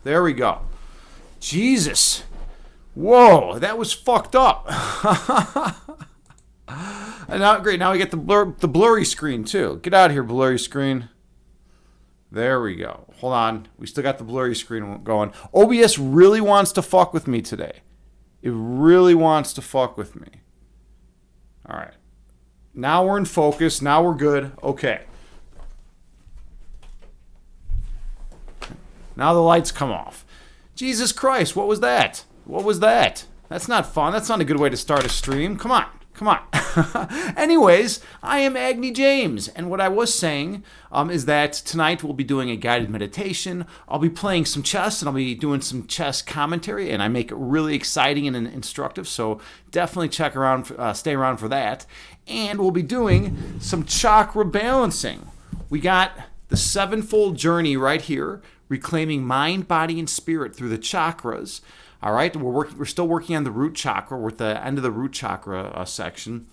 There we go. Jesus. Whoa, that was fucked up. And now, great. Now we get the blurry screen too. Get out of here, blurry screen. There we go. Hold on. We still got the blurry screen going. OBS really wants to fuck with me today. It really wants to fuck with me. All right. Now we're in focus. Now we're good. Okay. Now the lights come off. Jesus Christ, what was that? What was that? That's not fun. That's not a good way to start a stream. Come on. Come on. Anyways, I am Agni James, and what I was saying is that tonight we'll be doing a guided meditation. I'll be playing some chess, and I'll be doing some chess commentary, and I make it really exciting and instructive, so definitely stay around for that. And we'll be doing some chakra balancing. We got the sevenfold journey right here, reclaiming mind, body, and spirit through the chakras. All right, we're still working on the root chakra. We're at the end of the root chakra section.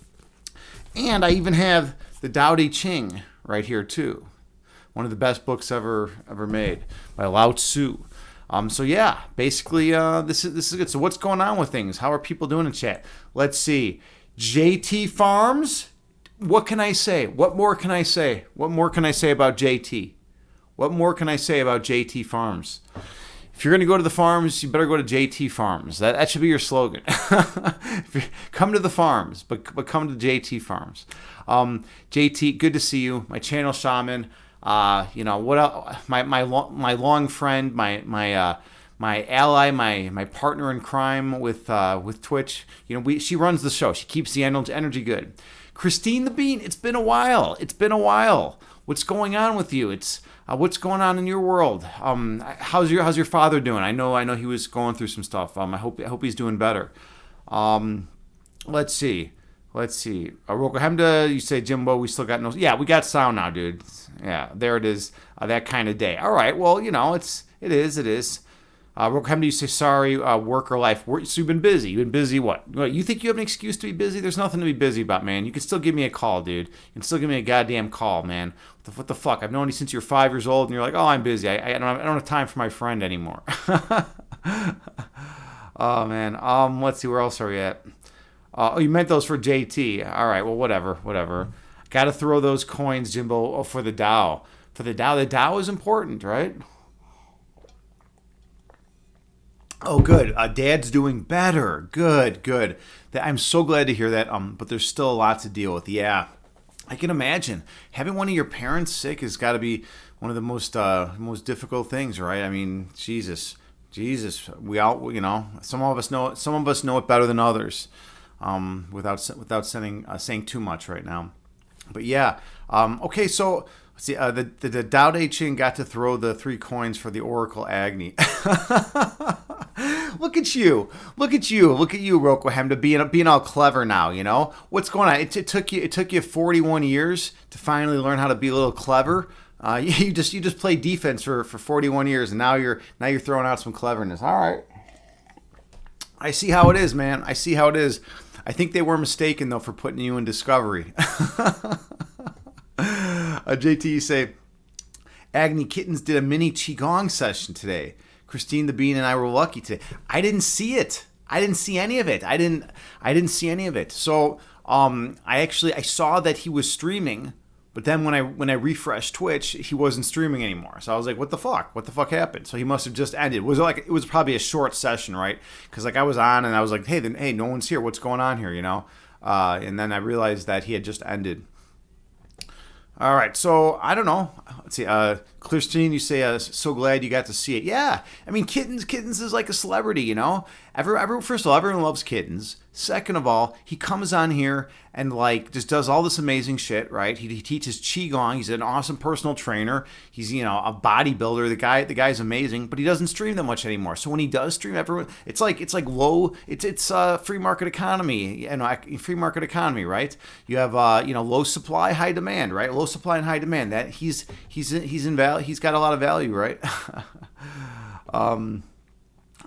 And I even have the Tao Te Ching right here too. One of the best books ever made by Lao Tzu. So yeah, basically this is good. So what's going on with things? How are people doing in chat? Let's see. JT Farms? What can I say? What more can I say? What more can I say about JT? What more can I say about JT Farms? If you're going to go to the farms, you better go to JT Farms. That should be your slogan. Come to the farms, but come to JT Farms. JT, good to see you. My channel shaman. What else? My long friend, my ally, my partner in crime with Twitch. She runs the show. She keeps the energy good. Christine the Bean. It's been a while. What's going on with you? What's going on in your world? How's your father doing? I know he was going through some stuff. I hope he's doing better. Let's see. Rokohemda, you say, Jimbo, we still got no. Yeah, we got sound now, dude. Yeah, there it is. That kind of day. All right. Well, it is. Rokohemda, you say sorry. Work or life. So you've been busy. You've been busy. What? You think you have an excuse to be busy? There's nothing to be busy about, man. You can still give me a call, dude. You can still give me a goddamn call, man. What the fuck? I've known you since you're 5 years old, and you're like, oh, I'm busy. I don't have time for my friend anymore. Oh man. Let's see. Where else are we at? Oh, you meant those for JT. All right. Well, whatever. Got to throw those coins, Jimbo, for the Tao. For the Tao. The Tao is important, right? Oh, good. Dad's doing better. Good. I'm so glad to hear that. But there's still a lot to deal with. Yeah, I can imagine having one of your parents sick has got to be one of the most difficult things, right? I mean, Jesus. We all, some of us know it better than others. Without saying too much right now, but yeah. Okay, so let's see. The Tao Te Ching got to throw the 3 coins for the Oracle Agni. Look at you, Rokohemda, being all clever now. What's going on? It took you 41 years to finally learn how to be a little clever. You just played defense for 41 years, and now you're throwing out some cleverness. All right. I see how it is, man. I see how it is. I think they were mistaken, though, for putting you in Discovery. JT, you say, Agni Kittens did a mini Qigong session today. Christine the Bean and I were lucky today. I didn't see it. I didn't see any of it. I didn't see any of it. So I saw that he was streaming. But then when I refreshed Twitch, he wasn't streaming anymore. So I was like, what the fuck? What the fuck happened? So he must have just ended. It was probably a short session, right? Because I was on and I was like, hey, no one's here. What's going on here? And then I realized that he had just ended. All right, so I don't know. Let's see. Christine, you say, so glad you got to see it. Yeah, I mean, Kittens is like a celebrity, First of all, everyone loves Kittens. Second of all, he comes on here and just does all this amazing shit, right? He teaches Qigong. He's an awesome personal trainer. He's a bodybuilder. The guy's amazing, but he doesn't stream that much anymore. So when he does stream, it's free market economy. Free market economy, right? You have low supply, high demand, right? Low supply and high demand. That he's in value. He's got a lot of value, right?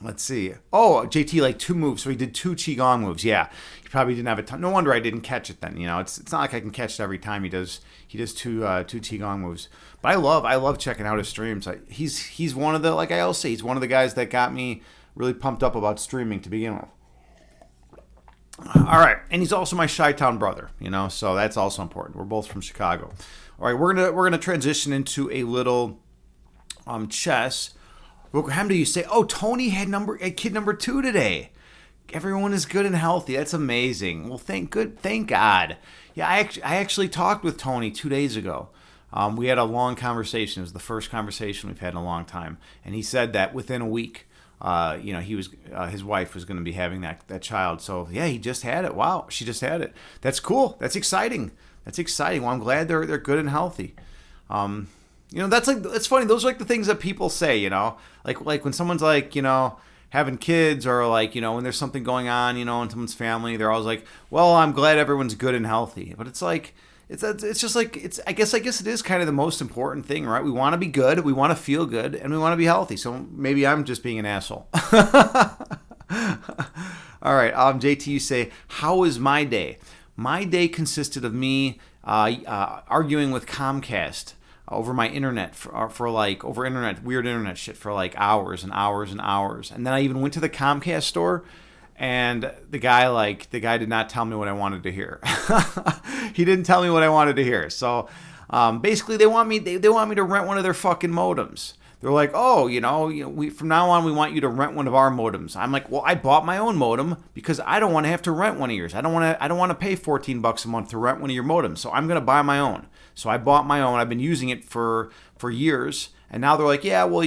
Let's see. Oh, JT like 2 moves, so he did 2 qigong moves. Yeah, he probably didn't have a ton. No wonder I didn't catch it then. It's not like I can catch it every time he does 2 qigong moves. But I love checking out his streams. He's one of the, like I always say, he's one of the guys that got me really pumped up about streaming to begin with. All right, and he's also my Chi-Town brother. So that's also important. We're both from Chicago. All right, we're gonna transition into a little chess. How do you say? Oh, Tony had kid number 2 today. Everyone is good and healthy. That's amazing. Well, thank God. Yeah, I actually talked with Tony 2 days ago. We had a long conversation. It was the first conversation we've had in a long time, and he said that within a week, he was his wife was going to be having that child. So yeah, he just had it. Wow, she just had it. That's cool. That's exciting. Well, I'm glad they're good and healthy. That's funny. Those are like the things that people say, like when someone's like, having kids, or like, when there's something going on, in someone's family, they're always like, well, I'm glad everyone's good and healthy. But it's like, it's just like, I guess it is kind of the most important thing, right? We want to be good, we want to feel good, and we want to be healthy. So maybe I'm just being an asshole. All right. JT, you say, how was my day? My day consisted of me arguing with Comcast over my internet over internet, weird internet shit for like hours and hours and hours. And then I even went to the Comcast store, and the guy did not tell me what I wanted to hear. He didn't tell me what I wanted to hear. So basically they want me to rent one of their fucking modems. They're like, oh, we from now on we want you to rent one of our modems. I'm like, well, I bought my own modem because I don't want to have to rent one of yours. I don't want to pay $14 a month to rent one of your modems. So I'm gonna buy my own. So I bought my own. I've been using it for years, and now they're like, yeah, well,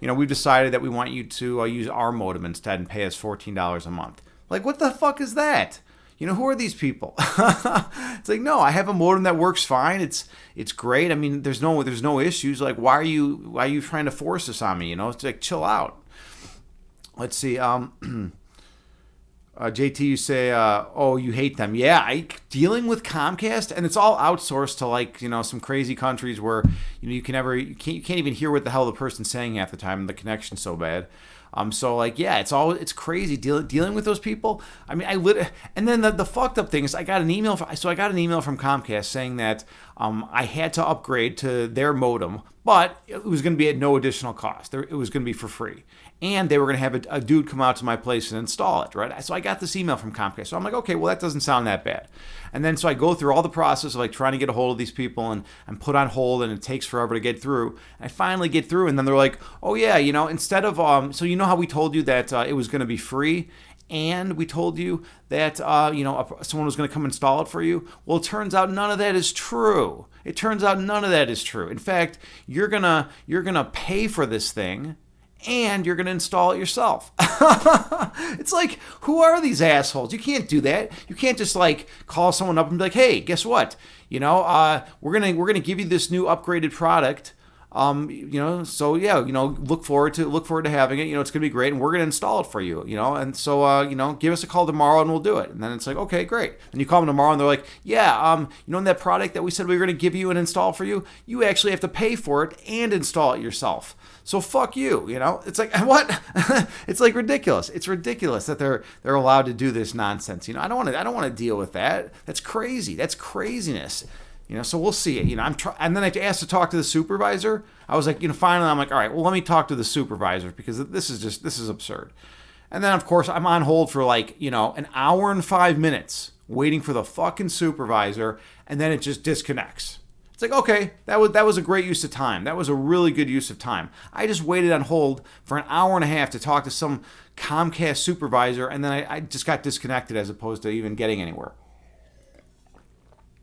we've decided that we want you to use our modem instead and pay us $14 a month. Like, what the fuck is that? Who are these people? It's like, no, I have a modem that works fine. It's great. I mean, there's no issues. Like, why are you trying to force this on me? It's like, chill out. Let's see. JT, you say, oh, you hate them. Yeah, dealing with Comcast, and it's all outsourced to like, some crazy countries where you can't even hear what the hell the person's saying half the time, and the connection's so bad. So like, yeah, it's crazy dealing with those people. I mean, and then the fucked up thing is I got an email from Comcast saying that I had to upgrade to their modem, but it was going to be at no additional cost. It was going to be for free. And they were going to have a dude come out to my place and install it, right? So I got this email from Comcast. So I'm like, okay, well, that doesn't sound that bad. And then so I go through all the process of like trying to get a hold of these people, and I'm put on hold, and it takes forever to get through. And I finally get through, and then they're like, oh yeah, instead of, so how we told you that it was going to be free, and we told you that someone was going to come install it for you. Well, it turns out none of that is true. In fact, you're gonna pay for this thing, and you're going to install it yourself. It's like, who are these assholes? You can't do that. You can't just like call someone up and be like, hey, guess what? We're gonna give you this new upgraded product. So yeah, look forward to having it. It's gonna be great, and we're gonna install it for you. And so give us a call tomorrow, and we'll do it. And then it's like, okay, great. And you call them tomorrow, and they're like, yeah, in that product that we said we were gonna give you and install for you, you actually have to pay for it and install it yourself. So fuck you. It's like, what? It's like ridiculous. It's ridiculous that they're allowed to do this nonsense. I don't want to deal with that. That's crazy. That's craziness. So we'll see. And then I asked to talk to the supervisor. I was like, finally, I'm like, all right, well, let me talk to the supervisor, because this is absurd. And then of course I'm on hold for like, an hour and 5 minutes waiting for the fucking supervisor, and then it just disconnects. It's like, okay, that was a great use of time. That was a really good use of time. I just waited on hold for an hour and a half to talk to some Comcast supervisor, and then I just got disconnected as opposed to even getting anywhere.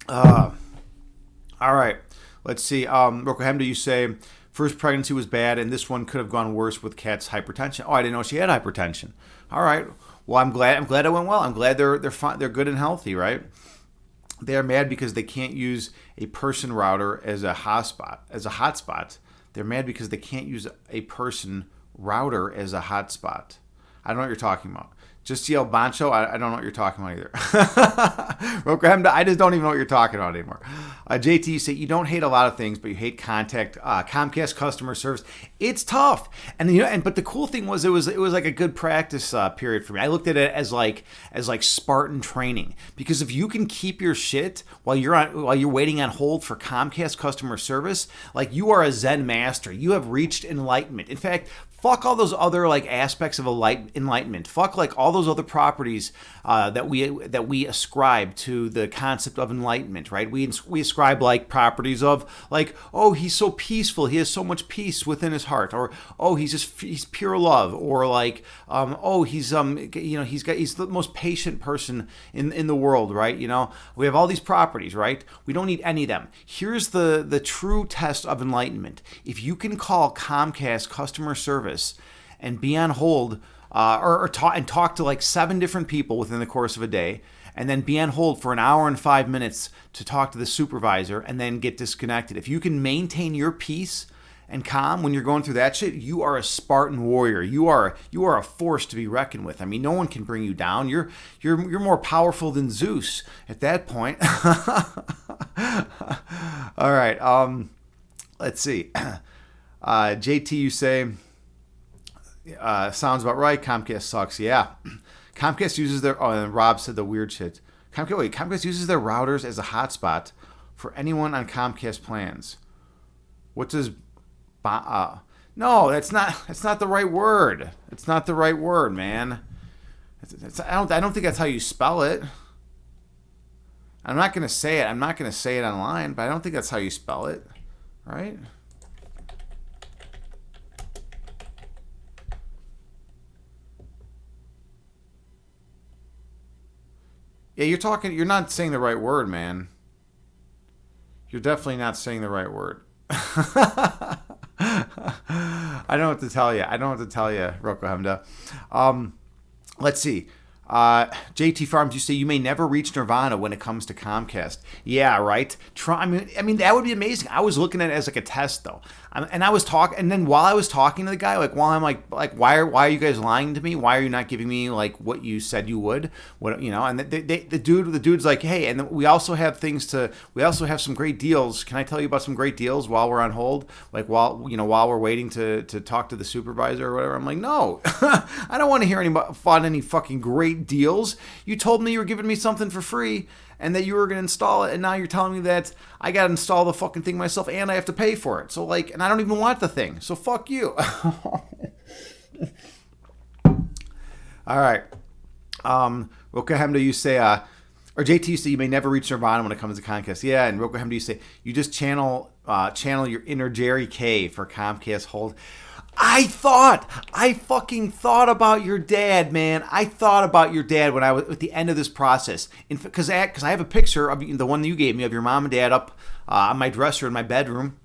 All right, let's see. Rokohemda, you say, first pregnancy was bad, and this one could have gone worse with Kat's hypertension. Oh, I didn't know she had hypertension. All right. Well, I'm glad it went well. I'm glad they're fine, they're good and healthy, right? They're mad because they can't use a person router as a hotspot. They're mad because they can't use a person router as a hotspot. I don't know what you're talking about. Just yell Bancho. I don't know what you're talking about either. I just don't even know what you're talking about anymore. JT, you say you don't hate a lot of things, but you hate Comcast customer service. It's tough, but the cool thing was it was like a good practice period for me. I looked at it as like Spartan training, because if you can keep your shit while you're waiting on hold for Comcast customer service, like, you are a Zen master. You have reached enlightenment. In fact, fuck all those other like aspects of enlightenment. Fuck like all those other properties that we ascribe to the concept of enlightenment, right? We ascribe like properties of like, oh, he's so peaceful, he has so much peace within his heart, or oh, he's pure love, or like oh, he's the most patient person in the world, right? We have all these properties, right? We don't need any of them. Here's the true test of enlightenment. If you can call Comcast customer service and be on hold, or talk to like 7 different people within the course of a day, and then be on hold for an hour and 5 minutes to talk to the supervisor, and then get disconnected. If you can maintain your peace and calm when you're going through that shit, you are a Spartan warrior. You are a force to be reckoned with. I mean, no one can bring you down. You're more powerful than Zeus at that point. All right. Let's see. JT, you say, sounds about right. Comcast sucks. Yeah. Comcast uses their... Oh, and Rob said the weird shit. Comcast uses their routers as a hotspot for anyone on Comcast plans. What does... No, that's not the right word. It's not the right word, man. I don't think that's how you spell it. I'm not going to say it. I'm not going to say it online, but I don't think that's how you spell it. Right? Yeah, you're not saying the right word, man. You're definitely not saying the right word. I don't know what to tell you. Roko Hemda. Let's see. JT Farms, you say you may never reach nirvana when it comes to Comcast. Yeah, right. I mean, that would be amazing. I was looking at it as like a test, though. And I was talking, and then while I was talking to the guy, like, while I'm like, why are you guys lying to me? Why are you not giving me like what you said you would? And the dude's like, hey, and we also have some great deals. Can I tell you about some great deals while we're on hold? Like while we're waiting to talk to the supervisor or whatever. I'm like, no, I don't want to hear any fucking great deals. You told me you were giving me something for free and that you were going to install it, and now you're telling me that I got to install the fucking thing myself and I have to pay for it. So like, and I don't even want the thing. So fuck you. All right. Rokohemda, you say, or JT, you say you may never reach nirvana when it comes to Comcast. Yeah, and Rokohemda, you say you just channel your inner Jerry K for Comcast hold. I fucking thought about your dad, man. I thought about your dad when I was at the end of this process. Because I have a picture of the one that you gave me of your mom and dad up on my dresser in my bedroom.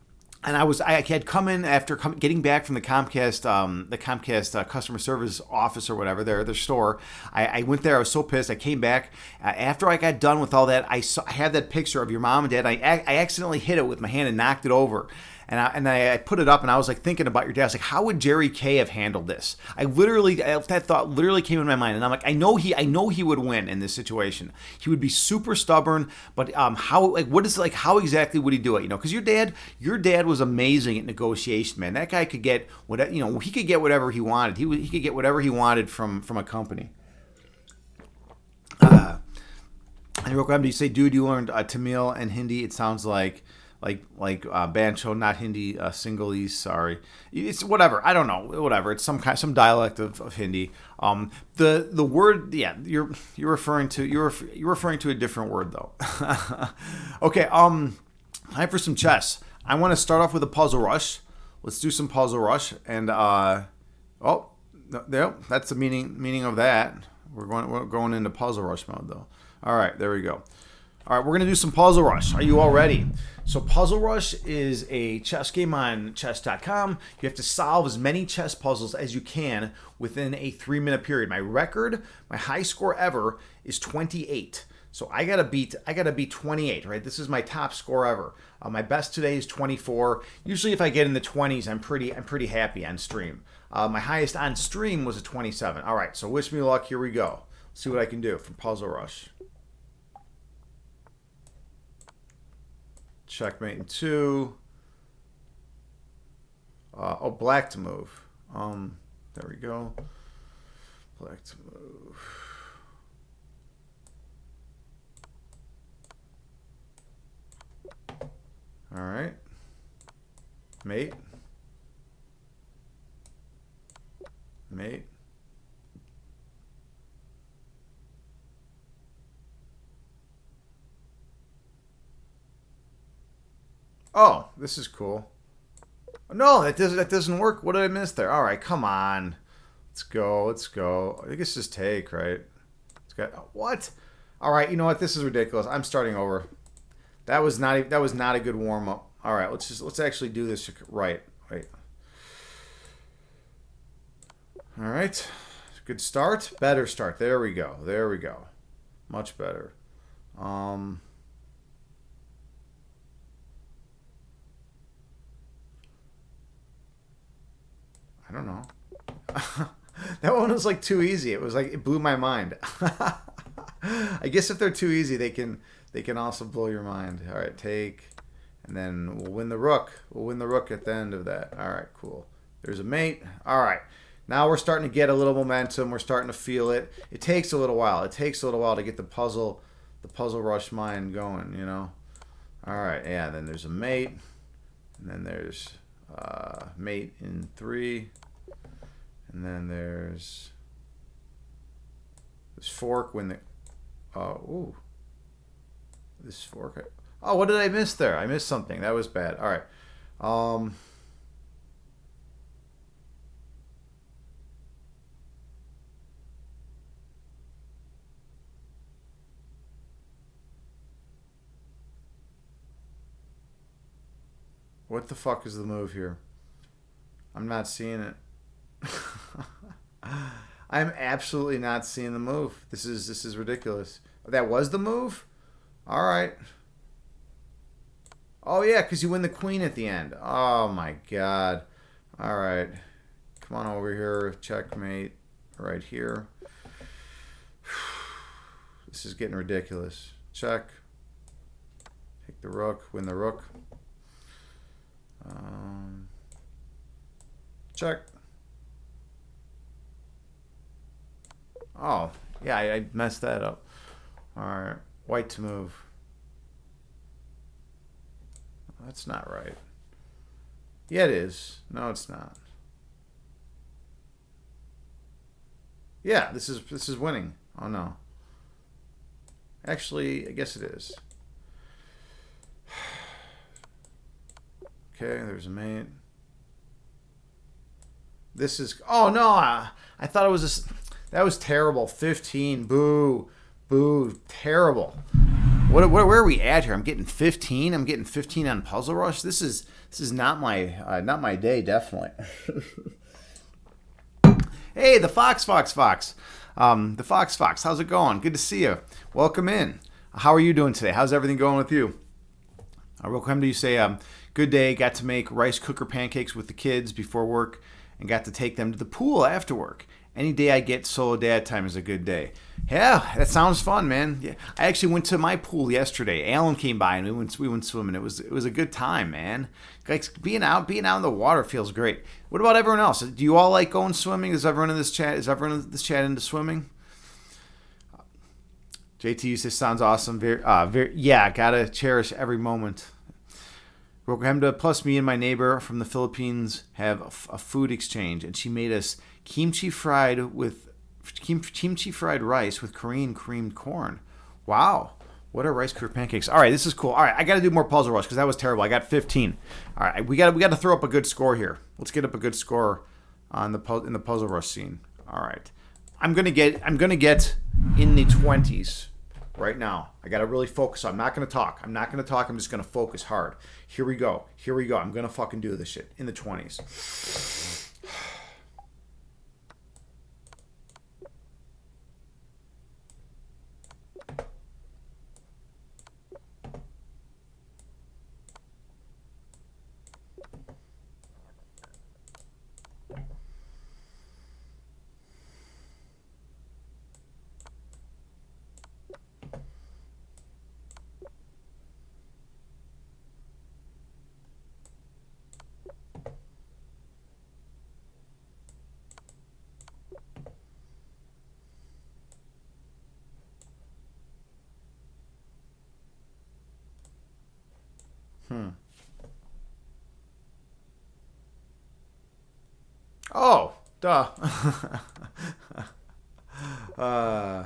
And I had come in after getting back from the Comcast customer service office or whatever, their store. I went there. I was so pissed. I came back. After I got done with all that, I had that picture of your mom and dad. I accidentally hit it with my hand and knocked it over. And I put it up, and I was like thinking about your dad. I was like, how would Jerry K have handled this? That thought literally came in my mind, and I'm like, I know he would win in this situation. He would be super stubborn, but how exactly would he do it? Because your dad was amazing at negotiation, man. That guy could get he could get whatever he wanted. He could get whatever he wanted from a company. And Rokohemda, you say, dude, you learned Tamil and Hindi. It sounds like Bancho, not Hindi, Sinhalese. Sorry, it's whatever. I don't know. Whatever. It's some dialect of Hindi. The word, yeah, you're referring to a different word though. Okay. Time for some chess. I want to start off with a puzzle rush. Let's do some puzzle rush. And that's the meaning of that. We're going into puzzle rush mode though. All right, there we go. All right, we're going to do some Puzzle Rush. Are you all ready? So Puzzle Rush is a chess game on chess.com. You have to solve as many chess puzzles as you can within a 3-minute period. My high score ever is 28. So I gotta beat 28, right? This is my top score ever. My best today is 24. Usually if I get in the 20s, I'm pretty happy on stream. My highest on stream was a 27. All right, so wish me luck. Here we go. Let's see what I can do from Puzzle Rush. Checkmate in 2. Oh, black to move. There we go. Black to move. All right. Mate. Mate. Oh, this is cool. No, that doesn't work. What did I miss there? All right, come on. Let's go. Let's go. I think it's just take, right? It's got what? All right, you know what? This is ridiculous. I'm starting over. That was not a good warm up. All right, let's actually do this right. Wait. All right. Good start. Better start. There we go. There we go. Much better. I don't know. That one was like too easy. It was like it blew my mind. I guess if they're too easy, they can also blow your mind. All right, take, and then we'll win the rook. We'll win the rook at the end of that. All right, cool. There's a mate. All right. Now we're starting to get a little momentum. We're starting to feel it. It takes a little while. It takes a little while to get the puzzle rush mind going, you know. All right, yeah. Then there's a mate, and then there's mate in 3, and then there's this fork when the ooh, this fork. Oh, what did I miss there? I missed something. That was bad. All right. What the fuck is the move here? I'm not seeing it. I'm absolutely not seeing the move. This is ridiculous. That was the move? All right. Oh yeah, because you win the queen at the end. Oh my god. All right. Come on over here. Checkmate right here. This is getting ridiculous. Check. Take the rook. Win the rook. Check. Oh, yeah, I messed that up. All right, white to move. That's not right. Yeah, it is. No, it's not. Yeah, this is winning. Oh no. Actually, I guess it is. Okay, there's a mate. This is... Oh, no. I thought it was... That was terrible. 15. Boo. Boo. Terrible. Where are we at here? I'm getting 15. I'm getting 15 on Puzzle Rush. This is not my day, definitely. Hey, the Fox. The Fox. How's it going? Good to see you. Welcome in. How are you doing today? How's everything going with you? Real quick, do you say... Good day. Got to make rice cooker pancakes with the kids before work and got to take them to the pool after work. Any day I get solo dad time is a good day. Yeah, that sounds fun, man. Yeah, I actually went to my pool yesterday. Alan came by and we went swimming. It was a good time, man. Like being out in the water feels great. What about everyone else? Do you all like going swimming? Is everyone in this chat into swimming? JT, you say sounds awesome. Yeah, gotta cherish every moment. Plus, me and my neighbor from the Philippines have a food exchange, and she made us kimchi fried rice with Korean creamed corn. Wow, what are rice cooker pancakes? All right, this is cool. All right, I got to do more Puzzle Rush because that was terrible. I got 15. All right, we got to throw up a good score here. Let's get up a good score in the Puzzle Rush scene. All right, I'm gonna get in the 20s. Right now, I got to really focus. I'm not going to talk. I'm just going to focus hard. Here we go. I'm going to fucking do this shit in the 20s. Duh. uh,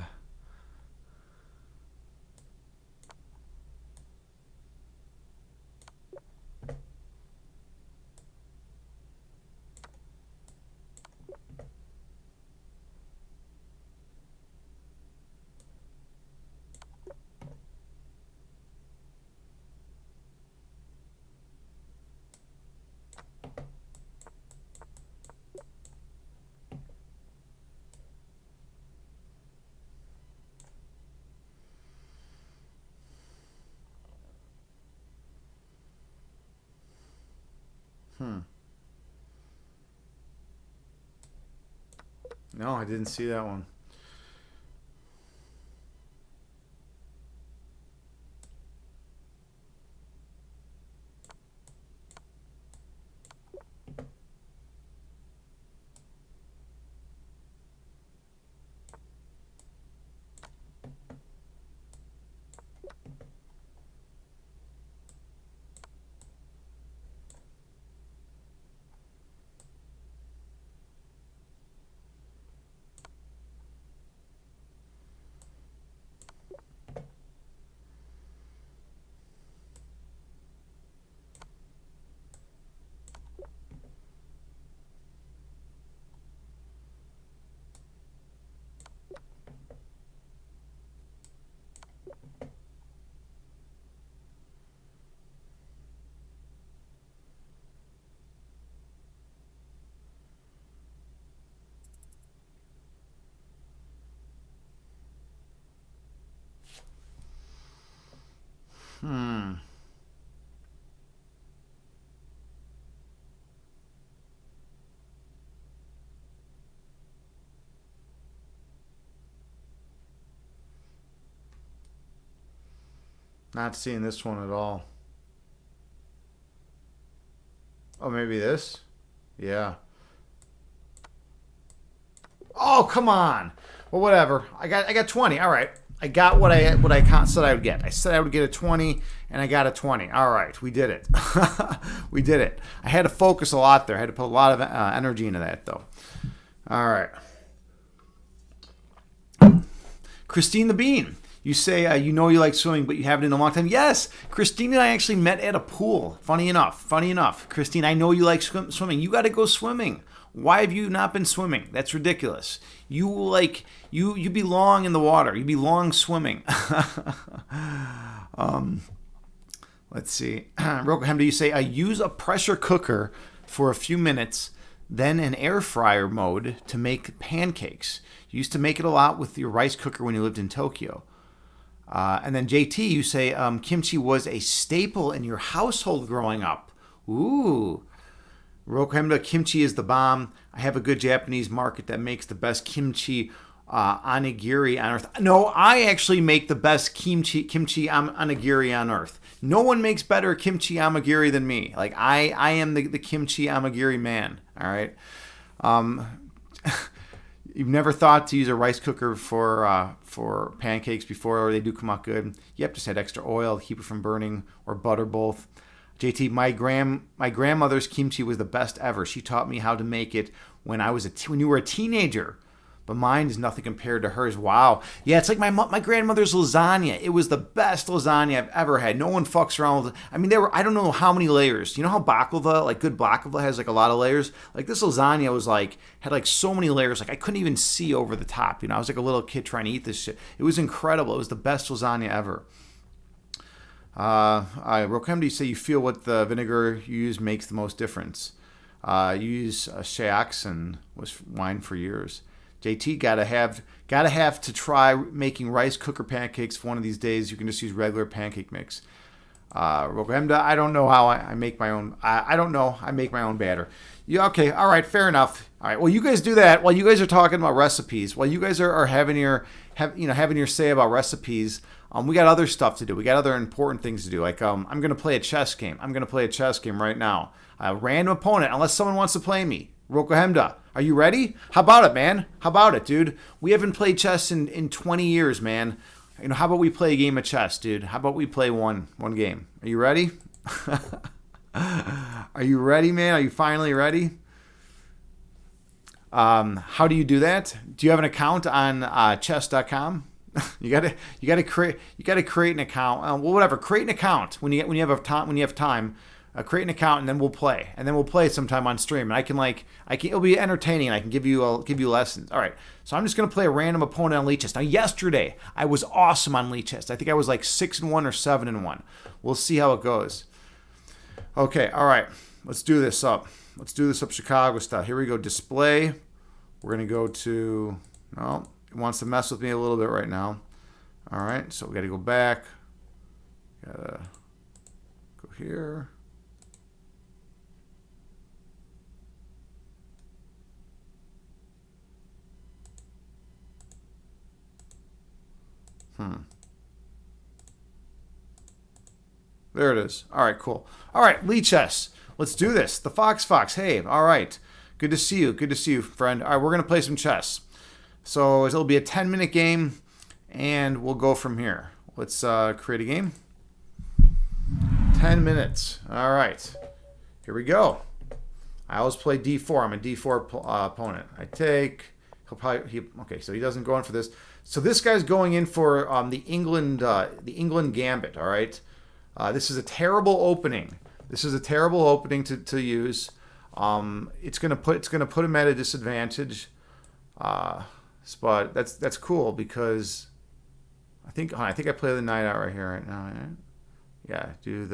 No, I didn't see that one. Not seeing this one at all. Oh, maybe this? Yeah. Oh, come on. Well, whatever. I got 20. All right. I got what I said I would get. I said I would get a 20, and I got a 20. All right, we did it. We did it. I had to focus a lot there. I had to put a lot of energy into that, though. All right. Christine the Bean. You say you know you like swimming, but you haven't in a long time. Yes, Christine and I actually met at a pool. Funny enough. Christine, I know you like swimming. You got to go swimming. Why have you not been swimming? That's ridiculous. You belong in the water. You belong swimming. Let's see. Rokohemda, you say, I use a pressure cooker for a few minutes, then an air fryer mode to make pancakes. You used to make it a lot with your rice cooker when you lived in Tokyo. And then JT, you say, kimchi was a staple in your household growing up. Ooh. Rokohemda, kimchi is the bomb. I have a good Japanese market that makes the best kimchi onigiri on earth. No, I actually make the best kimchi onigiri on earth. No one makes better kimchi onigiri than me. Like, I am the kimchi onigiri man. All right. You've never thought to use a rice cooker for pancakes before, or they do come out good. Yep, just add extra oil to keep it from burning, or butter, both. JT, my grandmother's kimchi was the best ever. She taught me how to make it when you were a teenager. But mine is nothing compared to hers. Wow. Yeah, it's like my grandmother's lasagna. It was the best lasagna I've ever had. No one fucks around with it. I mean, I don't know how many layers. You know how baklava, like good baklava has like a lot of layers? Like this lasagna had like so many layers. Like I couldn't even see over the top. You know, I was like a little kid trying to eat this shit. It was incredible. It was the best lasagna ever. Rokem, do you say you feel what the vinegar you use makes the most difference? You use Shax and was wine for years. JT, gotta have to try making rice cooker pancakes for one of these days. You can just use regular pancake mix. Rokem, I don't know how I make my own. I don't know. I make my own batter. Yeah, okay, all right, fair enough. All right, well, you guys do that while you guys are talking about recipes. While you guys are having your say about recipes. We got other stuff to do. We got other important things to do. Like, I'm going to play a chess game. I'm going to play a chess game right now. A random opponent, unless someone wants to play me. Rokohemda, are you ready? How about it, man? How about it, dude? We haven't played chess in 20 years, man. You know, how about we play a game of chess, dude? How about we play one game? Are you ready? Are you ready, man? Are you finally ready? How do you do that? Do you have an account on chess.com? You gotta create an account. Well, whatever. Create an account when you have time. Create an account and then we'll play. And then we'll play sometime on stream. And it'll be entertaining. I can give you lessons. All right. So I'm just gonna play a random opponent on Lichess. Now yesterday I was awesome on Lichess. I think I was like 6-1 or 7-1. We'll see how it goes. Okay. All right. Let's do this up. Chicago style. Here we go. Display. We're gonna go to. No, it wants to mess with me a little bit right now. All right. So we got to go back. Gotta go here. There it is. All right, cool. All right, Lichess. Let's do this. The Fox. Hey, all right. Good to see you, friend. All right, we're going to play some chess. So it'll be a 10-minute game, and we'll go from here. Let's create a game. 10 minutes. All right. Here we go. I always play d4. I'm a d4 opponent. I take. Okay, so he doesn't go in for this. So this guy's going in for the England gambit. All right. This is a terrible opening. To use. It's gonna put him at a disadvantage. But that's cool because I think I play the knight out right here right now. Right? Yeah. Do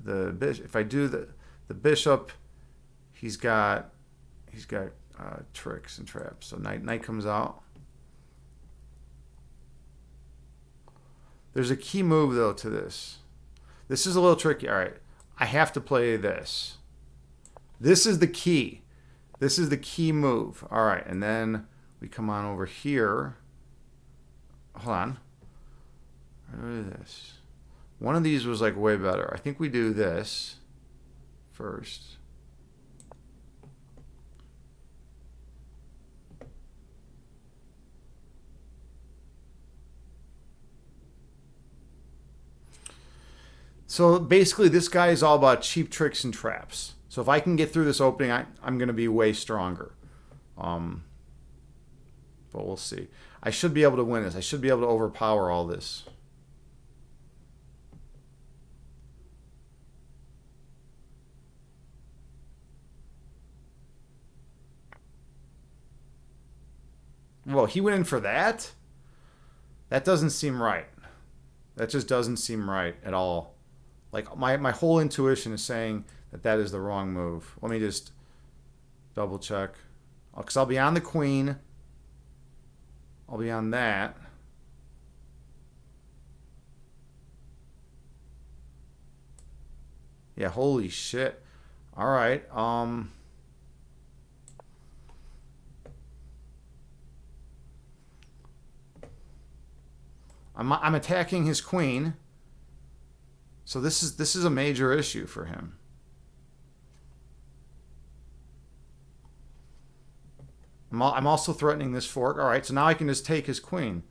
the bishop. If I do the bishop, he's got tricks and traps. So knight comes out. There's a key move though to this. This is a little tricky. All right. I have to play this. This is the key. This is the key move. All right. And then we come on over here. Hold on. What is this? One of these was like way better. I think we do this first. So basically, this guy is all about cheap tricks and traps. So if I can get through this opening, I'm going to be way stronger. But we'll see. I should be able to win this. I should be able to overpower all this. Well, he went in for that? That doesn't seem right. That just doesn't seem right at all. Like, my whole intuition is saying that is the wrong move. Let me just double check. Because I'll be on the queen. I'll be on that. Yeah, holy shit. All right. I'm attacking his queen. So this is a major issue for him. I'm also threatening this fork. All right, so now I can just take his queen.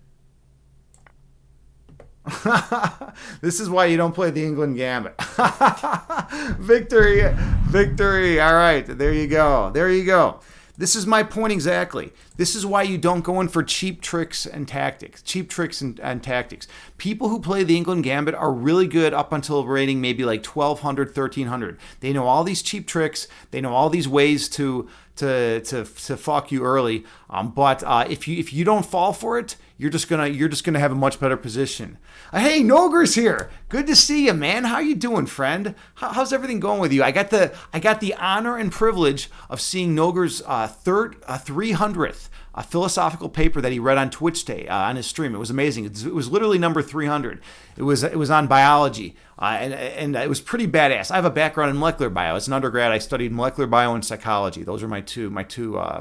This is why you don't play the England gambit. Victory. All right, there you go. This is my point exactly. This is why you don't go in for cheap tricks and tactics. People who play the England gambit are really good up until rating maybe like 1,200, 1,300. They know all these cheap tricks. They know all these ways to fuck you early. But if you don't fall for it, you're just gonna have a much better position. Hey, Noger's here. Good to see you, man. How you doing, friend? How's everything going with you? I got the honor and privilege of seeing Noger's 300th philosophical paper that he read on Twitch Day on his stream. It was amazing. It was literally number 300. It was on biology, and it was pretty badass. I have a background in molecular bio. As an undergrad, I studied molecular bio and psychology. Those are my two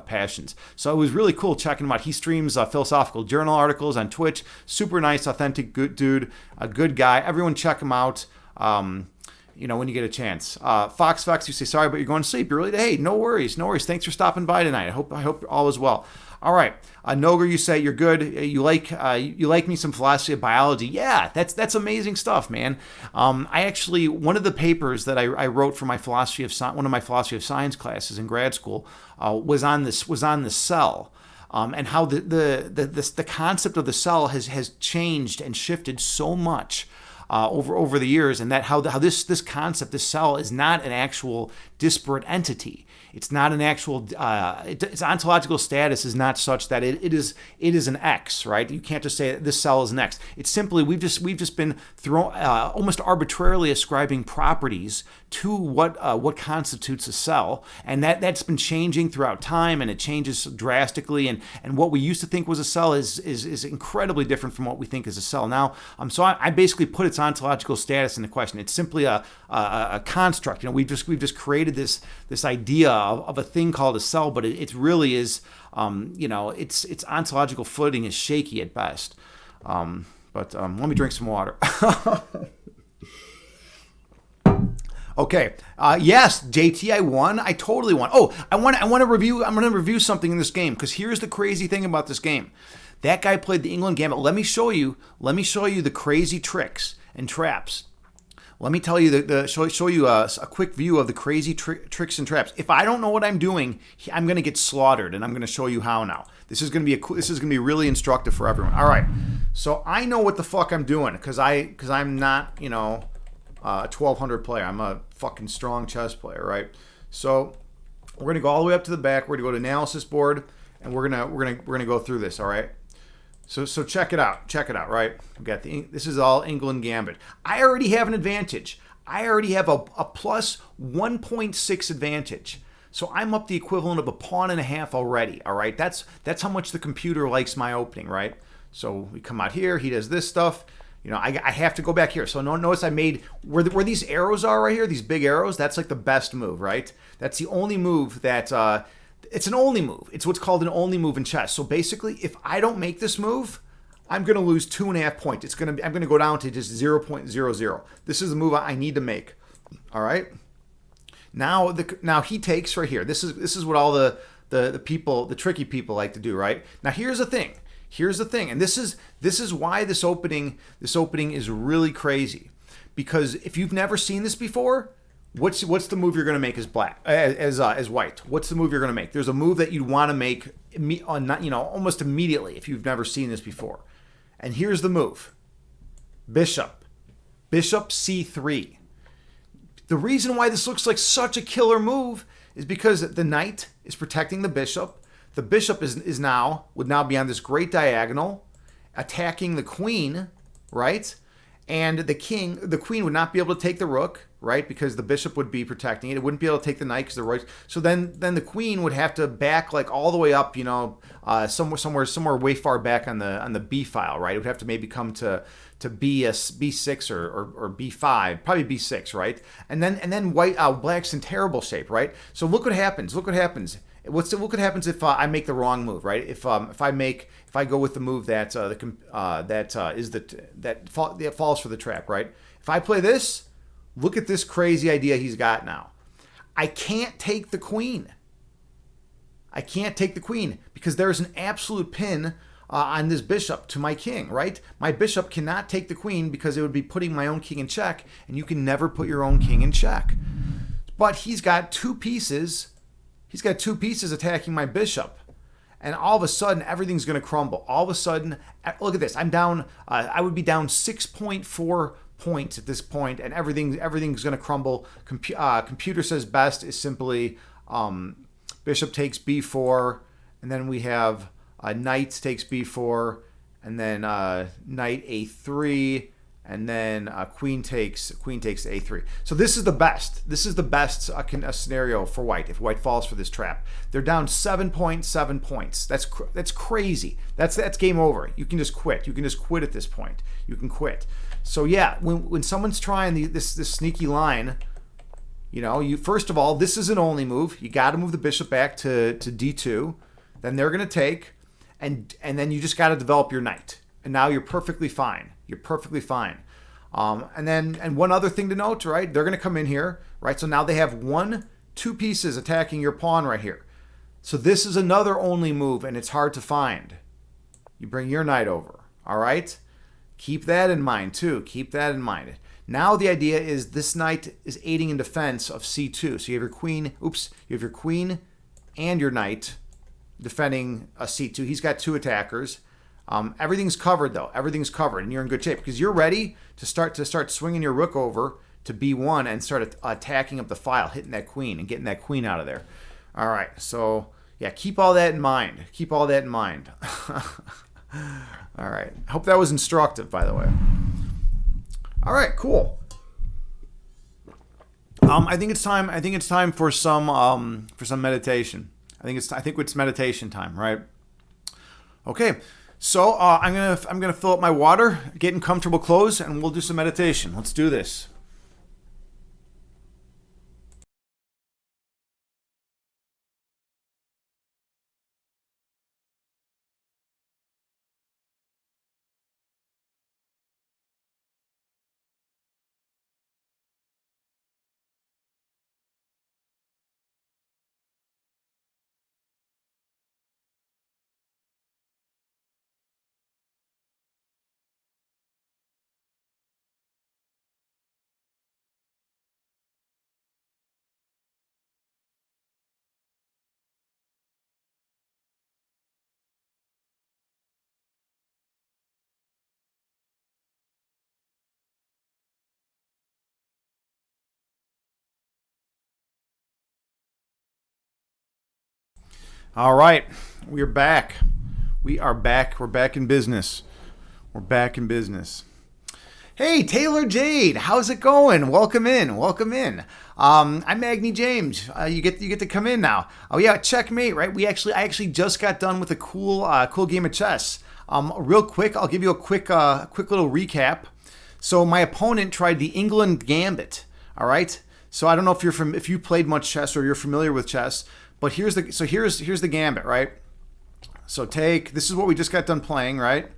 passions. So it was really cool checking him out. He streams philosophical journal articles on Twitch. Super nice, authentic, good dude, a good guy. Everyone check him out. When you get a chance. Fox, you say sorry, but you're going to sleep. You're really, hey, no worries. Thanks for stopping by tonight. I hope all is well. All right, Noger, you say you're good. You like me some philosophy of biology. Yeah, that's amazing stuff, man. I actually, one of the papers that I wrote for my one of my philosophy of science classes in grad school was on the cell. And how the concept of the cell has changed and shifted so much over the years, and that how this concept, this cell, is not an actual disparate entity. It's not an actual. Its ontological status is not such that it is an X, right? You can't just say this cell is an X. It's simply we've just been almost arbitrarily ascribing properties to what constitutes a cell, and that's been changing throughout time, and it changes drastically. And what we used to think was a cell is incredibly different from what we think is a cell now. So I basically put its ontological status into question. It's simply a construct. We've just created this idea of a thing called a cell, but it really is, its ontological footing is shaky at best. But let me drink some water. Okay. Yes, JT, I won. I totally won. Oh, I want to review. I'm going to review something in this game, because here's the crazy thing about this game. That guy played the England Gambit. Let me show you the crazy tricks and traps. Let me tell you show you a quick view of the crazy tricks and traps. If I don't know what I'm doing, I'm going to get slaughtered, and I'm going to show you how now. This is going to be really instructive for everyone. All right. So I know what the fuck I'm doing, because I'm not, a 1200 player. I'm a fucking strong chess player, right? So we're going to go all the way up to the back. We're going to go to analysis board, and we're going to go through this, all right? So check it out. Right? We got this is all England Gambit. I already have an advantage. I already have a plus 1.6 advantage. So I'm up the equivalent of a pawn and a half already. All right. That's how much the computer likes my opening. Right. So we come out here. He does this stuff. I have to go back here. So notice I made where these arrows are right here. These big arrows. That's like the best move. Right. That's the only move that. It's an only move. It's what's called an only move in chess. So basically, if I don't make this move, I'm going to lose 2.5 points. I'm going to go down to just 0.00. This is the move I need to make. All right. Now he takes right here. This is what all the people, the tricky people, like to do. Right. Now here's the thing. And this is why this opening is really crazy, because if you've never seen this before. What's the move you're going to make as white? What's the move you're going to make? There's a move that you'd want to make almost immediately if you've never seen this before. And here's the move. Bishop C3. The reason why this looks like such a killer move is because the knight is protecting the bishop. The bishop would now be on this great diagonal attacking the queen, right? And the queen would not be able to take the rook, right? Because the bishop would be protecting it. It wouldn't be able to take the knight because the rook. So then the queen would have to back like all the way up, somewhere way far back on the B file, right? It would have to maybe come to B6 or B5, probably B6, right? And then black's in terrible shape, right? So look what happens. Look what happens if I make the wrong move, right? If I go with the move that falls for the trap, right? If I play this, look at this crazy idea he's got now. I can't take the queen. Because there's an absolute pin on this bishop to my king, right? My bishop cannot take the queen because it would be putting my own king in check, and you can never put your own king in check. But he's got two pieces. He's got two pieces attacking my bishop. And all of a sudden, everything's going to crumble. All of a sudden, look at this. I'm down. I would be down 6.4 points at this point, and everything's going to crumble. Computer says best is simply bishop takes b4, and then we have knight takes b4, and then knight a3, and then queen takes a3. So this is the best. This is the best scenario for white if white falls for this trap. They're down 7.7 points. That's crazy. That's game over. You can just quit. You can just quit at this point. You can quit. So yeah, when someone's trying this sneaky line, you first of all, this is an only move. You got to move the bishop back to d2. Then they're going to take, and then you just got to develop your knight. And now you're perfectly fine. You're perfectly fine. And one other thing to note, right? They're going to come in here, right? So now they have two pieces attacking your pawn right here. So this is another only move, and it's hard to find. You bring your knight over, all right? Keep that in mind, too. Keep that in mind. Now the idea is this knight is aiding in defense of c2. So you have your queen, you have your queen and your knight defending a c2. He's got two attackers. Everything's covered, though. Everything's covered, and you're in good shape because you're ready to start swinging your rook over to b1 and start attacking up the file, hitting that queen and getting that queen out of there. All right, so yeah, keep all that in mind. Keep all that in mind. All right. I hope that was instructive, by the way. All right, cool. I think it's time. I think it's time for some meditation. I think it's meditation time, right? Okay. So I'm gonna fill up my water, get in comfortable clothes, and we'll do some meditation. Let's do this. All right, we're back. We are back. We're back in business. We're back in business. Hey, Taylor Jade, how's it going? Welcome in. Welcome in. I'm Agni James. You get to come in now. Oh yeah, checkmate, right? I actually just got done with a cool game of chess. Real quick, I'll give you a quick little recap. So my opponent tried the England Gambit. All right. So I don't know if you played much chess or you're familiar with chess. But here's the gambit, right? So this is what we just got done playing, right?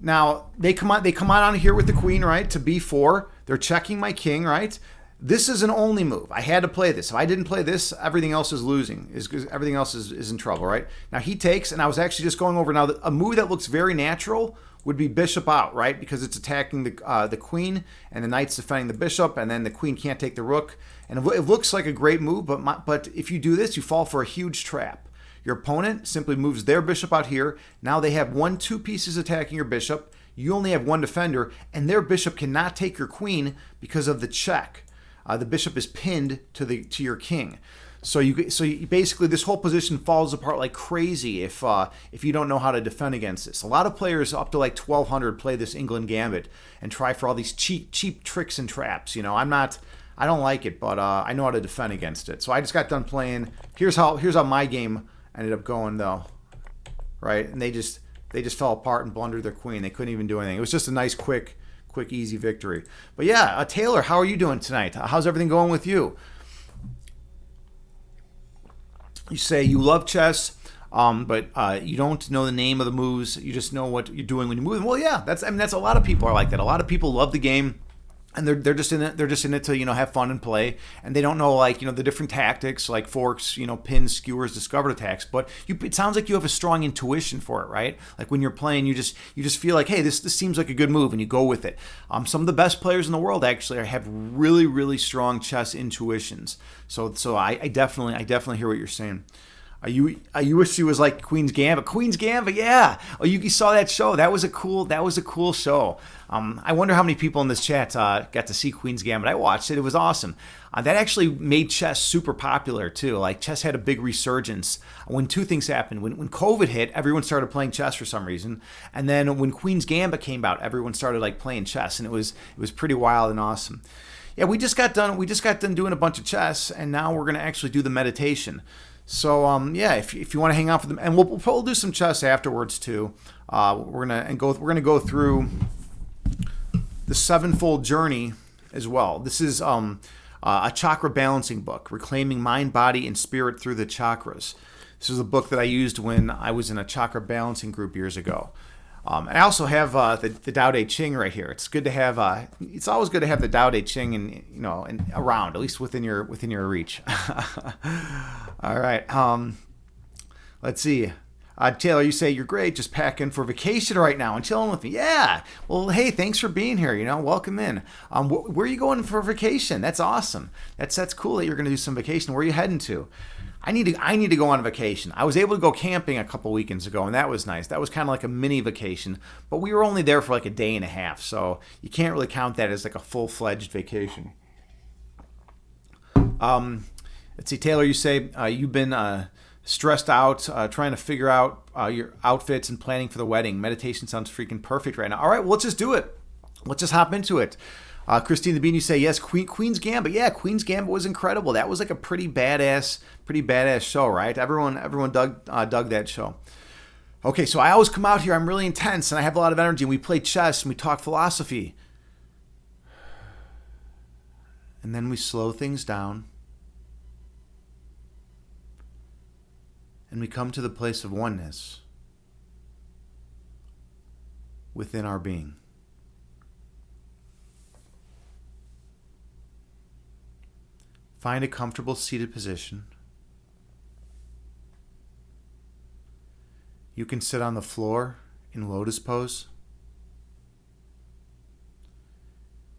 Now they come on here with the queen, right, to b4. They're checking my king, right? This is an only move. I had to play this. If I didn't play this, everything else is losing. Everything else is in trouble, right? Now he takes, and I was actually just going over now a move that looks very natural would be bishop out, right? Because it's attacking the queen, and the knight's defending the bishop, and then the queen can't take the rook. And it looks like a great move, but if you do this, you fall for a huge trap. Your opponent simply moves their bishop out here. Now they have 2 pieces attacking your bishop. You only have one defender, and their bishop cannot take your queen because of the check. The bishop is pinned to your king. So you basically, this whole position falls apart like crazy if you don't know how to defend against this. A lot of players up to like 1200 play this England Gambit and try for all these cheap tricks and traps. You know, I don't like it, but I know how to defend against it. So I just got done playing. Here's how my game ended up going though, right? And they just fell apart and blundered their queen. They couldn't even do anything. It was just a nice, quick, easy victory. But yeah, Taylor, how are you doing tonight? How's everything going with you? You say you love chess, but you don't know the name of the moves. You just know what you're doing when you move. Well, yeah, that's a lot of people are like that. A lot of people love the game, and they're just in it. They're just in it to have fun and play, and they don't know the different tactics like forks, pins, skewers, discovered attacks. But it sounds like you have a strong intuition for it, right? Like when you're playing, you just feel like, hey, this seems like a good move, and you go with it. Some of the best players in the world actually have really, really strong chess intuitions. So I definitely hear what you're saying. I wish she was like Queen's Gambit. Queen's Gambit, yeah. Oh, you saw that show? That was a cool show. I wonder how many people in this chat got to see Queen's Gambit. I watched it. It was awesome. That actually made chess super popular too. Like chess had a big resurgence when 2 things happened. When COVID hit, everyone started playing chess for some reason, and then when Queen's Gambit came out, everyone started like playing chess, and it was pretty wild and awesome. Yeah, we just got done doing a bunch of chess, and now we're gonna actually do the meditation. So yeah, if you want to hang out for them, and we'll do some chess afterwards too. We're gonna go through the 7-fold journey as well. This is a chakra balancing book, reclaiming mind, body, and spirit through the chakras. This is a book that I used when I was in a chakra balancing group years ago. And I also have the Tao Te Ching right here. It's good to have. It's always good to have the Tao Te Ching and around, at least within your reach. All right. Let's see. Taylor, you say you're great, just packing for vacation right now and chilling with me. Yeah. Well, hey, thanks for being here. Welcome in. Where are you going for vacation? That's awesome. That's cool that you're going to do some vacation. Where are you heading to? I need to go on vacation. I was able to go camping a couple weekends ago, and that was nice. That was kind of like a mini vacation, but we were only there for like a day and a half, so you can't really count that as like a full-fledged vacation. Let's see, Taylor, you say you've been stressed out, trying to figure out your outfits and planning for the wedding. Meditation sounds freaking perfect right now. All right, well, let's just do it. Let's just hop into it. Christine the Bean, you say yes. Queen's Gambit, yeah, Queen's Gambit was incredible. That was like a pretty badass show, right? Everyone dug that show. Okay, so I always come out here. I'm really intense and I have a lot of energy. And we play chess and we talk philosophy, and then we slow things down, and we come to the place of oneness within our being. Find a comfortable seated position. You can sit on the floor in lotus pose.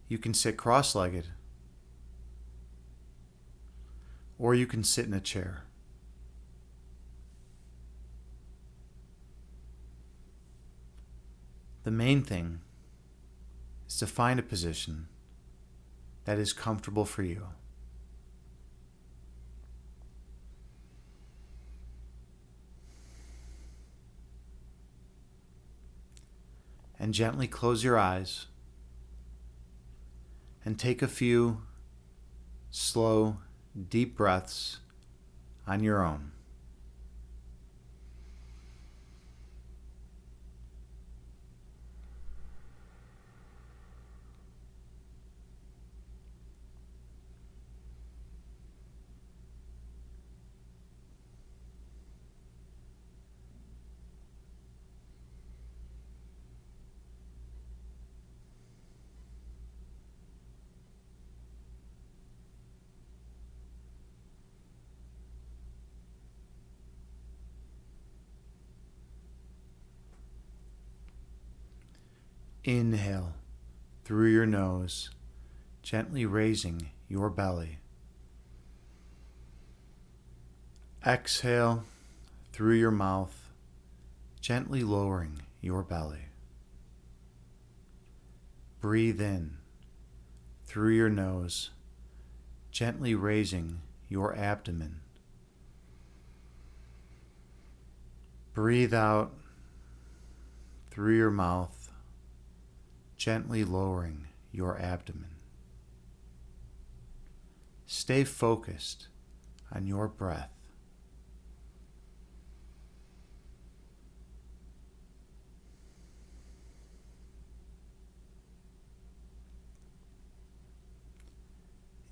You can sit cross-legged. Or you can sit in a chair. The main thing is to find a position that is comfortable for you. And gently close your eyes and take a few slow, deep breaths on your own. Inhale through your nose, gently raising your belly. Exhale through your mouth, gently lowering your belly. Breathe in through your nose, gently raising your abdomen. Breathe out through your mouth, gently lowering your abdomen. Stay focused on your breath.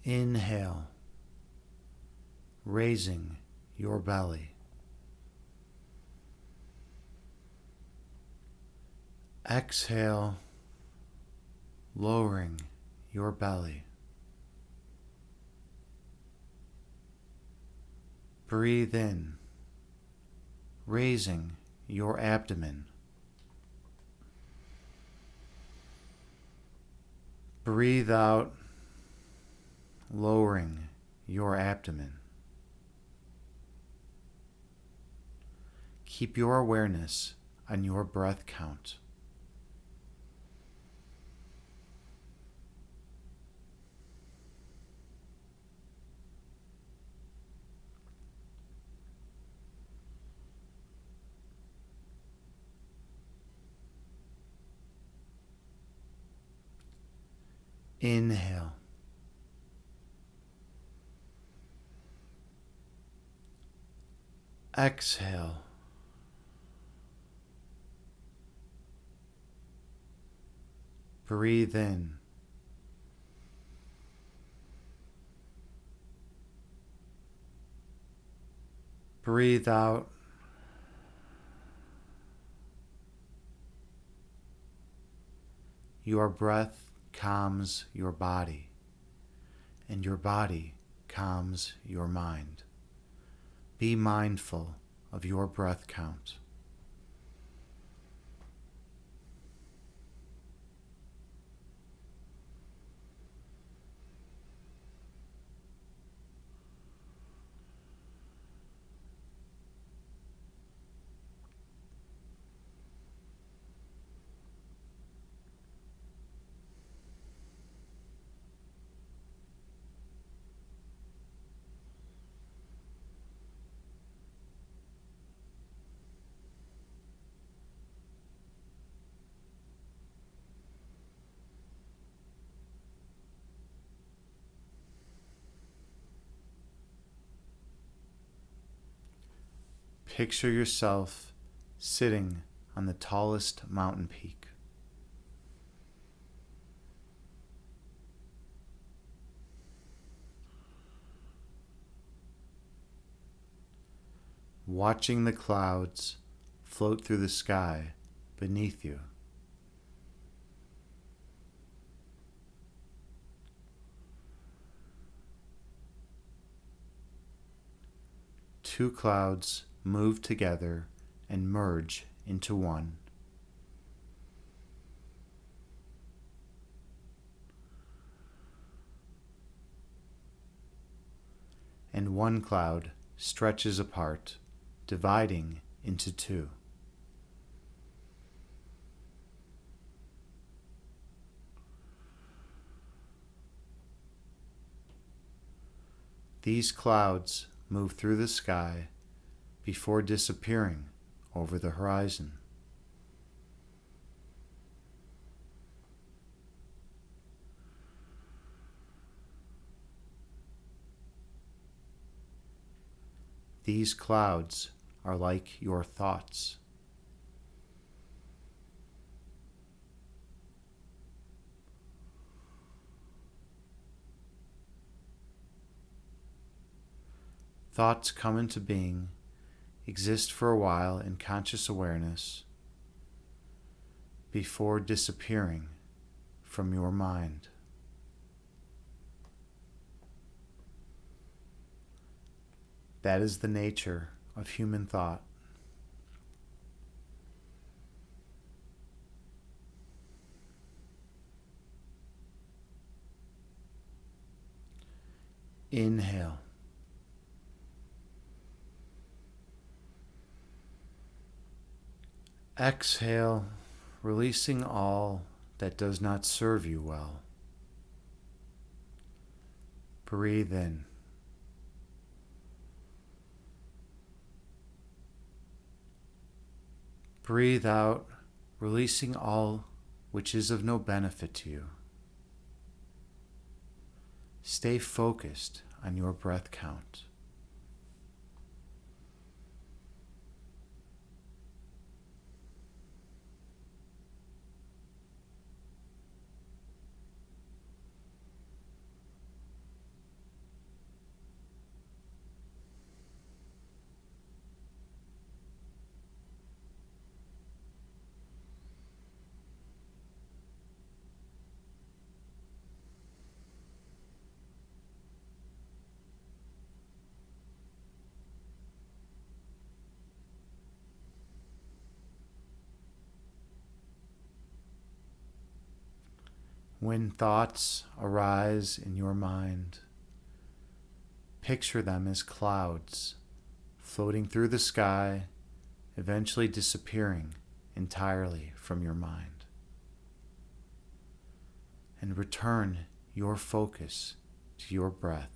Inhale, raising your belly. Exhale, lowering your belly. Breathe in, raising your abdomen. Breathe out, lowering your abdomen. Keep your awareness on your breath count. Inhale. Exhale. Breathe in. Breathe out. Your breath calms your body, and your body calms your mind. Be mindful of your breath count. Picture yourself sitting on the tallest mountain peak. Watching the clouds float through the sky beneath you. Two clouds move together and merge into one. And one cloud stretches apart, dividing into two. These clouds move through the sky before disappearing over the horizon. These clouds are like your thoughts. Thoughts come into being, exist for a while in conscious awareness, before disappearing from your mind. That is the nature of human thought. Inhale. Exhale, releasing all that does not serve you well. Breathe in. Breathe out, releasing all which is of no benefit to you. Stay focused on your breath count. When thoughts arise in your mind, picture them as clouds floating through the sky, eventually disappearing entirely from your mind. And return your focus to your breath.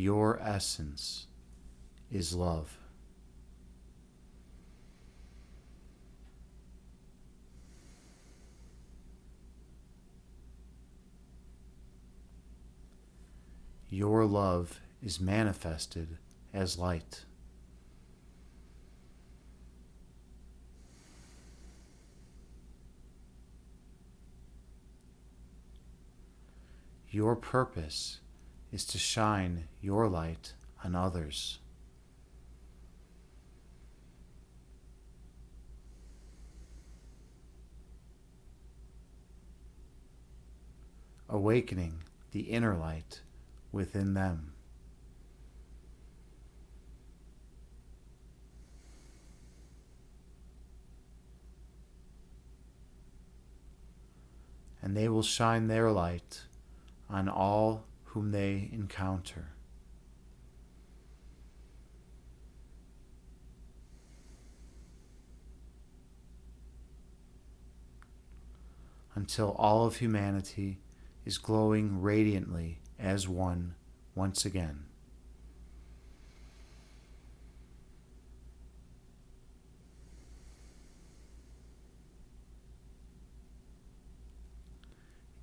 Your essence is love. Your love is manifested as light. Your purpose is to shine your light on others. Awakening the inner light within them. And they will shine their light on all whom they encounter. Until all of humanity is glowing radiantly as one once again.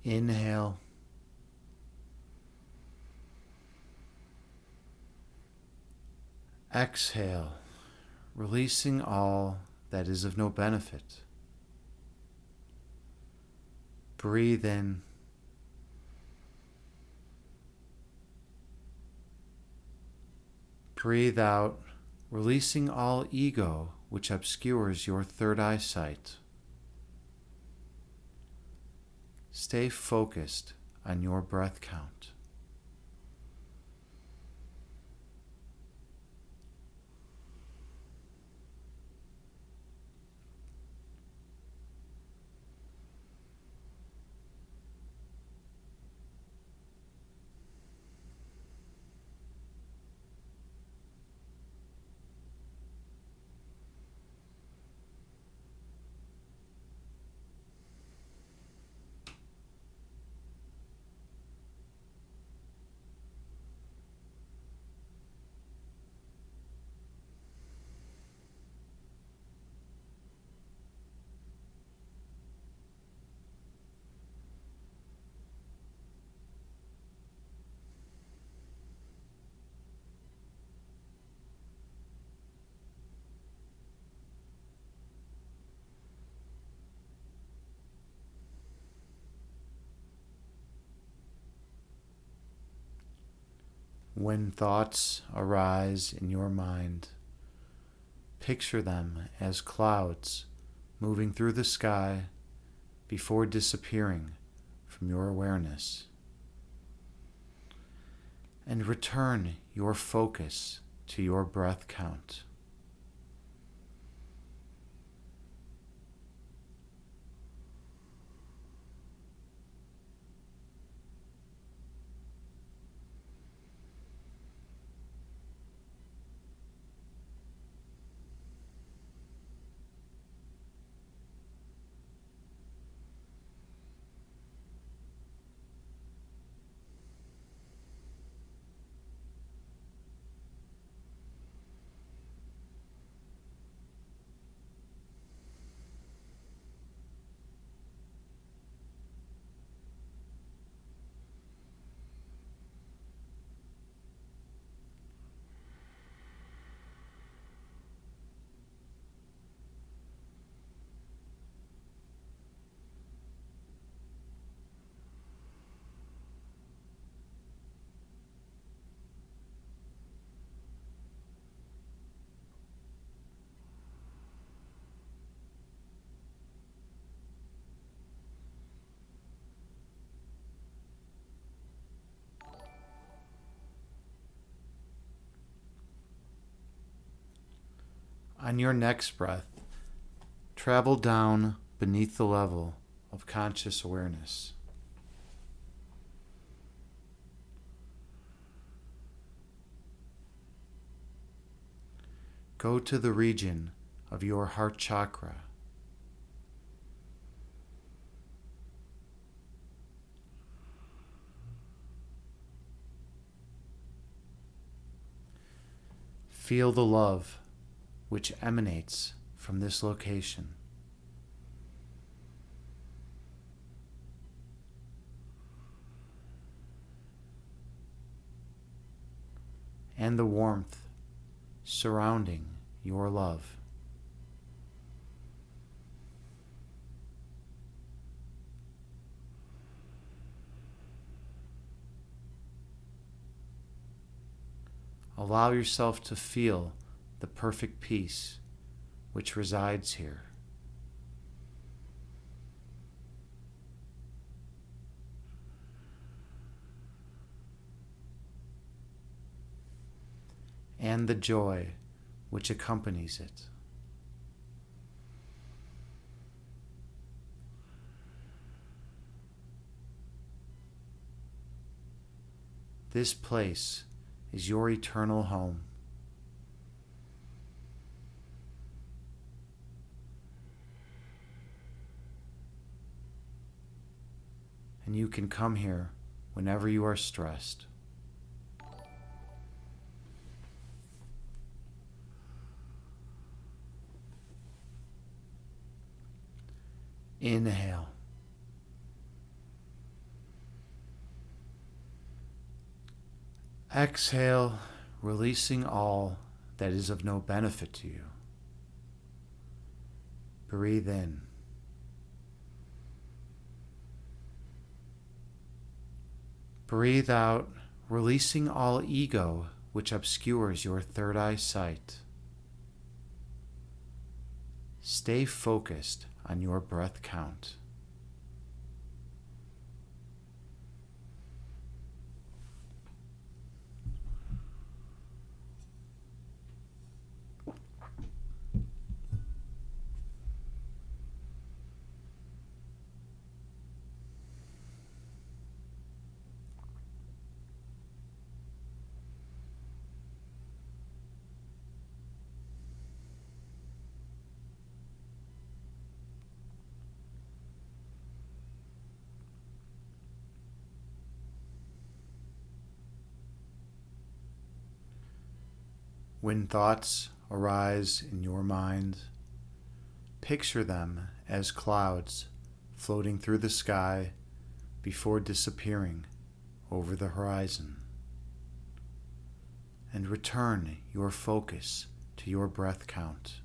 Inhale. Exhale, releasing all that is of no benefit. Breathe in. Breathe out, releasing all ego which obscures your third eyesight. Stay focused on your breath count. When thoughts arise in your mind, picture them as clouds moving through the sky before disappearing from your awareness. And return your focus to your breath count. On your next breath, travel down beneath the level of conscious awareness. Go to the region of your heart chakra. Feel the love which emanates from this location. And the warmth surrounding your love. Allow yourself to feel the perfect peace which resides here. And the joy which accompanies it. This place is your eternal home. And you can come here whenever you are stressed. Inhale. Exhale, releasing all that is of no benefit to you. Breathe in. Breathe out, releasing all ego which obscures your third eye sight. Stay focused on your breath count. When thoughts arise in your mind, picture them as clouds floating through the sky before disappearing over the horizon. And return your focus to your breath count.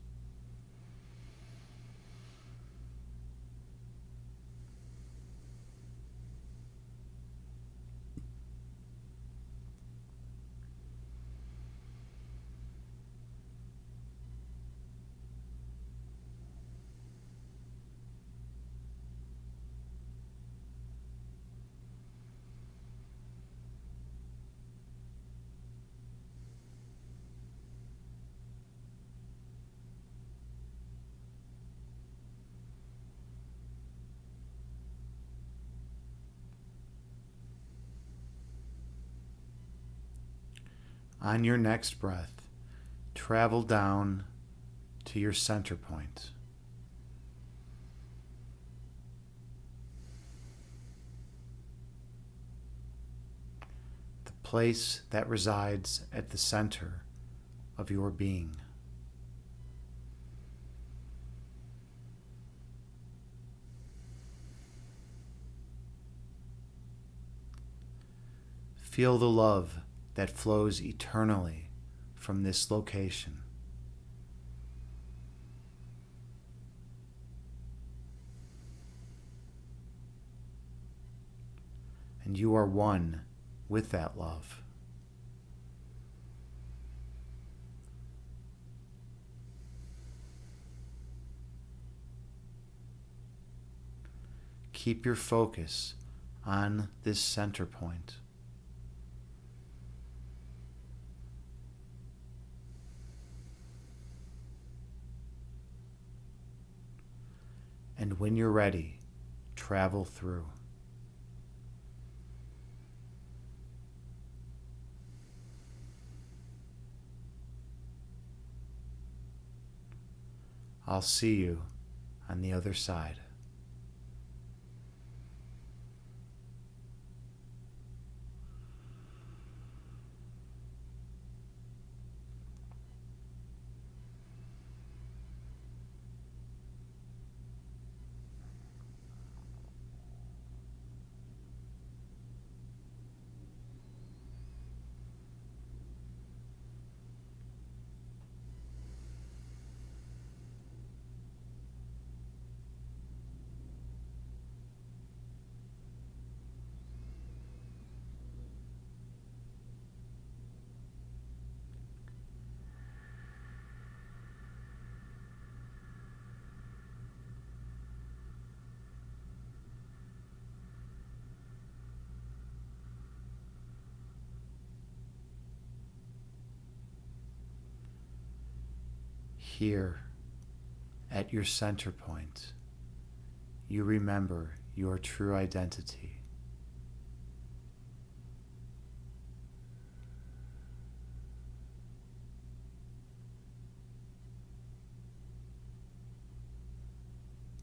On your next breath, travel down to your center point. The place that resides at the center of your being. Feel the love that flows eternally from this location. And you are one with that love. Keep your focus on this center point. And when you're ready, travel through. I'll see you on the other side. Here, at your center point, you remember your true identity.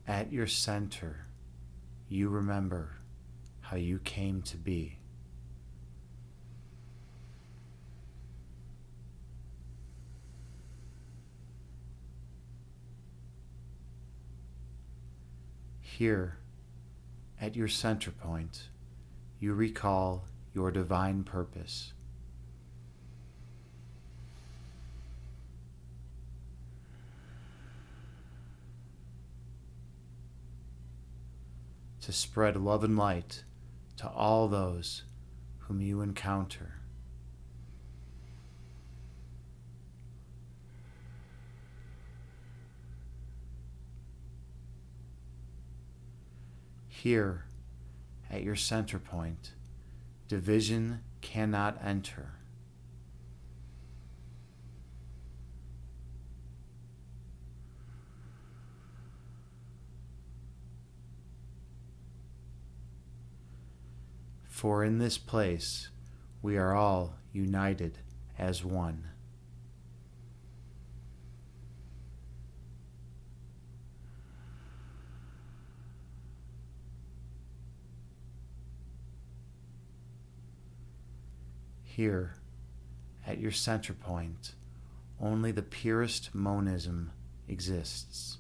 At your center, you remember how you came to be. Here, at your center point, you recall your divine purpose. To spread love and light to all those whom you encounter. Here, at your center point, division cannot enter. For in this place, we are all united as one. Here, at your center point, only the purest monism exists.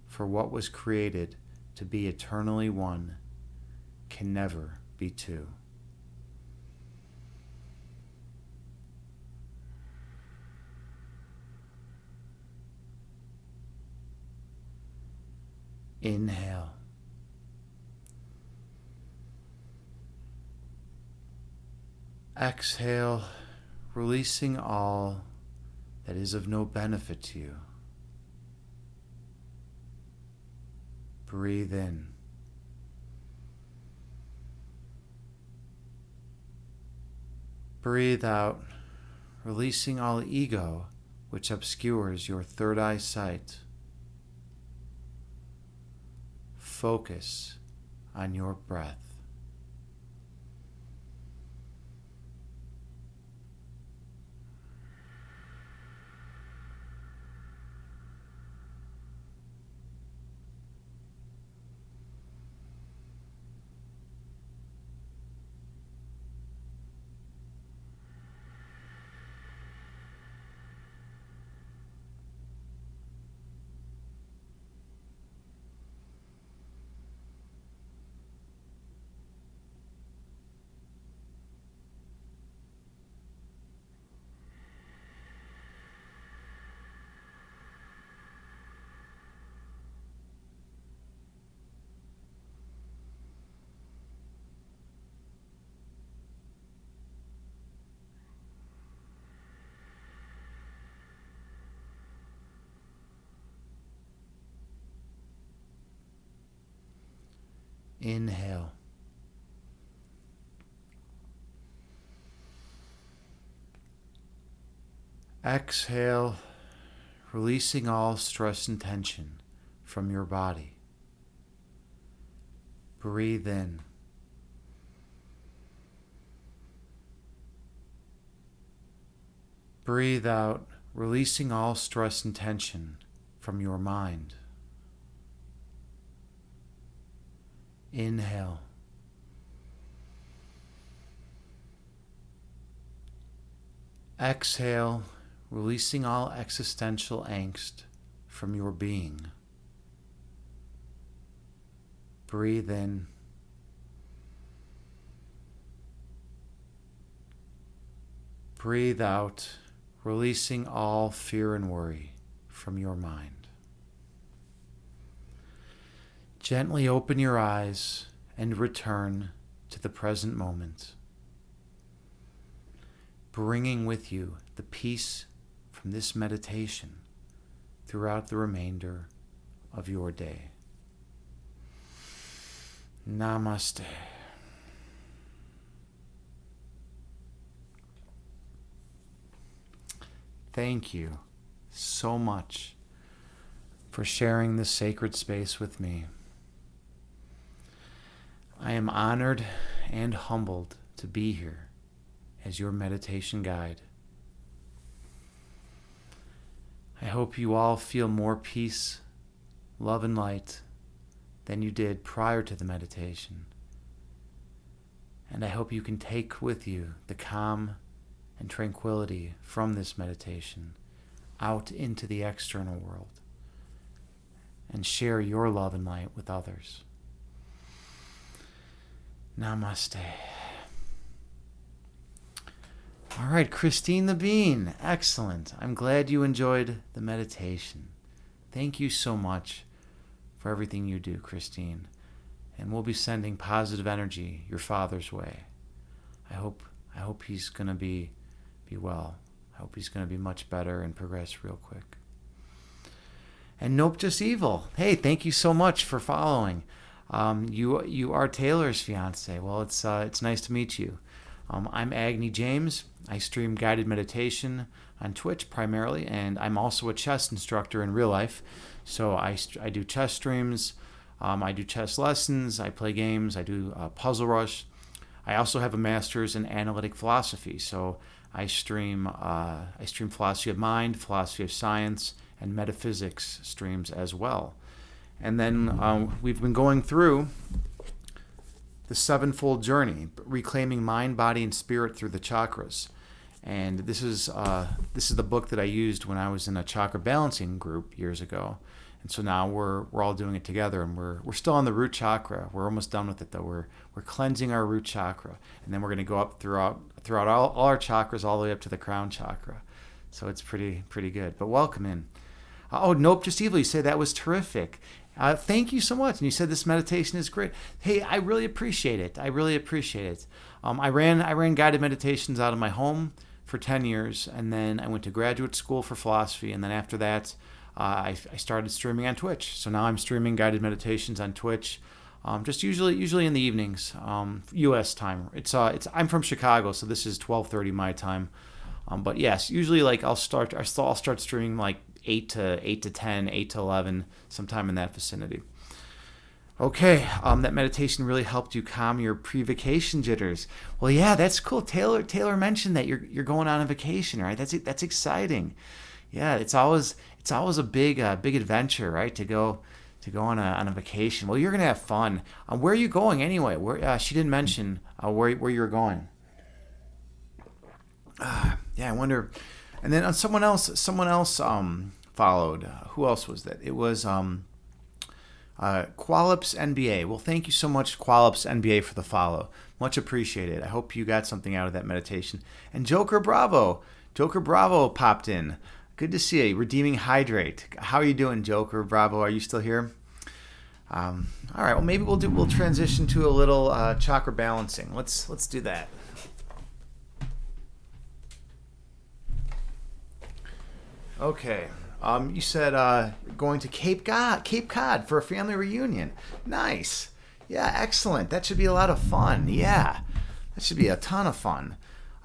For what was created to be eternally one can never be two. Inhale. Exhale, releasing all that is of no benefit to you. Breathe in. Breathe out, releasing all ego which obscures your third eye sight. Focus on your breath. Inhale. Exhale, releasing all stress and tension from your body. Breathe in. Breathe out, releasing all stress and tension from your mind. Inhale. Exhale, releasing all existential angst from your being. Breathe in. Breathe out, releasing all fear and worry from your mind. Gently open your eyes and return to the present moment, bringing with you the peace from this meditation throughout the remainder of your day. Namaste. thank you so much for sharing this sacred space with me. I am honored and humbled to be here as your meditation guide. I hope you all feel more peace, love, and light than you did prior to the meditation. And I hope you can take with you the calm and tranquility from this meditation out into the external world and share your love and light with others. Namaste. All right, Christine the Bean. Excellent. I'm glad you enjoyed the meditation. Thank you so much for everything you do, Christine. And we'll be sending positive energy your father's way. I hope he's going to be well. I hope he's going to be much better and progress real quick. And Nope Just Evil. Hey, thank you so much for following. You are Taylor's fiance. Well, it's nice to meet you. I'm Agni James. I stream guided meditation on Twitch primarily, and I'm also a chess instructor in real life. So I do chess streams. I do chess lessons. I play games. I do Puzzle Rush. I also have a master's in analytic philosophy. So I stream philosophy of mind, philosophy of science, and metaphysics streams as well. And then we've been going through the sevenfold journey, reclaiming mind, body, and spirit through the chakras. And this is the book that I used when I was in a chakra balancing group years ago. And so now we're all doing it together, and we're still on the root chakra. We're almost done with it though. We're cleansing our root chakra, and then we're going to go up throughout all our chakras all the way up to the crown chakra. So it's pretty good. But welcome in. Oh, Nope Just Evil, you say that was terrific. Thank you so much. And you said this meditation is great. Hey, I really appreciate it. I ran guided meditations out of my home for 10 years, and then I went to graduate school for philosophy, and then after that, I started streaming on Twitch. So now I'm streaming guided meditations on Twitch, just usually in the evenings, U.S. time. I'm from Chicago, so this is 12:30 my time. But yes, usually like I'll start streaming like 8 to 10, 8 to 11, sometime in that vicinity. Okay, that meditation really helped you calm your pre-vacation jitters. Well, yeah, that's cool. Taylor mentioned that you're going on a vacation, right? That's exciting. Yeah, it's always a big adventure, right? To go on a vacation. Well, you're gonna have fun. Where are you going anyway? Where she didn't mention where you were going. Yeah, I wonder. And then someone else followed. Who else was that? It was Qualips NBA. Well, thank you so much, Qualips NBA, for the follow. Much appreciated. I hope you got something out of that meditation. And Joker Bravo popped in. Good to see you. Redeeming Hydrate. How are you doing, Joker Bravo? Are you still here? All right. Well, maybe we'll transition to a little chakra balancing. Let's do that. Okay. You said going to Cape Cod for a family reunion. Nice. Yeah, excellent. That should be a lot of fun. Yeah, that should be a ton of fun.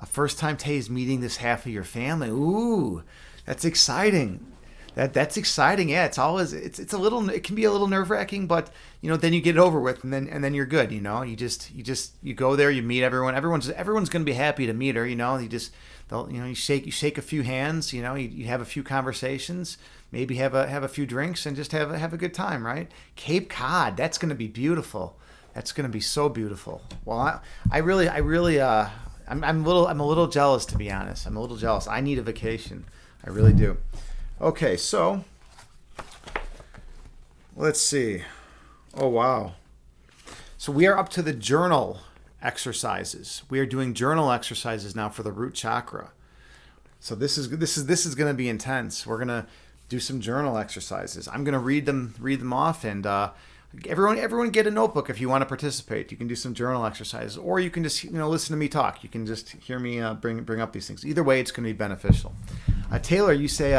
First time Tay's meeting this half of your family. Ooh, that's exciting. That's exciting. Yeah, it's it can be a little nerve-wracking, but then you get it over with, and then you're good. You go there, you meet everyone. Everyone's going to be happy to meet her. You shake a few hands. You have a few conversations, maybe have a few drinks, and just have a good time, right? Cape Cod, that's going to be beautiful. That's going to be so beautiful. Well, I'm a little jealous, to be honest. I'm a little jealous. I need a vacation. I really do. Okay, so let's see. Oh, wow. So we are up to the journal exercises. We are doing journal exercises now for the root chakra. So this is going to be intense. We're going to do some journal exercises. I'm going to read them off, and everyone get a notebook if you want to participate. You can do some journal exercises, or you can just listen to me talk. You can just hear me bring up these things. Either way, it's going to be beneficial. Taylor, you say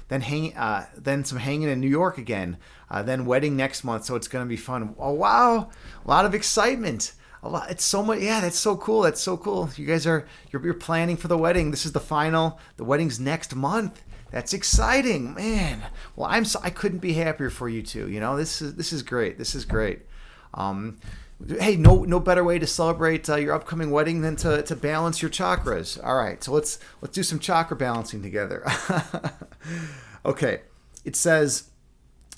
then some hanging in New York again, then wedding next month, so it's going to be fun. Oh wow, a lot of excitement. A lot. It's so much. Yeah, that's so cool. That's so cool. You guys you're planning for the wedding. This is the final. The wedding's next month. That's exciting, man. Well, I couldn't be happier for you two. You know, this is great. This is great. Hey, no better way to celebrate your upcoming wedding than to balance your chakras. All right, so let's do some chakra balancing together. Okay, it says,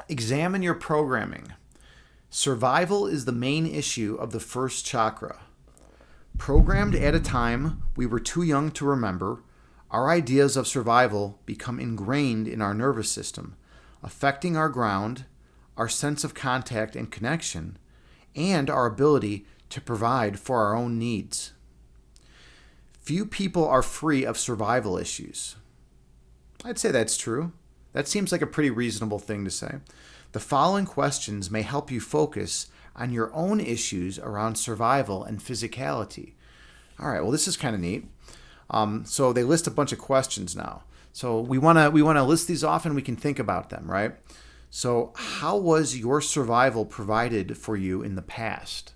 examine your programming. Survival is the main issue of the first chakra. Programmed at a time we were too young to remember, our ideas of survival become ingrained in our nervous system, affecting our ground, our sense of contact and connection, and our ability to provide for our own needs. Few people are free of survival issues. I'd say that's true. That seems like a pretty reasonable thing to say. The following questions may help you focus on your own issues around survival and physicality. All right, well, this is kind of neat. So they list a bunch of questions now. So we want to list these off and we can think about them, right? So how was your survival provided for you in the past?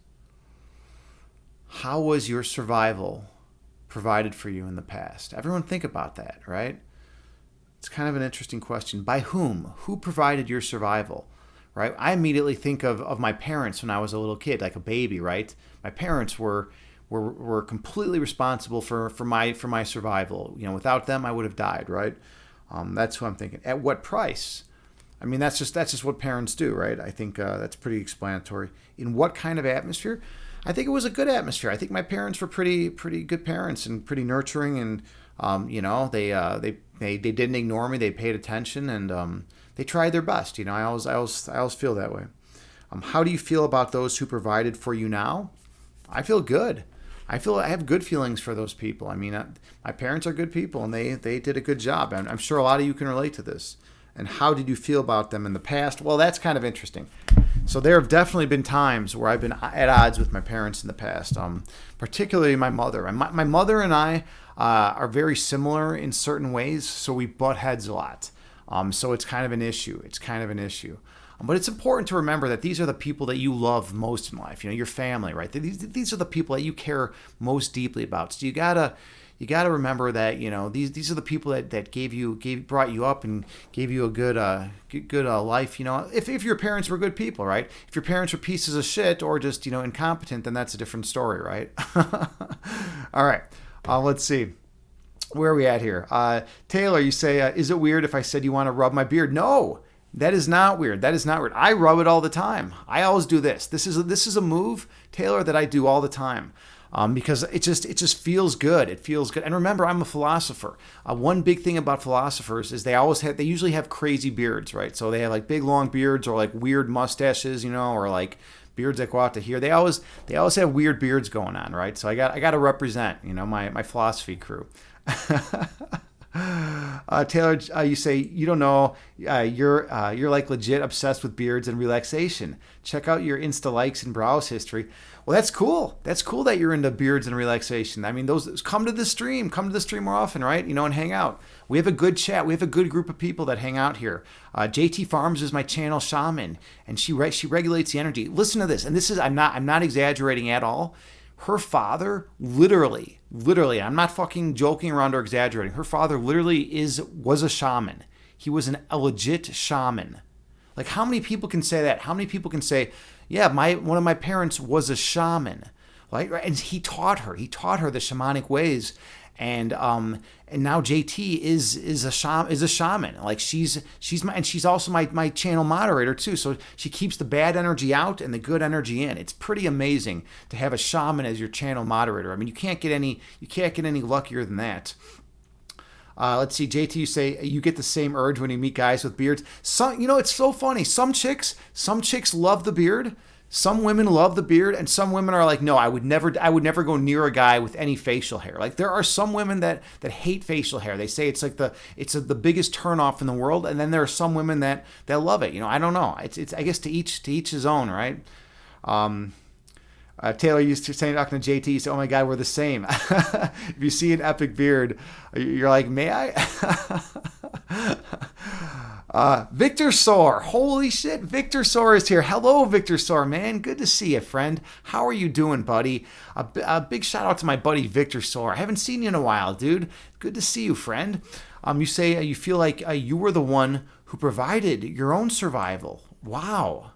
How was your survival provided for you in the past? Everyone think about that, right? It's kind of an interesting question. By whom? Who provided your survival, right? I immediately think of my parents when I was a little kid, like a baby, right? My parents were completely responsible for my survival. You know, without them, I would have died, right? That's who I'm thinking. At what price? I mean, that's just what parents do, right? I think that's pretty explanatory. In what kind of atmosphere? I think it was a good atmosphere. I think my parents were pretty good parents and pretty nurturing, and you know, they didn't ignore me. They paid attention, and they tried their best. You know, I always feel that way. How do you feel about those who provided for you now? I feel good. I have good feelings for those people. I mean, my parents are good people, and they did a good job. And I'm sure a lot of you can relate to this. And how did you feel about them in the past? Well, that's kind of interesting. So there have definitely been times where I've been at odds with my parents in the past, particularly my mother. And my mother and I are very similar in certain ways, so we butt heads a lot. So it's kind of an issue. But it's important to remember that these are the people that you love most in life. You know, your family, right? These are the people that you care most deeply about. So you gotta remember that, you know, these are the people that brought you up and gave you a good life. You know, if your parents were good people, right? If your parents were pieces of shit or just, you know, incompetent, then that's a different story, right? All right, let's see. Where are we at here? Taylor, you say, is it weird if I said you want to rub my beard? No. That is not weird. I rub it all the time. I always do this. This is a move, Taylor, that I do all the time. Because it just feels good. It feels good. And remember, I'm a philosopher. One big thing about philosophers is they usually have crazy beards, right? So they have like big long beards or like weird mustaches, you know, or like beards that go out to here. They always have weird beards going on, right? So I got to represent, you know, my philosophy crew. Taylor, you say you don't know. You're like legit obsessed with beards and relaxation. Check out your Insta likes and browse history. Well, that's cool. That's cool that you're into beards and relaxation. I mean, those come to the stream more often, right? You know, and hang out. We have a good chat. We have a good group of people that hang out here. JT Farms is my channel shaman, and she regulates the energy. Listen to this, and this is I'm not exaggerating at all. Her father literally, I'm not fucking joking around or exaggerating. Her father literally was a shaman. He was a legit shaman. Like, how many people can say that? How many people can say, yeah, one of my parents was a shaman, like, and he taught her the shamanic ways, and now JT is a shaman. Like, she's also my channel moderator too. So she keeps the bad energy out and the good energy in. It's pretty amazing to have a shaman as your channel moderator. I mean, you can't get any luckier than that. Let's see, JT, you say you get the same urge when you meet guys with beards. Some, you know, it's so funny. Some chicks love the beard. Some women love the beard, and some women are like, no, I would never go near a guy with any facial hair. Like, there are some women that hate facial hair. They say it's the biggest turnoff in the world, and then there are some women that love it. You know, I don't know. It's I guess to each his own, right? Taylor used to say, talking to JT, he said, oh my God, we're the same. If you see an epic beard, you're like, may I? Victor Soar. Holy shit, Victor Soar is here. Hello, Victor Soar, man. Good to see you, friend. How are you doing, buddy? A big shout out to my buddy, Victor Soar. I haven't seen you in a while, dude. Good to see you, friend. You say you feel like you were the one who provided your own survival. Wow.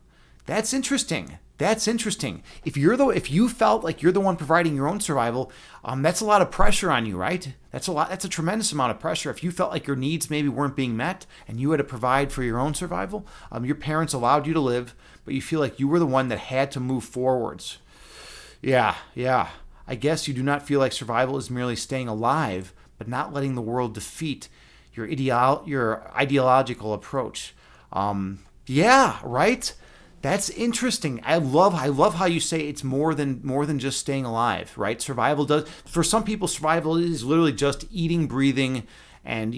That's interesting. That's interesting. If you felt like you're the one providing your own survival, that's a lot of pressure on you, right? That's a tremendous amount of pressure. If you felt like your needs maybe weren't being met and you had to provide for your own survival, your parents allowed you to live, but you feel like you were the one that had to move forwards. Yeah. I guess you do not feel like survival is merely staying alive, but not letting the world defeat your ideological approach. Yeah, right? That's interesting. I love how you say it's more than just staying alive, right? Survival does, for some people, survival is literally just eating, breathing, and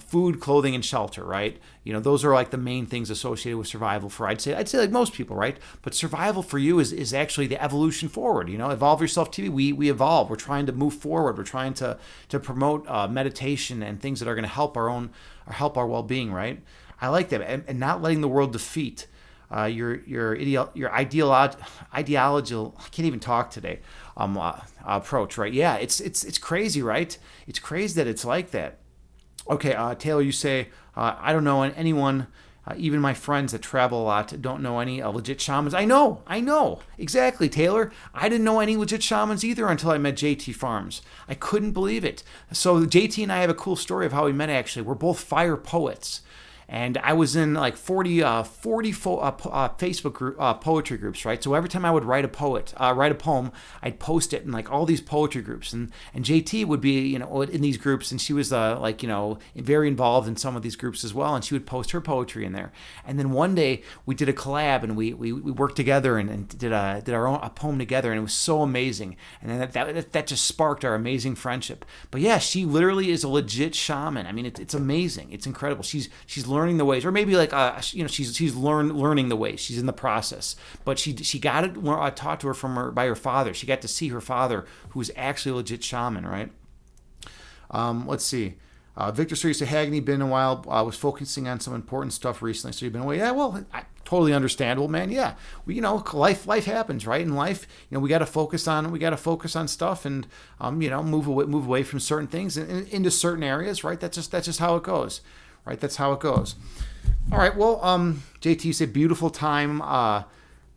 food, clothing, and shelter, right? Those are like the main things associated with survival for I'd say like most people, right? But survival for you is actually the evolution forward. Evolve Yourself TV. We evolve. We're trying to move forward. We're trying to promote meditation and things that are going to help help our well-being, right? I like that, and not letting the world defeat your ideological, I can't even talk today, approach, right? Yeah, it's crazy, right? It's crazy that it's like that. Okay, Taylor, you say, I don't know anyone, even my friends that travel a lot don't know any legit shamans. I know, exactly, Taylor. I didn't know any legit shamans either until I met JT Farms. I couldn't believe it. So JT and I have a cool story of how we met, actually. We're both fire poets. And I was in like 40 Facebook group, poetry groups, right? So every time I would write a poem, I'd post it in like all these poetry groups. And JT would be, in these groups, and she was very involved in some of these groups as well. And she would post her poetry in there. And then one day we did a collab, and we worked together and did our own a poem together, and it was so amazing. And then that just sparked our amazing friendship. But yeah, she literally is a legit shaman. I mean, it's amazing. It's incredible. She's learning the ways, or maybe like she's learning the ways. She's in the process, but she got it taught to her by her father. She got to see her father, who was actually a legit shaman, right? Let's see. Victor Street said, Hagney, been a while. I was focusing on some important stuff recently, so you've been away. Yeah, well, totally understandable, man. Yeah, life happens, right? In life, we got to focus on stuff, and move away from certain things and into certain areas, right? That's just how it goes. Right, that's how it goes. All right, well, JT, you said beautiful time.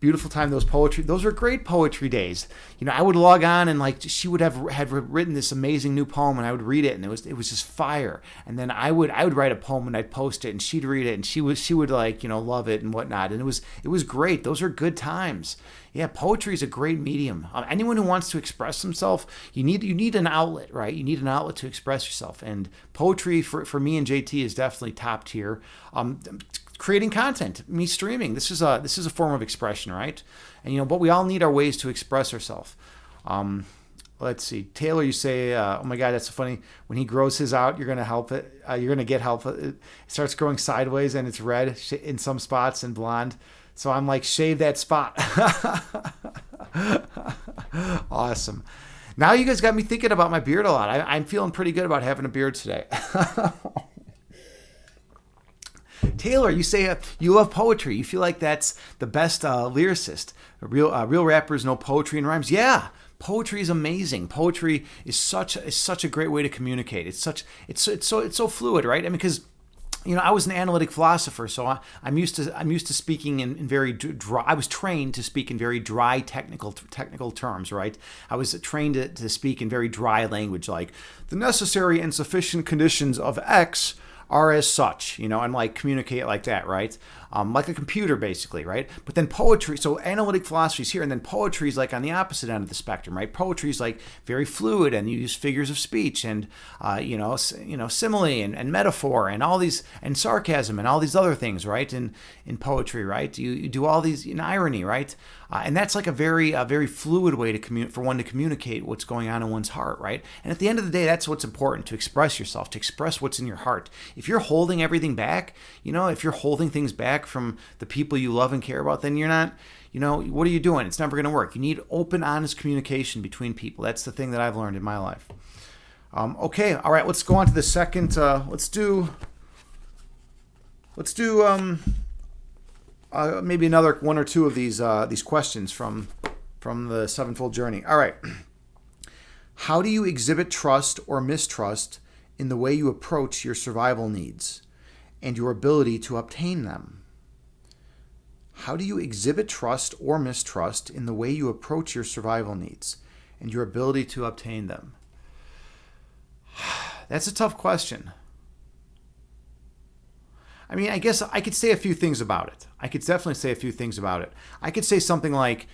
Those were great poetry days. I would log on, and she would have written this amazing new poem, and I would read it, and it was just fire. And then I would write a poem, and I'd post it, and she'd read it, and she would love it and whatnot. And it was great. Those are good times. Yeah, poetry is a great medium. Anyone who wants to express themselves, you need an outlet, right? You need an outlet to express yourself. And poetry for me and JT is definitely top tier. Creating content, me streaming, this is a form of expression, right? And but we all need our ways to express ourselves. Let's see, Taylor, you say, oh my God, that's so funny. When he grows his out, you're gonna help it. You're gonna get help. It starts growing sideways, and it's red in some spots and blonde. So I'm like, shave that spot. Awesome. Now you guys got me thinking about my beard a lot. I'm feeling pretty good about having a beard today. Taylor, you say you love poetry. You feel like that's the best lyricist. Real rappers know poetry and rhymes. Yeah, poetry is amazing. Poetry is such a great way to communicate. It's so fluid, right? I mean, because I was an analytic philosopher, so I'm used to speaking in very dry. I was trained to speak in very dry technical terms, right? I was trained to speak in very dry language, like the necessary and sufficient conditions of X are as such, and communicate like that, right? Like a computer, basically, right? But then poetry, so analytic philosophy is here, and then poetry is like on the opposite end of the spectrum, right? Poetry is like very fluid, and you use figures of speech, and simile and metaphor, and all these, and sarcasm, and all these other things, right? In poetry, right? You do all these in irony, right? And that's like a very fluid way for one to communicate what's going on in one's heart, right? And at the end of the day, that's what's important, to express yourself, to express what's in your heart. If you're holding everything back, if you're holding things back from the people you love and care about, then you're not, what are you doing? It's never going to work. You need open, honest communication between people. That's the thing that I've learned in my life. Okay, all right, let's go on to the second. Let's do Let's do maybe another one or two of these questions from the Sevenfold Journey. All right. How do you exhibit trust or mistrust in the way you approach your survival needs and your ability to obtain them? How do you exhibit trust or mistrust in the way you approach your survival needs and your ability to obtain them? That's a tough question. I mean, I guess I could say a few things about it. I could definitely say a few things about it. I could say something like,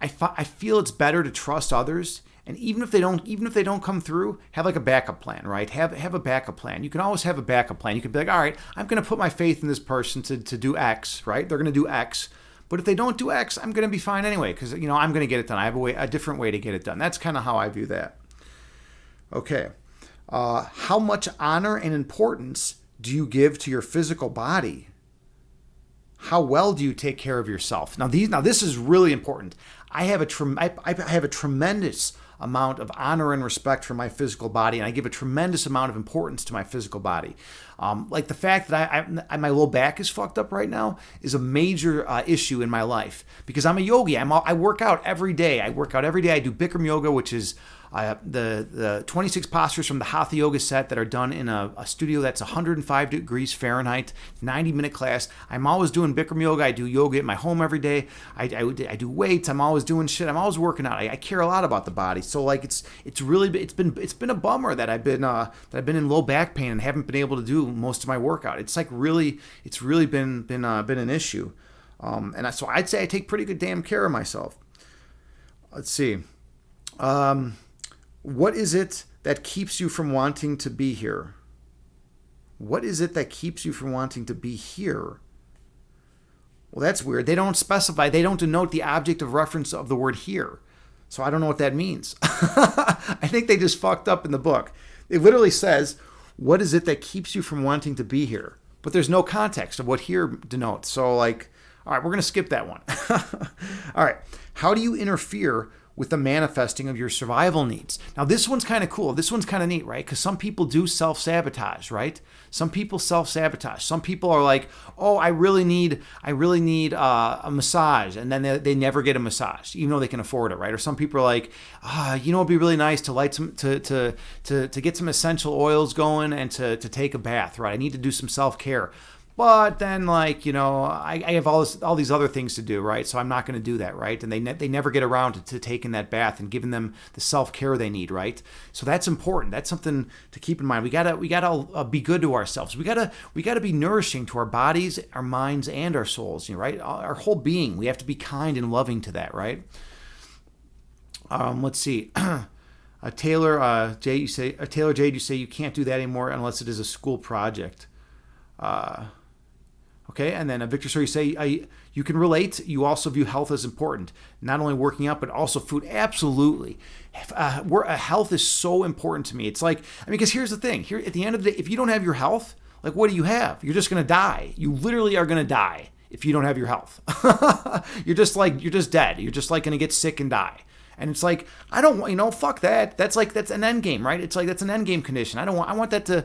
I feel it's better to trust others, and even if they don't come through, have like a backup plan, right? Have a backup plan. You can always have a backup plan. You can be like, all right, I'm going to put my faith in this person to do X, right? They're going to do X, but if they don't do X, I'm going to be fine anyway because I'm going to get it done. I have a different way to get it done. That's kind of how I view that. Okay, how much honor and importance do you give to your physical body? How well do you take care of yourself? Now this is really important. I have a tremendous amount of honor and respect for my physical body, and I give a tremendous amount of importance to my physical body. Like the fact that my low back is fucked up right now is a major issue in my life because I'm a yogi. I work out every day. I do Bikram yoga, which is the 26 postures from the Hatha Yoga set that are done in a studio that's 105 degrees Fahrenheit, 90-minute class. I'm always doing Bikram yoga. I do yoga at my home every day. I do weights. I'm always doing shit. I'm always working out. I care a lot about the body. So like it's been a bummer that I've been in low back pain and haven't been able to do most of my workout. It's really been an issue. So I'd say I take pretty good damn care of myself. Let's see. What is it that keeps you from wanting to be here? What is it that keeps you from wanting to be here? Well, that's weird. They don't specify. They don't denote the object of reference of the word here. So I don't know what that means. I think they just fucked up in the book. It literally says, what is it that keeps you from wanting to be here? But there's no context of what here denotes. So all right, we're going to skip that one. All right. How do you interfere with the manifesting of your survival needs? Now, this one's kind of cool. This one's kind of neat, right? Because some people do self-sabotage, right? Some people self-sabotage. Some people are like, oh, I really need a massage, and then they never get a massage, even though they can afford it, right? Or some people are like, it'd be really nice to light some to get some essential oils going and to take a bath, right? I need to do some self-care. But then, I have all these other things to do, right? So I'm not going to do that, right? And they never get around to taking that bath and giving them the self-care they need, right? So that's important. That's something to keep in mind. We gotta be good to ourselves. We gotta be nourishing to our bodies, our minds, and our souls, right? Our whole being. We have to be kind and loving to that, right? Let's see. Taylor Jade, you say you can't do that anymore unless it is a school project. Okay, and then Victor, so you say you can relate. You also view health as important, not only working out but also food. Absolutely, health is so important to me. It's like because here's the thing. Here at the end of the day, if you don't have your health, like what do you have? You're just gonna die. You literally are gonna die if you don't have your health. you're just dead. You're just like gonna get sick and die. And it's like, I don't want, fuck that. That's an end game, right? It's like, that's an end game condition. I want that to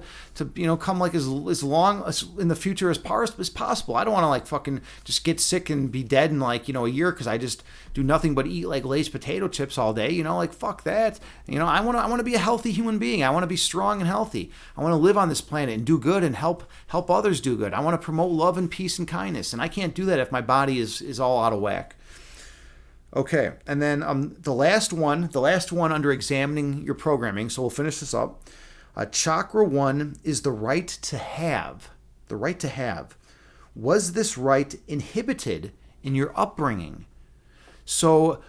come like as long as in the future as possible. I don't want to fucking just get sick and be dead in a year because I just do nothing but eat Lay's potato chips all day. Fuck that. I want to be a healthy human being. I want to be strong and healthy. I want to live on this planet and do good and help others do good. I want to promote love and peace and kindness. And I can't do that if my body is all out of whack. Okay, and then the last one under examining your programming, so we'll finish this up. Chakra 1 is the right to have. The right to have. Was this right inhibited in your upbringing? So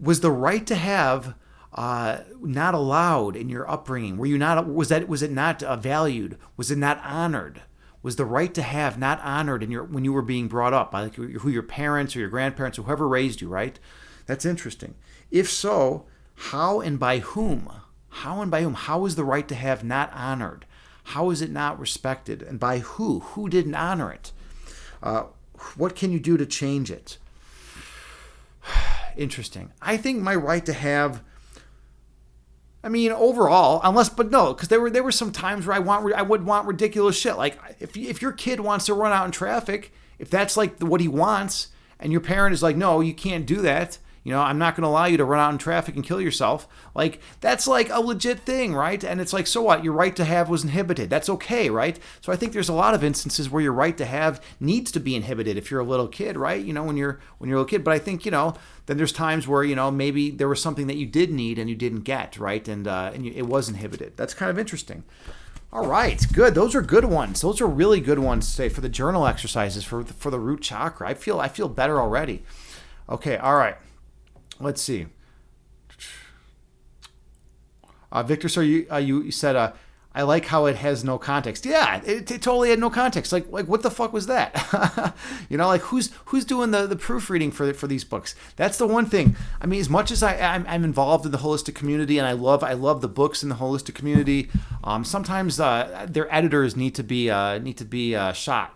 was the right to have not allowed in your upbringing? Was it not valued? Was it not honored? Was the right to have not honored when you were being brought up by who your parents or your grandparents or whoever raised you, right? That's interesting. If so, how and by whom? How and by whom? How is the right to have not honored? How is it not respected? And by who? Who didn't honor it? What can you do to change it? Interesting. I think my right to have, I mean, overall, but no, because there were some times where I would want ridiculous shit. Like if your kid wants to run out in traffic, if that's like what he wants, and your parent is like, no, you can't do that. I'm not going to allow you to run out in traffic and kill yourself. Like, that's like a legit thing, right? And it's like, so what? Your right to have was inhibited. That's okay, right? So I think there's a lot of instances where your right to have needs to be inhibited if you're a little kid, right? When you're a little kid. But I think, then there's times where, maybe there was something that you did need and you didn't get, right? And it was inhibited. That's kind of interesting. All right, good. Those are good ones. Those are really good ones today for the journal exercises for the root chakra. I feel better already. Okay, all right. Let's see. Victor, so you said, I like how it has no context. Yeah, it totally had no context. Like what the fuck was that? Like who's doing the proofreading for these books? That's the one thing. I mean, as much as I'm involved in the holistic community and I love the books in the holistic community, sometimes their editors need to be shot.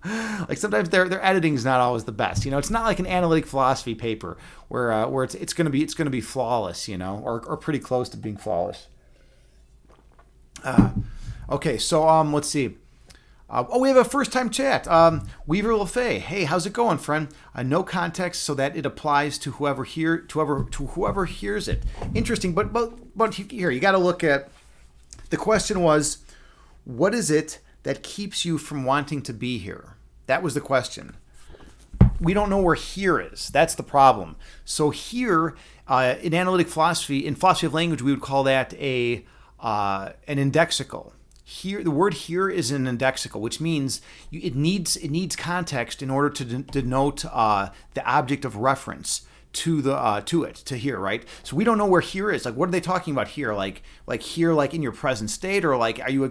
Like sometimes their editing is not always the best. It's not like an analytic philosophy paper where it's going to be flawless, or pretty close to being flawless. Okay, so let's see. We have a first-time chat. Weaver LaFay. Hey, how's it going, friend? No context, so that it applies to whoever hears it. Interesting, but here you got to look at. The question was, what is it that keeps you from wanting to be here? That was the question. We don't know where here is. That's the problem. So here, in analytic philosophy, in philosophy of language, we would call that an indexical. Here, the word here is an indexical, which means it needs context in order to denote the object of reference to here, right? So we don't know where here is. Like, what are they talking about here? Like here, like in your present state, or like are you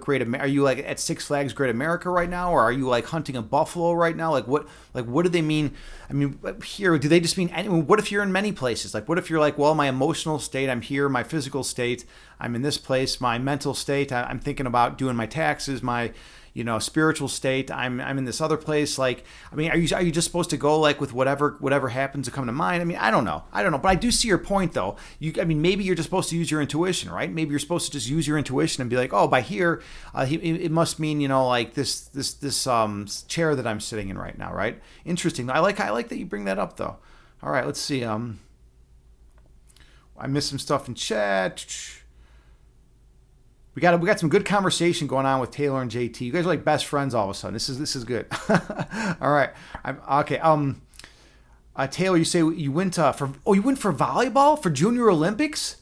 like at Six Flags Great America right now, or are you like hunting a buffalo right now? Like what do they mean? I mean, here, do they just mean? What if you're in many places? Like, what if you're like, well, my emotional state, I'm here, my physical state, I'm in this place, my mental state, I'm thinking about doing my taxes, my spiritual state, I'm in this other place. Like, I mean, are you just supposed to go like with whatever happens to come to mind? I mean, I don't know, but I do see your point though. Maybe you're just supposed to use your intuition, right? Maybe you're supposed to just use your intuition and be like, oh, by here, it must mean like this chair that I'm sitting in right now, right? Interesting. I like that you bring that up though. All right, let's see. I missed some stuff in chat. We got some good conversation going on with Taylor and JT. You guys are like best friends all of a sudden. This is good. All right. Okay. Taylor, you say you went for volleyball for Junior Olympics?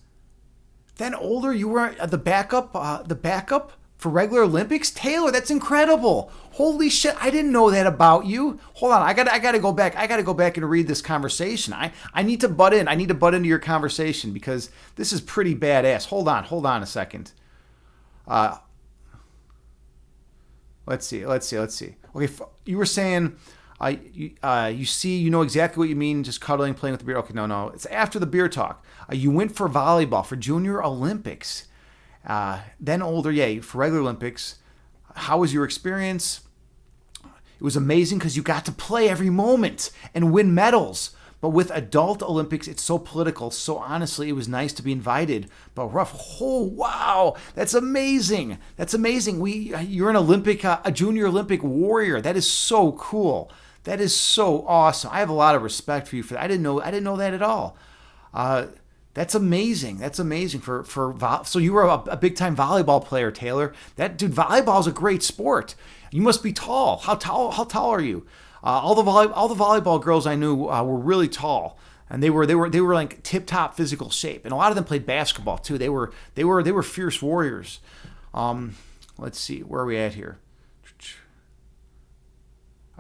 Then older, you were the backup for regular Olympics? Taylor, that's incredible. Holy shit, I didn't know that about you. Hold on, I gotta go back. I gotta go back and read this conversation. I need to butt in. I need to butt into your conversation because this is pretty badass. Hold on a second. Let's see. Okay, you were saying you know exactly what you mean, just cuddling, playing with the beer. Okay, no, it's after the beer talk. You went for volleyball for Junior Olympics. Then older, for regular Olympics. How was your experience? It was amazing because you got to play every moment and win medals. But with adult Olympics, it's so political. So honestly, it was nice to be invited, but rough. Oh, wow. That's amazing. You're a junior Olympic warrior. That is so cool. That is so awesome. I have a lot of respect for you for that. I didn't know that at all. That's amazing. So you were a big time volleyball player, Taylor. Volleyball is a great sport. You must be tall. How tall are you? All the volleyball girls I knew were really tall, and they were like tip top physical shape, and a lot of them played basketball too. They were fierce warriors. Let's see, where are we at here?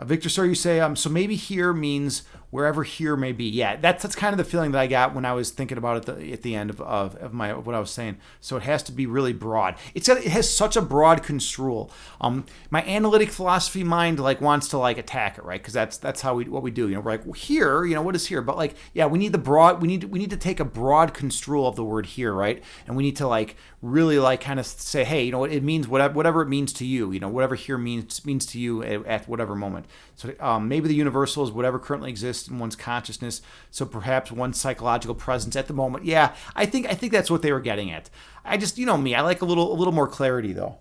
Victor, sir, you say so maybe here means wherever here may be. Yeah, that's kind of the feeling that I got when I was thinking about it at the end of what I was saying. So it has to be really broad. It has such a broad construal. My analytic philosophy mind wants to attack it, right? Because that's what we do. We're like, well, here, what is here? But we need the broad. We need to take a broad construal of the word here, right? And we need to really kind of say, hey, it means whatever it means to you. Whatever here means to you at whatever moment. So maybe the universal is whatever currently exists exist in one's consciousness. So perhaps one's psychological presence at the moment. Yeah, I think that's what they were getting at. I just, you know me, I like a little more clarity though.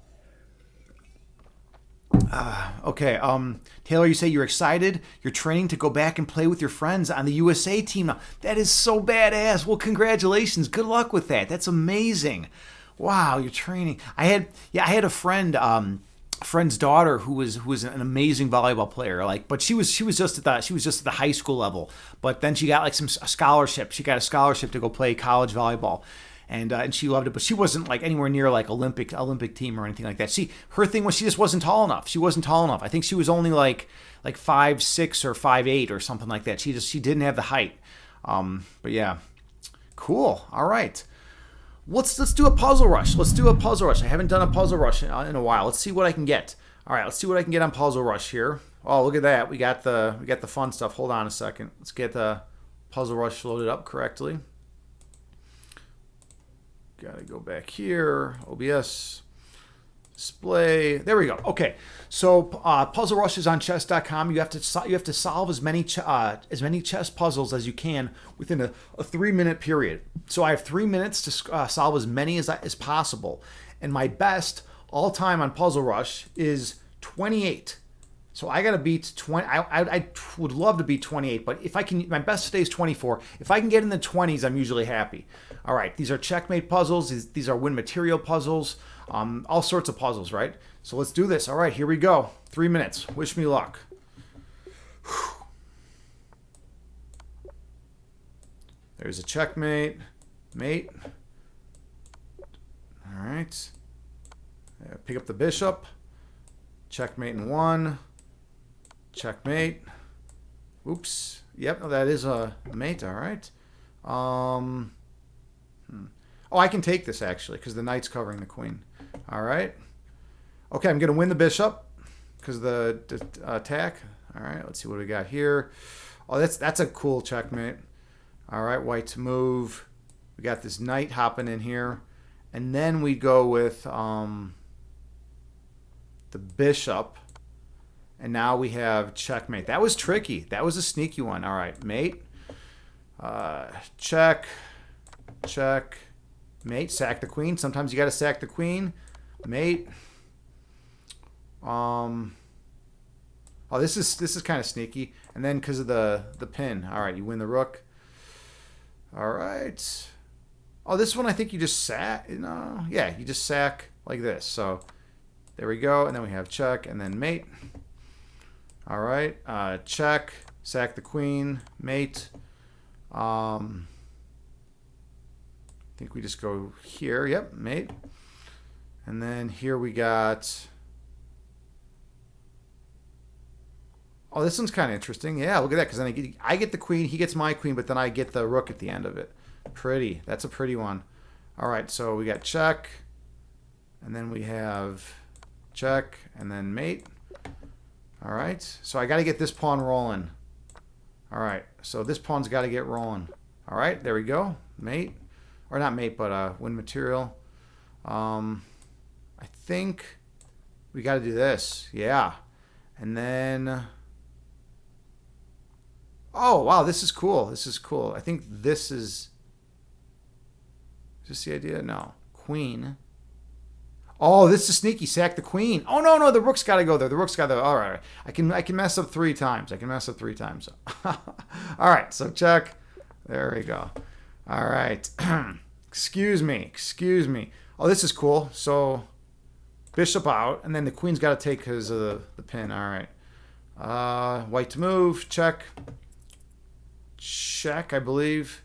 Okay, Taylor, you say you're excited. You're training to go back and play with your friends on the USA team now. That is so badass. Well, congratulations. Good luck with that. That's amazing. Wow, you're training. I had a friend's daughter who was an amazing volleyball player. But she was just at the high school level. But then she got like a scholarship. She got a scholarship to go play college volleyball. And she loved it, but she wasn't like anywhere near like Olympic team or anything like that. Her thing was she just wasn't tall enough. She wasn't tall enough. I think she was only like 5'6" or 5'8" or something like that. She didn't have the height. But yeah, cool. All right, let's do a puzzle rush. I haven't done a puzzle rush in a while. Let's see what I can get. All right, let's see what I can get on puzzle rush here. Oh, look at that. We got the fun stuff. Hold on a second. Let's get the puzzle rush loaded up correctly. Got to go back here, OBS, display. There we go. Okay, so Puzzle Rush is on chess.com. You have to solve as many chess puzzles as you can within a 3-minute period. So I have 3 minutes to solve as many as possible, and my best all time on Puzzle Rush is 28. So I got to beat 20. I would love to beat 28, but if I can, my best today is 24. If I can get in the 20s, I'm usually happy. All right, these are checkmate puzzles. These are win material puzzles. All sorts of puzzles, right? So let's do this. All right, here we go. 3 minutes. Wish me luck. There's a checkmate. Mate. All right. Pick up the bishop. Checkmate in 1. Checkmate. Oops. Yep, no, that is a mate. All right. Oh, I can take this actually because the knight's covering the queen. All right. Okay, I'm going to win the bishop because of the attack. All right, let's see what we got here. Oh, that's a cool checkmate. All right, white to move. We got this knight hopping in here. And then we go with the bishop. And now we have checkmate. That was tricky. That was a sneaky one. All right, mate. Check. Check. Mate. Sack the queen. Sometimes you got to sack the queen. Mate. Oh, this is kind of sneaky. And then because of the pin. All right, you win the rook. All right. Oh, this one I think you just sack. No, yeah, you just sack like this. So there we go. And then we have check and then mate. All right, check, sack the queen, mate. I think we just go here. Yep, mate. And then here we got. Oh, this one's kind of interesting. Yeah, look at that. Because then I get the queen, he gets my queen, but then I get the rook at the end of it. Pretty. That's a pretty one. All right, so we got check, and then we have check, and then mate. All right, so I got to get this pawn rolling. All right, so this pawn's got to get rolling. All right, there we go. Mate, or not mate, but win material. I think we got to do this. Yeah, and then. Oh wow, this is cool. This is cool. I think this is. Is this the idea? No, queen. Oh, this is sneaky. Sack the queen. Oh no, the rook's got to go there. The rook's got to. All right, I can mess up 3 times. All right, so check. There we go. All right. Excuse me. Oh, this is cool. So bishop out, and then the queen's got to take because of the pin. All right. White to move. Check. Check, I believe,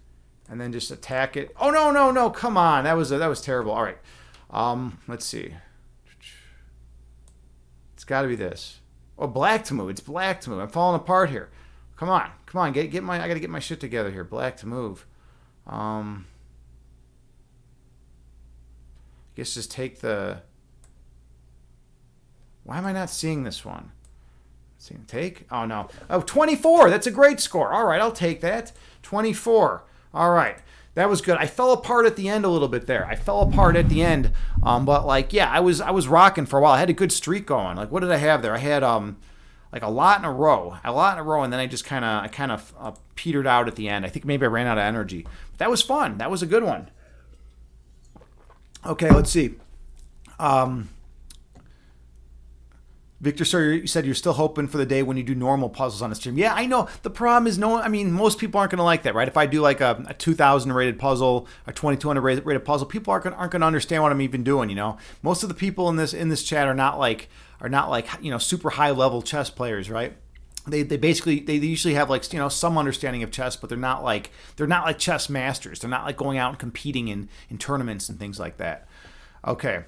and then just attack it. Oh no! Come on, that was terrible. All right. Let's see. It's got to be this. Oh, black to move. It's black to move. I'm falling apart here. Come on. Get my. I got to get my shit together here. Black to move. I guess just take the. Why am I not seeing this one? See, take. Oh no. Oh, 24. That's a great score. All right, I'll take that. 24. All right. That was good. I fell apart at the end a little bit there. But like, yeah, I was rocking for a while. I had a good streak going. Like, what did I have there? I had like a lot in a row, and then I kind of petered out at the end. I think maybe I ran out of energy. But that was fun. That was a good one. Okay, let's see. Victor, sir, you said you're still hoping for the day when you do normal puzzles on the stream. Yeah, I know. The problem is most people aren't going to like that, right? If I do like a 2,000 rated puzzle, a 2,200 rated puzzle, people aren't going to understand what I'm even doing, you know? Most of the people in this chat are not like super high level chess players, right? They usually have like, some understanding of chess, but they're not like chess masters. They're not like going out and competing in tournaments and things like that. Okay.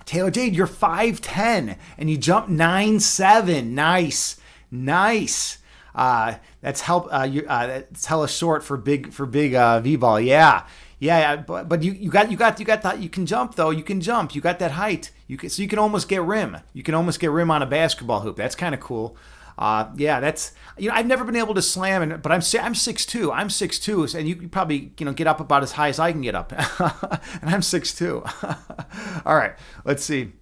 Taylor Jade, you're 5'10", and you jump 9'7". Nice. That's hella short for big V-ball. Yeah. But you can jump though. You can jump. You got that height. So you can almost get rim. You can almost get rim on a basketball hoop. That's kind of cool. That's, I've never been able to slam, but I'm 6'2". I'm 6'2", and you probably get up about as high as I can get up, and I'm 6'2". All right, let's see.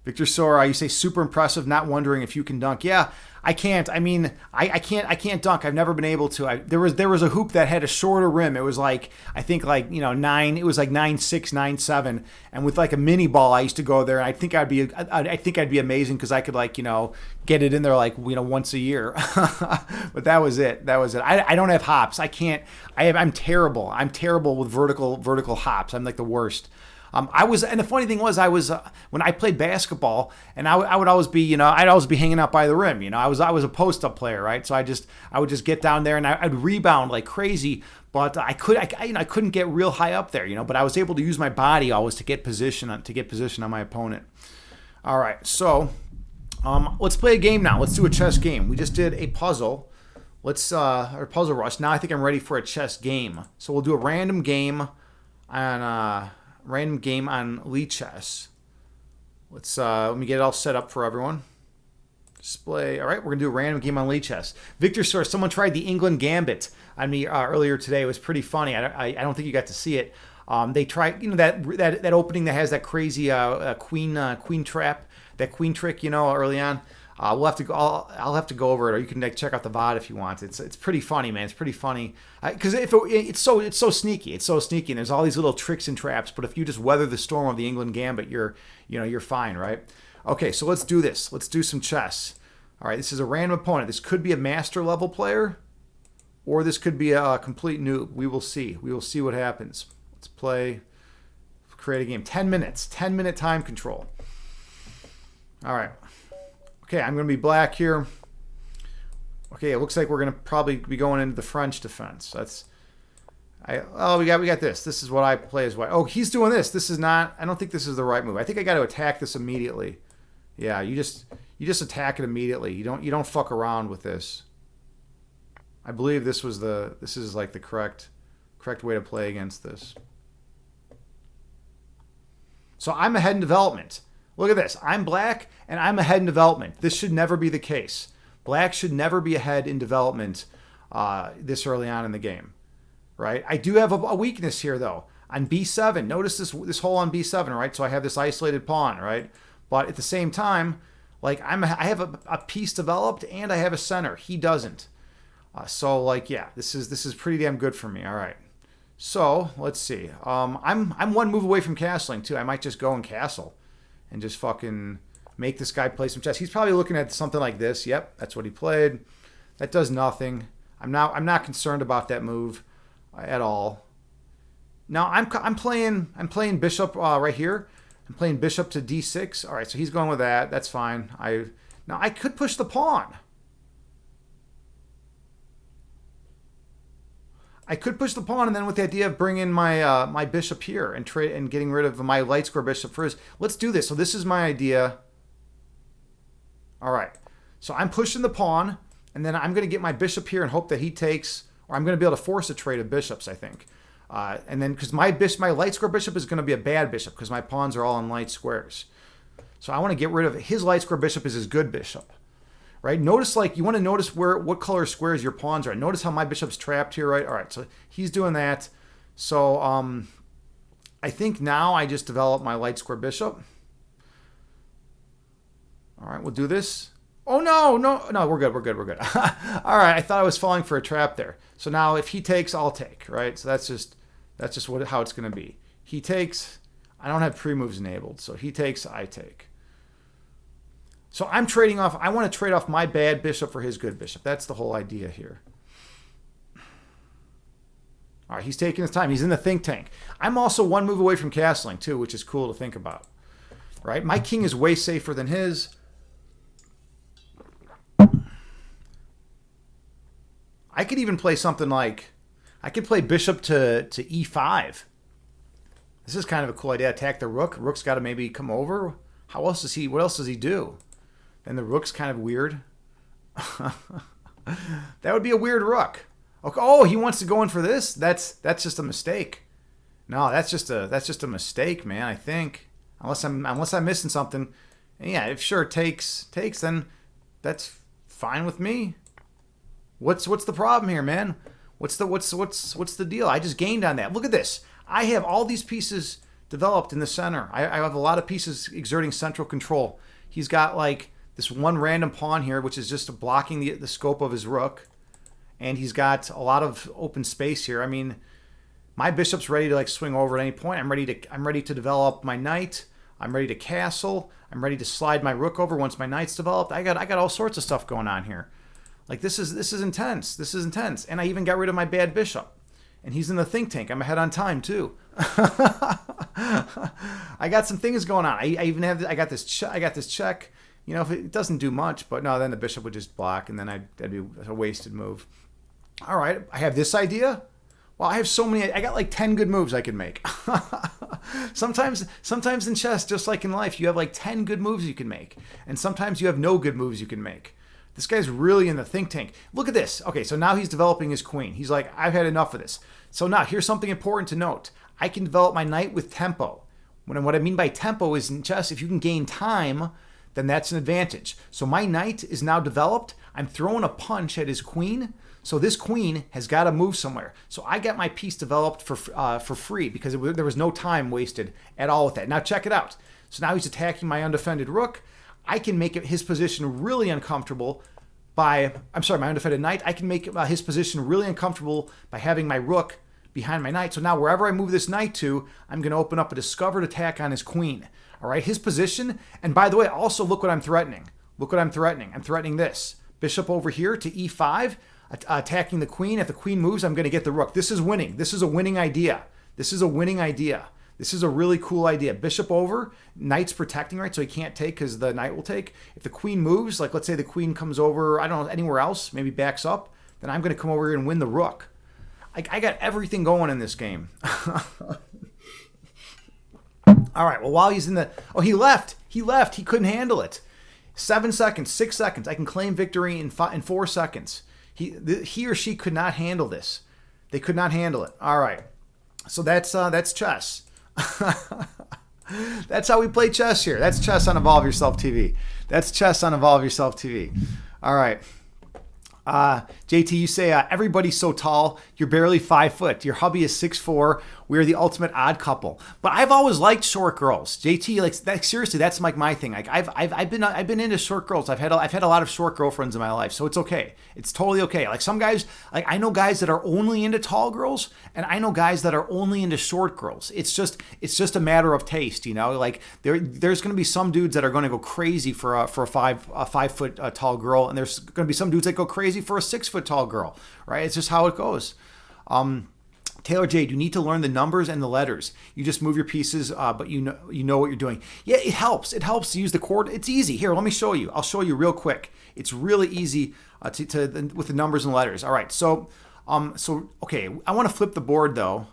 Victor Sora, you say super impressive. Not wondering if you can dunk. Yeah, I can't. I mean, I can't dunk. I've never been able to. There was a hoop that had a shorter rim. It was like, I think like 9. It was like 9'6", 9'7", and with like a mini ball, I used to go there, and I think I'd be amazing because I could like get it in there like once a year. But that was it. I don't have hops. I can't. I'm terrible. I'm terrible with vertical hops. I'm like the worst. And the funny thing was, I was when I played basketball, and I would always be, I'd always be hanging out by the rim. I was a post-up player, right? So I would just get down there and I'd rebound like crazy, but I couldn't get real high up there, But I was able to use my body always to get position on my opponent. All right, so let's play a game now. Let's do a chess game. We just did a puzzle. Or puzzle rush. Now I think I'm ready for a chess game. So we'll do a random game on Lichess. Let me get it all set up for everyone. Display. All right, we're gonna do a random game on Lichess. Victor Source, someone tried the England Gambit on me earlier today. It was pretty funny. I don't think you got to see it. They tried, that opening that has that crazy queen trap, that queen trick, early on. We'll have to go. I'll have to go over it, or you can check out the VOD if you want. It's pretty funny, man. It's pretty funny because it's so sneaky. It's so sneaky, and there's all these little tricks and traps. But if you just weather the storm of the England Gambit, you're fine, right? Okay, so let's do this. Let's do some chess. All right, this is a random opponent. This could be a master level player, or this could be a complete noob. We will see. We will see what happens. Let's play. Create a game. 10 minutes. 10-minute time control. All right. Okay, I'm going to be black here. Okay, it looks like we're going to probably be going into the French defense. We got this. This is what I play as white. Oh, he's doing this. This is not. I don't think this is the right move. I think I got to attack this immediately. Yeah, you just attack it immediately. You don't fuck around with this. I believe this is like the correct way to play against this. So I'm ahead in development. Look at this. I'm black, and I'm ahead in development. This should never be the case. Black should never be ahead in development this early on in the game, right? I do have a weakness here, though. On B7, notice this hole on B7, right? So I have this isolated pawn, right? But at the same time, like I have a piece developed, and I have a center. He doesn't. This is pretty damn good for me. All right. So let's see. I'm one move away from castling too. I might just go and castle. And just fucking make this guy play some chess. He's probably looking at something like this. Yep, that's what he played. That does nothing. I'm not concerned about that move at all. Now I'm playing bishop right here. I'm playing bishop to d6. All right, so he's going with that. That's fine. Now I could push the pawn. I could push the pawn, and then with the idea of bringing my my bishop here and getting rid of my light square bishop first. Let's do this. So this is my idea. All right. So I'm pushing the pawn, and then I'm going to get my bishop here and hope that he takes, or I'm going to be able to force a trade of bishops, I think. And then because my light square bishop is going to be a bad bishop because my pawns are all on light squares. So I want to get rid of it. His light square bishop is his good bishop. Right? Notice, you want to notice what color squares your pawns are. Notice how my bishop's trapped here, right? All right, so he's doing that. So I think now I just develop my light square bishop. right, we'll do this. Oh, no, we're good. All right, I thought I was falling for a trap there. So now if he takes, I'll take, right? So that's just how it's going to be. He takes, I don't have pre-moves enabled, so he takes, I take. So I'm trading off, I want to trade off my bad bishop for his good bishop. That's the whole idea here. All right, he's taking his time. He's in the think tank. I'm also one move away from castling, too, which is cool to think about. Right? My king is way safer than his. I could even play something like, I could play bishop to e5. This is kind of a cool idea. Attack the rook. Rook's got to maybe come over. What else does he do? And the rook's kind of weird. That would be a weird rook. Okay. Oh, he wants to go in for this? That's just a mistake. No, that's just a mistake, man, I think. Unless I'm missing something. And yeah, if sure takes, then that's fine with me. What's the problem here, man? What's the deal? I just gained on that. Look at this. I have all these pieces developed in the center. I have a lot of pieces exerting central control. He's got like this one random pawn here, which is just blocking the scope of his rook. And he's got a lot of open space here. I mean, my bishop's ready to like swing over at any point. I'm ready to develop my knight. I'm ready to castle. I'm ready to slide my rook over once my knight's developed. I got all sorts of stuff going on here. Like this is intense. This is intense. And I even got rid of my bad bishop. And he's in the think tank. I'm ahead on time too. I got some things going on. I got this check. You know, if it doesn't do much, but no, then the bishop would just block, and then that'd be a wasted move. All right, I have this idea. Well, I have so many. I got like 10 good moves I can make. Sometimes in chess, just like in life, you have like 10 good moves you can make, and sometimes you have no good moves you can make. This guy's really in the think tank. Look at this. Okay, so now he's developing his queen. He's like, I've had enough of this. So now here's something important to note. I can develop my knight with tempo. What I mean by tempo is in chess, if you can gain time, then that's an advantage. So my knight is now developed. I'm throwing a punch at his queen. So this queen has got to move somewhere. So I got my piece developed for free because there was no time wasted at all with that. Now check it out. So now he's attacking my undefended rook. I can make his position really uncomfortable my undefended knight. I can make his position really uncomfortable by having my rook behind my knight. So now wherever I move this knight to, I'm going to open up a discovered attack on his queen. All right, his position. And by the way, also look what I'm threatening. Look what I'm threatening. I'm threatening this. Bishop over here to e5, attacking the queen. If the queen moves, I'm going to get the rook. This is winning. This is a winning idea. This is a winning idea. This is a really cool idea. Bishop over, knight's protecting, right? So he can't take because the knight will take. If the queen moves, like let's say the queen comes over, I don't know, anywhere else, maybe backs up, then I'm going to come over here and win the rook. I got everything going in this game. All right, well, while he's in the... Oh, he left. He couldn't handle it. 7 seconds, 6 seconds. I can claim victory in 4 seconds. He or she could not handle this. They could not handle it. All right. So that's chess. That's how we play chess here. That's chess on Evolve Yourself TV. That's chess on Evolve Yourself TV. All right. JT, you say, everybody's so tall. You're barely 5 foot. Your hubby is 6'4". We're the ultimate odd couple. But I've always liked short girls. JT, like that, seriously, that's like my thing. Like I've been into short girls. I've had a lot of short girlfriends in my life, so it's okay. It's totally okay. Like some guys, like I know guys that are only into tall girls, and I know guys that are only into short girls. It's just a matter of taste, you know. Like there's going to be some dudes that are going to go crazy for a 5 foot tall girl, and there's going to be some dudes that go crazy for a 6 foot tall girl. Right? It's just how it goes. Taylor Jade, you need to learn the numbers and the letters. You just move your pieces, but you know what you're doing. Yeah, it helps. It helps to use the chord. It's easy. Here, let me show you. I'll show you real quick. It's really easy with the numbers and letters. All right. So okay. I want to flip the board though.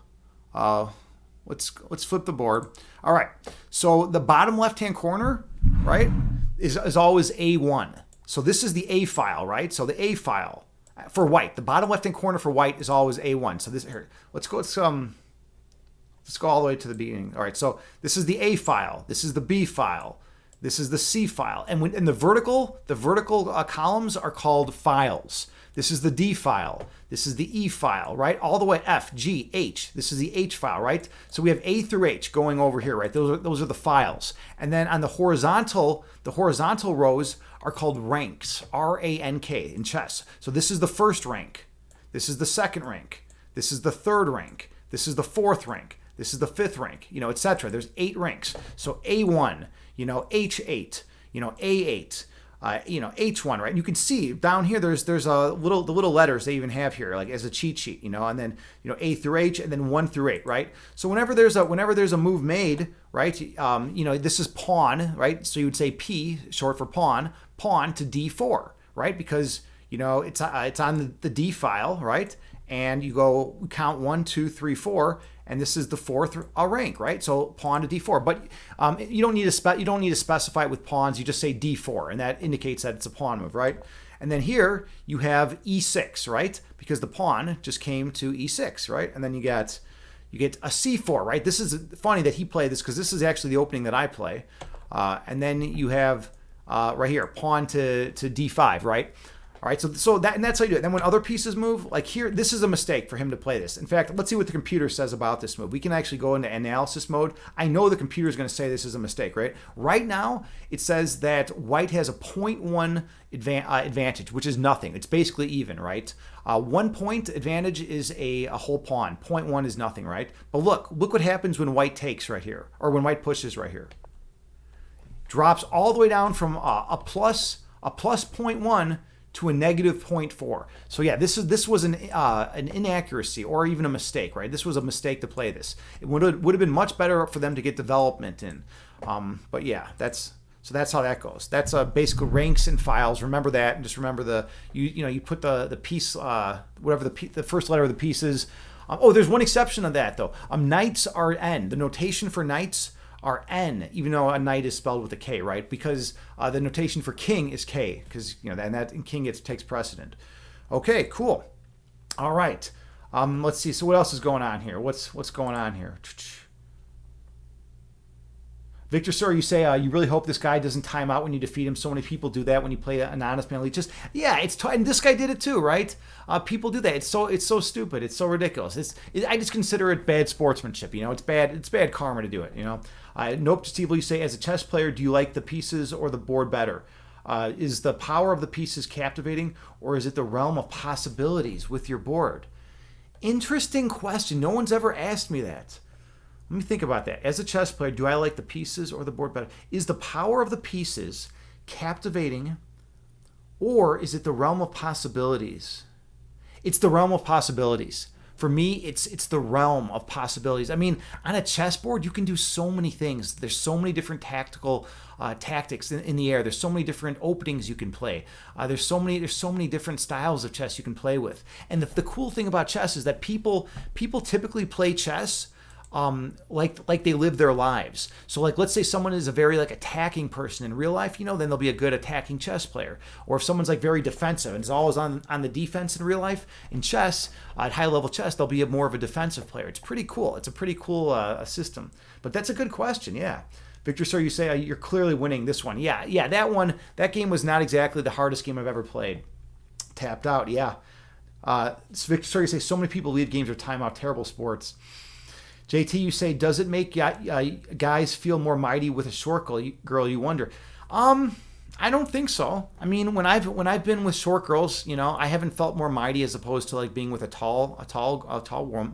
Let's flip the board. All right. So the bottom left-hand corner, right, is always A1. So this is the A file, right? So the A file. For white, the bottom left-hand corner for white is always A1. So this here, let's go all the way to the beginning. All right, so this is the A file. This is the B file. This is the C file. And the vertical columns are called files. This is the D file. This is the E file, right? All the way F, G, H. This is the H file, right? So we have A through H going over here, right? Those are the files. And then on the horizontal rows are called ranks, R-A-N-K in chess. So this is the first rank. This is the second rank. This is the third rank. This is the fourth rank. This is the fifth rank, etc. There's 8 ranks. So A1, H8, A8. H1, right? And you can see down here, there's the little letters they even have here, like as a cheat sheet, and then, A through H and then 1 through 8, right? So whenever there's a move made, right? This is pawn, right? So you would say P, short for pawn to D4, right? Because, it's on the D file, right? And you go count 1, 2, 3, 4, and this is the fourth rank, right? So pawn to D4, but you don't need to specify it with pawns. You just say D4, and that indicates that it's a pawn move, right? And then here you have E6, right? Because the pawn just came to E6, right? And then you get a C4, right? This is funny that he played this because this is actually the opening that I play. And then you have right here pawn to D5, right? All right, so that's how you do it. Then when other pieces move, like here, this is a mistake for him to play this. In fact, let's see what the computer says about this move. We can actually go into analysis mode. I know the computer is going to say this is a mistake, right? Right now, it says that white has a 0.1 advantage, which is nothing. It's basically even, right? 1 point advantage is a whole pawn. 0.1 is nothing, right? But look what happens when white takes right here, or when white pushes right here. Drops all the way down from a plus 0.1 to a negative 0.4. So yeah, this was an inaccuracy or even a mistake, right? This was a mistake to play this. It would have been much better for them to get development in. But yeah, that's how that goes. That's basically ranks and files. Remember that, and just remember you put the piece, whatever the first letter of the piece is. There's one exception of that though. Knights are N. The notation for knights are N, even though a knight is spelled with a K, right? Because the notation for king is K, because that in king takes precedent. Okay, cool. All right. Let's see. So what else is going on here? What's going on here? Victor, sir, you say you really hope this guy doesn't time out when you defeat him. So many people do that when you play an honest man league. And this guy did it too, right? People do that. It's so stupid. It's so ridiculous. I just consider it bad sportsmanship. It's bad karma to do it. Nope, just evil. You say, as a chess player, do you like the pieces or the board better? Is the power of the pieces captivating, or is it the realm of possibilities with your board? Interesting question. No one's ever asked me that. Let me think about that. As a chess player, do I like the pieces or the board better? Is the power of the pieces captivating, or is it the realm of possibilities? It's the realm of possibilities. For me, it's the realm of possibilities. I mean, on a chessboard, you can do so many things. There's so many different tactical tactics in the air. There's so many different openings you can play. There's so many different styles of chess you can play with. And the cool thing about chess is that people typically play chess like they live their lives. So let's say someone is a very attacking person in real life, then they'll be a good attacking chess player. Or if someone's very defensive and is always on the defense in real life, in chess, at high level chess, they'll be more of a defensive player. It's pretty cool. It's a pretty cool system. But that's a good question, yeah. Victor, sir, you say you're clearly winning this one. Yeah, that game was not exactly the hardest game I've ever played. Tapped out, yeah. Victor, sir, you say so many people leave games or timeout, terrible sports. JT, you say, does it make guys feel more mighty with a short girl? You wonder. I don't think so. I mean, when I've been with short girls, I haven't felt more mighty as opposed to being with a tall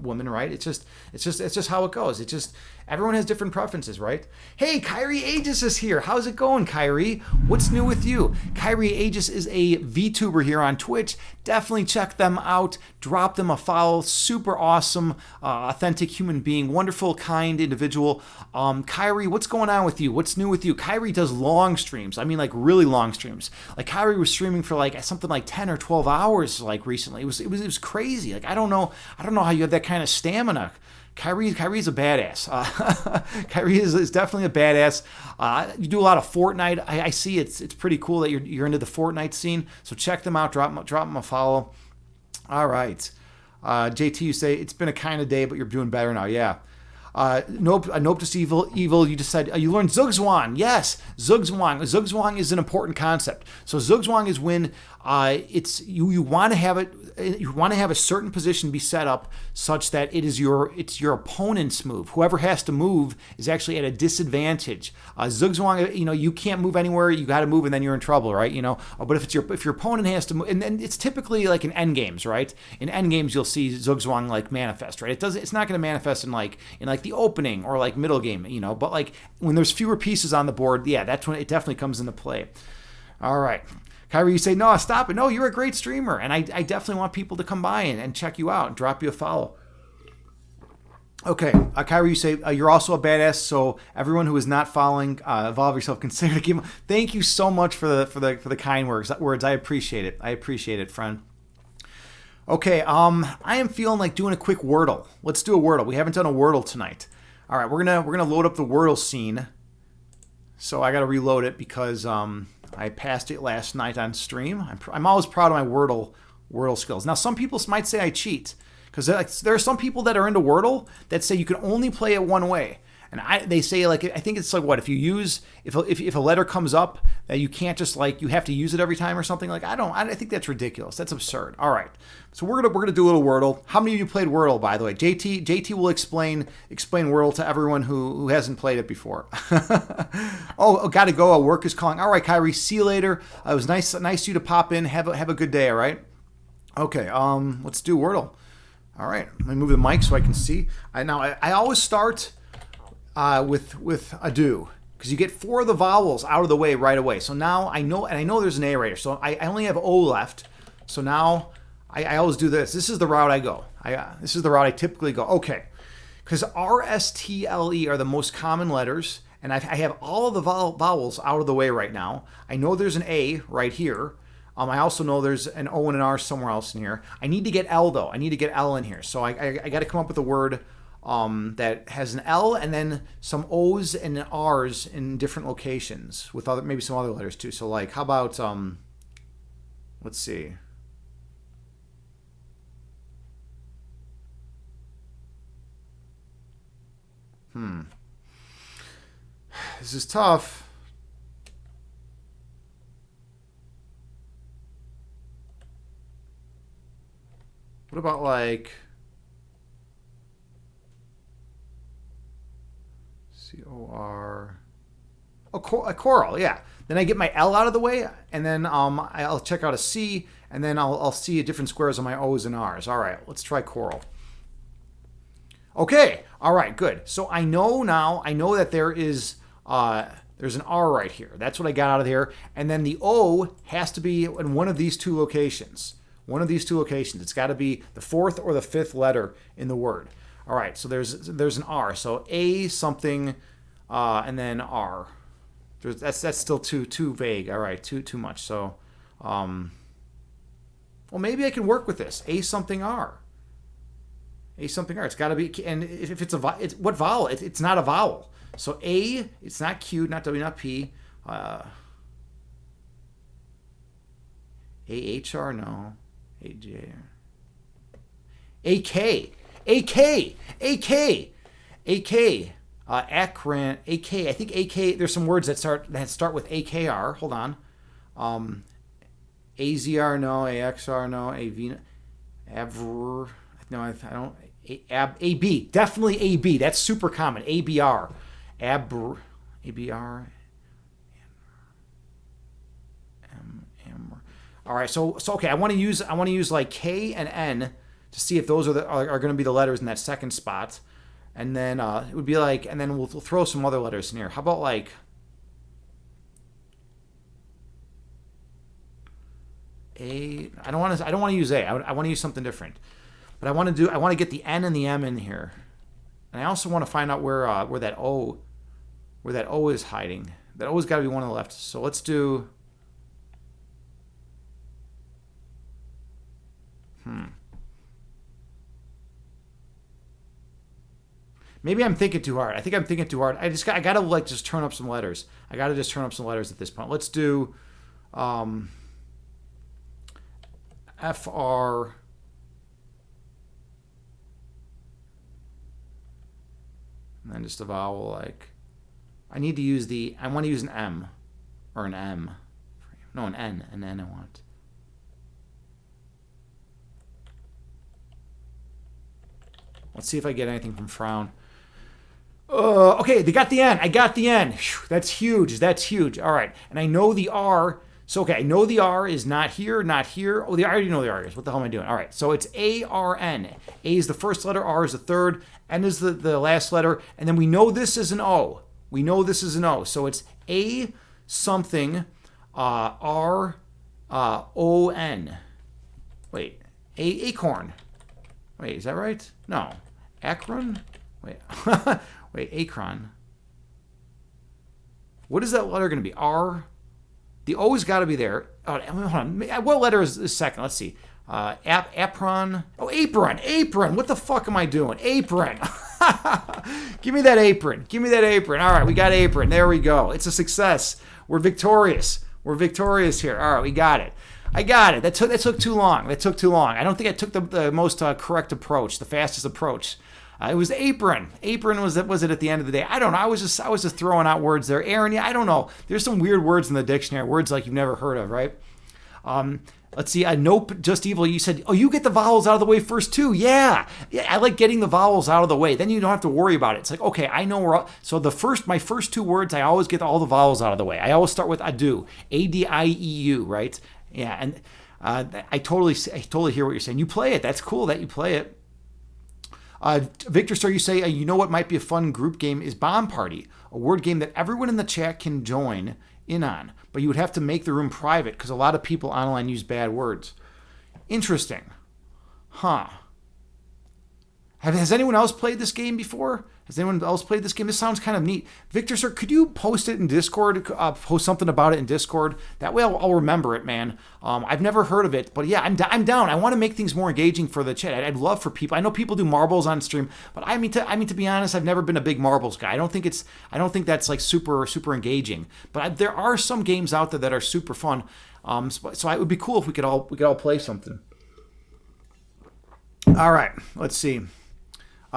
woman, right? It's just how it goes. It's just everyone has different preferences, right? Hey, Kyrie Aegis is here. How's it going, Kyrie? What's new with you? Kyrie Aegis is a VTuber here on Twitch. Definitely check them out. Drop them a follow. Super awesome, authentic human being. Wonderful, kind individual. Kyrie, what's going on with you? What's new with you? Kyrie does long streams. I mean, really long streams. Kyrie was streaming for something like 10 or 12 hours recently. It was crazy. I don't know how you have that kind of stamina. Kyrie's a badass. Kyrie is definitely a badass. You do a lot of Fortnite. I see it's pretty cool that you're into the Fortnite scene. So check them out. Drop them a follow. All right. JT, you say it's been a kind of day, but you're doing better now. Yeah. Nope, just evil. You just said you learned Zugzwang. Yes, Zugzwang. Zugzwang is an important concept. So Zugzwang is when it's you want to have it. You want to have a certain position be set up such that it's your opponent's move. Whoever has to move is actually at a disadvantage. Zugzwang, you can't move anywhere. You got to move, and then you're in trouble, right? But if your opponent has to move, and then it's typically like in end games, right? In end games, you'll see Zugzwang like manifest, right? It's not going to manifest in the opening or like middle game, But like when there's fewer pieces on the board, yeah, that's when it definitely comes into play. All right. Kyrie, you say, no, stop it. No, you're a great streamer. And I definitely want people to come by and check you out and drop you a follow. Okay. Kyrie, you say, you're also a badass. So everyone who is not following, Evolve Yourself, consider the game. Thank you so much for the kind words. I appreciate it. I appreciate it, friend. Okay. I am feeling like doing a quick Wordle. Let's do a Wordle. We haven't done a Wordle tonight. All right. We're gonna load up the Wordle scene. So I got to reload it because, I passed it last night on stream. I'm always proud of my Wordle skills. Now, some people might say I cheat because there are some people that are into Wordle that say you can only play it one way. And they say I think it's like what if a letter comes up that you can't just you have to use it every time or something. I think that's ridiculous. That's absurd. All right, so we're gonna do a little Wordle. How many of you played Wordle, by the way? JT will explain Wordle to everyone who hasn't played it before. Gotta go. Work is calling. All right, Kyrie. See you later. It was nice of you to pop in. Have a good day. All right. Okay. Let's do Wordle. All right. Let me move the mic so I can see. I always start. With a do, because you get 4 of the vowels out of the way right away. So now I know there's an A right here. So I only have O left. So now I always do this. This is the route I go. This is the route I typically go. Okay, because R, S, T, L, E are the most common letters, and I have all of the vowels out of the way right now. I know there's an A right here. I also know there's an O and an R somewhere else in here. I need to get L though. I need to get L in here. So I got to come up with a word that has an L and then some O's and R's in different locations with maybe some other letters too. So how about let's see. This is tough. What about C-O-R... a coral, yeah. Then I get my L out of the way, and then I'll check out a C, and then I'll see different squares on my O's and R's. All right, let's try coral. Okay, all right, good. So I know that there's an R right here. That's what I got out of here. And then the O has to be in one of these two locations. It's got to be the 4th or the 5th letter in the word. All right, so there's an R. So A something, and then R. That's still too vague. All right, too much. So, well, maybe I can work with this. A something R. A something R. It's got to be. And if it's what vowel? It's not a vowel. So A. It's not Q, not W, not P. A-H-R, no. A-J. A-K. AK. Akron. AK. I think AK. There's some words that start with AKR. Hold on. AZR, no. AXR, no. AV. Ever. No, I don't. AB. Definitely AB. That's super common. ABR. ABR. All right, so okay. I want to use K and N to see if those are going to be the letters in that second spot, and then it would be and then we'll throw some other letters in here. How about A? I don't want to use A. I want to use something different, but I want to get the N and the M in here, and I also want to find out where that O is hiding. That O's got to be one on the left. So let's do. Maybe I'm thinking too hard. I think I'm thinking too hard. I gotta just turn up some letters. I gotta just turn up some letters at this point. Let's do FR. And then just a vowel I need to use I want to use an M or an M. No, an N. An N I want. Let's see if I get anything from frown. Okay, they got the N. I got the N. Whew, that's huge. That's huge. All right. And I know the R. So, okay, I know the R is not here, not here. Oh, I already know the R is. What the hell am I doing? All right, so it's A-R-N. A is the first letter, R is the third, N is the last letter, and then we know this is an O. We know this is an O. So it's A something, R-O-N. Wait, acorn. Wait, is that right? No. Akron? Wait. Wait, acron. What is that letter going to be? R? The O's got to be there. Oh, hold on. What letter is second? Let's see. Apron. Oh, apron. Apron. What the fuck am I doing? Apron. Give me that apron. Give me that apron. All right, we got apron. There we go. It's a success. We're victorious. We're victorious here. All right, we got it. I got it. That took too long. That took too long. I don't think I took the most correct approach, the fastest approach. It was apron. Apron was it at the end of the day? I don't know. I was just throwing out words there. Aaron, yeah, I don't know. There's some weird words in the dictionary, words like you've never heard of, right? Let's see. Nope, just evil. You said, oh, you get the vowels out of the way first too. Yeah, I like getting the vowels out of the way. Then you don't have to worry about it. It's like, okay, I know where. So my first two words, I always get all the vowels out of the way. I always start with adieu, A-D-I-E-U, right? Yeah, and I totally hear what you're saying. You play it. That's cool that you play it. Victor, sir, you say, you know what might be a fun group game is Bomb Party, a word game that everyone in the chat can join in on, but you would have to make the room private because a lot of people online use bad words. Interesting. Huh. Has anyone else played this game before? Has anyone else played this game? This sounds kind of neat. Victor, sir, could you post it in Discord? Post something about it in Discord. That way I'll remember it, man. I've never heard of it, but yeah, I'm down. I want to make things more engaging for the chat. I'd love for people. I know people do marbles on stream, but I mean to be honest, I've never been a big marbles guy. I don't think that's like super engaging. But there are some games out there that are super fun. So it would be cool if we could all play something. All right, let's see.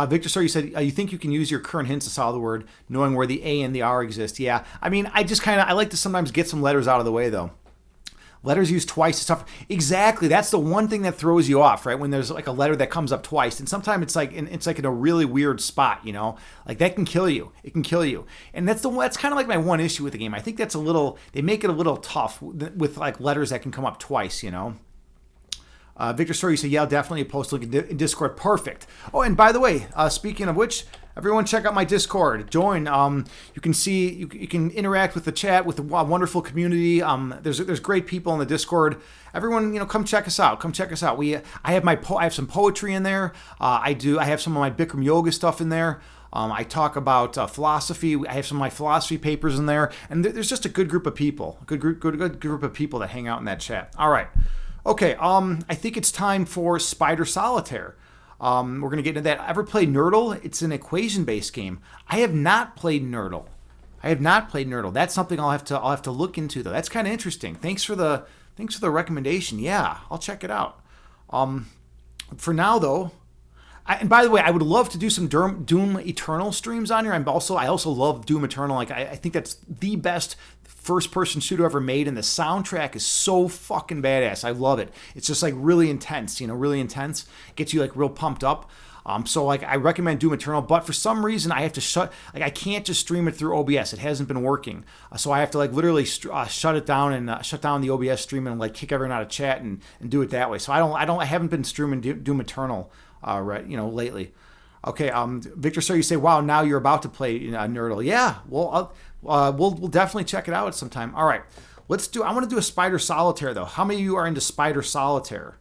Victor, sir, you said you think you can use your current hints to solve the word, knowing where the A and the R exist. Yeah, I mean, I like to sometimes get some letters out of the way, though. Letters used twice is tough. Exactly, that's the one thing that throws you off, right? When there's like a letter that comes up twice, and sometimes it's like in a really weird spot, you know, like that can kill you. It can kill you, and that's kind of like my one issue with the game. I think they make it a little tough with like letters that can come up twice, you know. Victor Story, you say, yeah, definitely post link in Discord. Perfect. Oh, and by the way, speaking of which, everyone check out my Discord. Join. You can see, you can interact with the chat, with the wonderful community. There's great people in the Discord. Everyone, come check us out. Come check us out. I have some poetry in there. I have some of my Bikram yoga stuff in there. I talk about philosophy. I have some of my philosophy papers in there, and there's just a good group of people, good group of people that hang out in that chat. All right. Okay, I think it's time for Spider Solitaire. We're going to get into that. Ever play Nerdle? It's an equation-based game. I have not played Nerdle. That's something I'll have to look into, though. That's kind of interesting. Thanks for the recommendation. Yeah, I'll check it out. For now, though, and by the way, I would love to do some Doom Eternal streams on here. I also love Doom Eternal. Like I think that's the best first-person shooter ever made, and the soundtrack is so fucking badass. I love it. It's just like really intense, really intense. Gets you like real pumped up. So like I recommend Doom Eternal, but for some reason I have to I can't just stream it through OBS. It hasn't been working. So I have to like literally shut it down and shut down the OBS stream and like kick everyone out of chat and do it that way. So I haven't been streaming Doom Eternal lately. Okay, Victor, so you say, wow, now you're about to play Nerdle. Yeah, well, we'll definitely check it out sometime. All right, I want to do a Spider Solitaire, though. How many of you are into Spider Solitaire?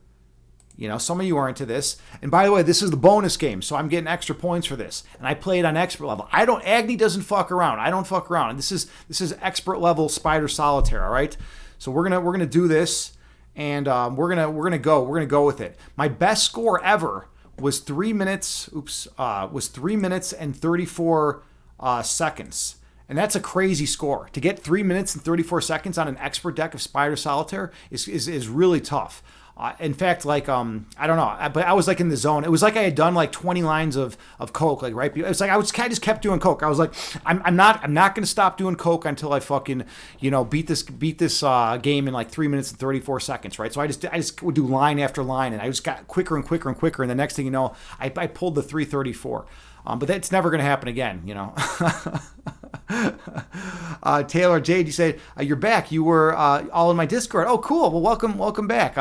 Some of you are into this. And by the way, this is the bonus game, so I'm getting extra points for this. And I play it on expert level. Agni doesn't fuck around. I don't fuck around. This is expert level Spider Solitaire, all right? So we're gonna do this, and we're gonna go with it. My best score ever was 3 minutes. Was 3 minutes and 34 seconds, and that's a crazy score. To get 3 minutes and 34 seconds on an expert deck of Spider Solitaire is really tough. In fact, like I don't know, but I was like in the zone. It was like I had done like 20 lines of coke, like right. It was like I just kept doing coke. I was like, I'm not going to stop doing coke until I fucking beat this game in like 3 minutes and 34 seconds, right? So I just would do line after line, and I just got quicker and quicker and quicker, and the next thing you know, I pulled the 334. But that's never going to happen again, Taylor Jade, you said you're back. You were all in my Discord. Oh, cool. Well, welcome back.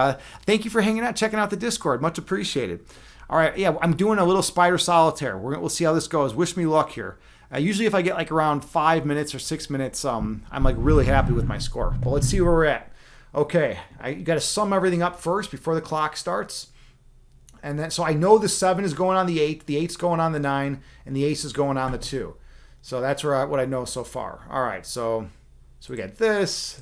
Thank you for hanging out, checking out the Discord. Much appreciated. All right, yeah, I'm doing a little spider solitaire. We'll see how this goes. Wish me luck here. Usually, if I get like around 5 minutes or 6 minutes, I'm like really happy with my score. But let's see where we're at. Okay, you got to sum everything up first before the clock starts. And then, so I know the 7 is going on the 8, the 8's going on the 9, and the ace is going on the 2. So that's what I know so far. All right, so we got this,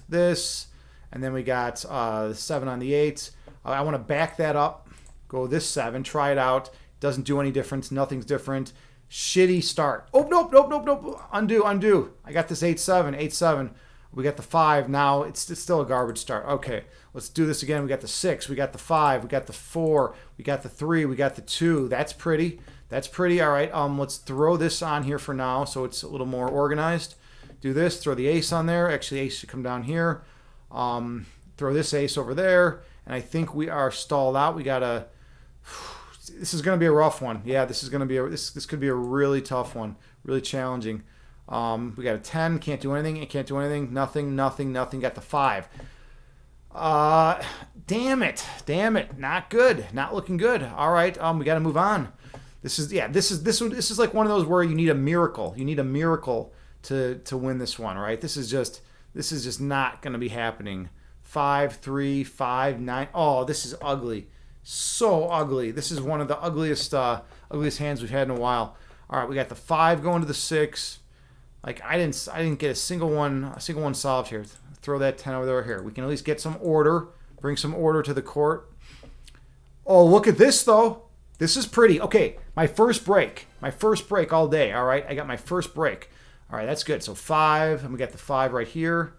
and then we got the 7 on the 8. I want to back that up, go this 7, try it out. Doesn't do any difference. Nothing's different. Shitty start. Oh, nope. Undo. I got this 8-7, 8-7. We got the 5. Now it's still a garbage start. Okay, let's do this again. We got the 6. We got the 5. We got the 4. We got the 3. We got the 2. That's pretty. All right. Let's throw this on here for now so it's a little more organized. Do this. Throw the ace on there. Actually, ace should come down here. Throw this ace over there. And I think we are stalled out. We gotta. This is going to be a rough one. Yeah, this is going to be this could be a really tough one. Really challenging. We got a 10. Can't do anything. It can't do anything. Nothing. Got the 5. Damn it. Not good. Not looking good. All right. We got to move on. This is like one of those where you need a miracle. You need a miracle to win this one, right? This is just not going to be happening. 5, 3, 5, 9. Oh, this is ugly. So ugly. This is one of the ugliest hands we've had in a while. All right, we got the 5 going to the 6. Like I didn't get a single one solved here. Throw that 10 over there. Here, we can at least get some order. Bring some order to the court. Oh, look at this though. This is pretty. Okay, my first break all day. All right, I got my first break. All right, that's good. So 5, and we got the 5 right here.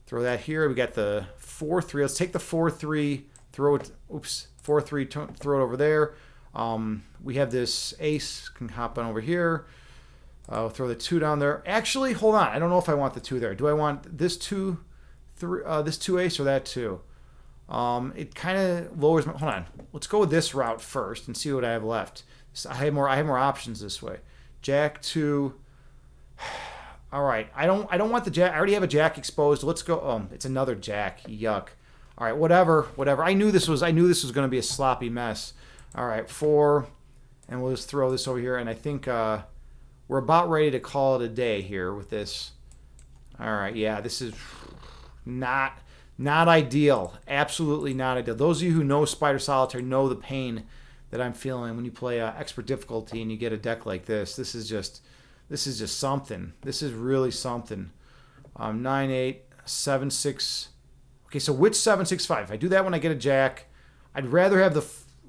Throw that here. We got the 4-3. Let's take the 4-3. Throw it. Oops, 4-3. Throw it over there. We have this ace. Can hop on over here. I'll throw the 2 down there. Actually, hold on. I don't know if I want the 2 there. Do I want this 2, this 2 ace or that 2? It kind of lowers my. Hold on. Let's go with this route first and see what I have left. So I have more options this way. Jack 2. All right. I don't want the jack. I already have a jack exposed. Let's go. Oh, it's another jack. Yuck. All right. Whatever. I knew this was going to be a sloppy mess. All right. 4, and we'll just throw this over here. And I think we're about ready to call it a day here with this. All right. Yeah. This is not ideal. Absolutely not ideal. Those of you who know Spider Solitaire know the pain that I'm feeling when you play expert difficulty and you get a deck like this. This is just something. This is really something. 9-8, 7-6. Okay, so which 7-6-5? If I do that when I get a jack, I'd rather have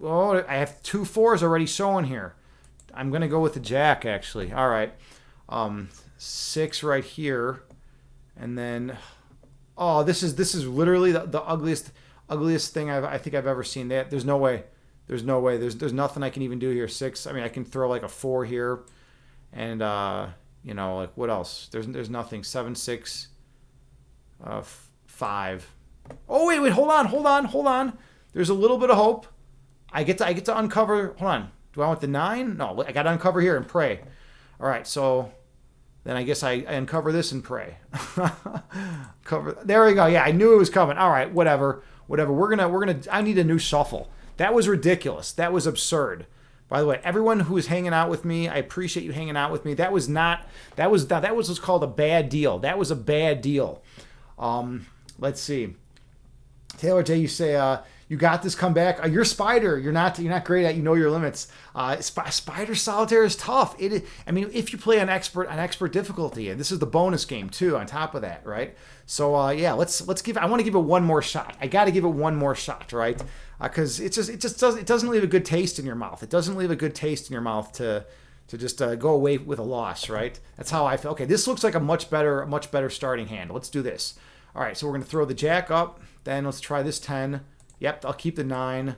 I have 2 4s already showing here. I'm gonna go with the jack actually. All right, 6 right here, and then. Oh, this is literally the ugliest thing I think I've ever seen. There's no way. There's nothing I can even do here. 6. I mean, I can throw like a 4 here, and like what else? There's nothing. 7-6, 5. Oh wait, hold on. There's a little bit of hope. I get to uncover. Hold on. Do I want the 9? No, I got to uncover here and pray. All right, so. Then I guess I uncover this and pray. There we go. Yeah, I knew it was coming. All right, whatever. We're gonna. I need a new shuffle. That was ridiculous. That was absurd. By the way, everyone who is hanging out with me, I appreciate you hanging out with me. That was what's called a bad deal. That was a bad deal. Let's see. Taylor J, you say you got this comeback. You're Spider. You're not great at. You know your limits. Spider Solitaire is tough. I mean, if you play on expert difficulty, and this is the bonus game too. On top of that, right? So yeah, let's give. I want to give it one more shot. I got to give it one more shot, right? Because it doesn't leave a good taste in your mouth. It doesn't leave a good taste in your mouth to just go away with a loss, right? That's how I feel. Okay, this looks like a much better starting hand. Let's do this. All right, so we're gonna throw the jack up. Then let's try this 10. Yep, I'll keep the 9. We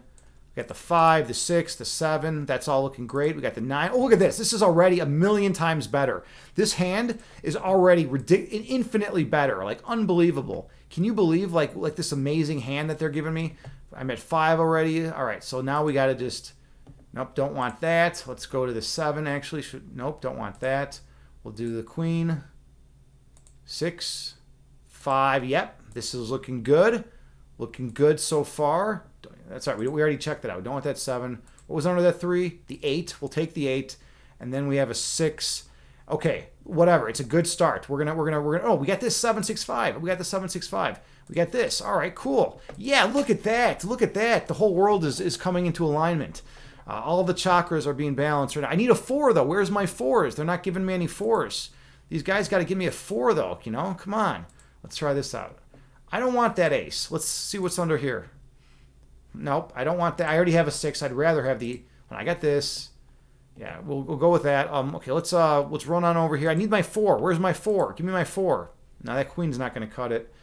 got the 5, the 6, the 7. That's all looking great. We got the 9. Oh, look at this. This is already a million times better. This hand is already infinitely better. Like, unbelievable. Can you believe, like this amazing hand that they're giving me? I'm at 5 already. All right, so now we got to just... Nope, don't want that. Let's go to the 7, actually. Nope, don't want that. We'll do the queen. 6, 5. Yep, this is looking good. Looking good so far. That's all right. We already checked that out. We don't want that 7. What was under that 3? The 8. We'll take the 8. And then we have a 6. Okay, whatever. It's a good start. We're gonna. Oh, we got this 765. We got the 765. We got this. All right, cool. Yeah, look at that. Look at that. The whole world is coming into alignment. All the chakras are being balanced right now. I need a 4 though. Where's my 4s? They're not giving me any 4s. These guys got to give me a 4 though. You know, come on. Let's try this out. I don't want that ace. Let's see what's under here. Nope, I don't want that. I already have a 6. I'd rather have the... I got this. Yeah, we'll go with that. Okay, let's run on over here. I need my 4. Where's my 4? Give me my 4. Now that queen's not going to cut it.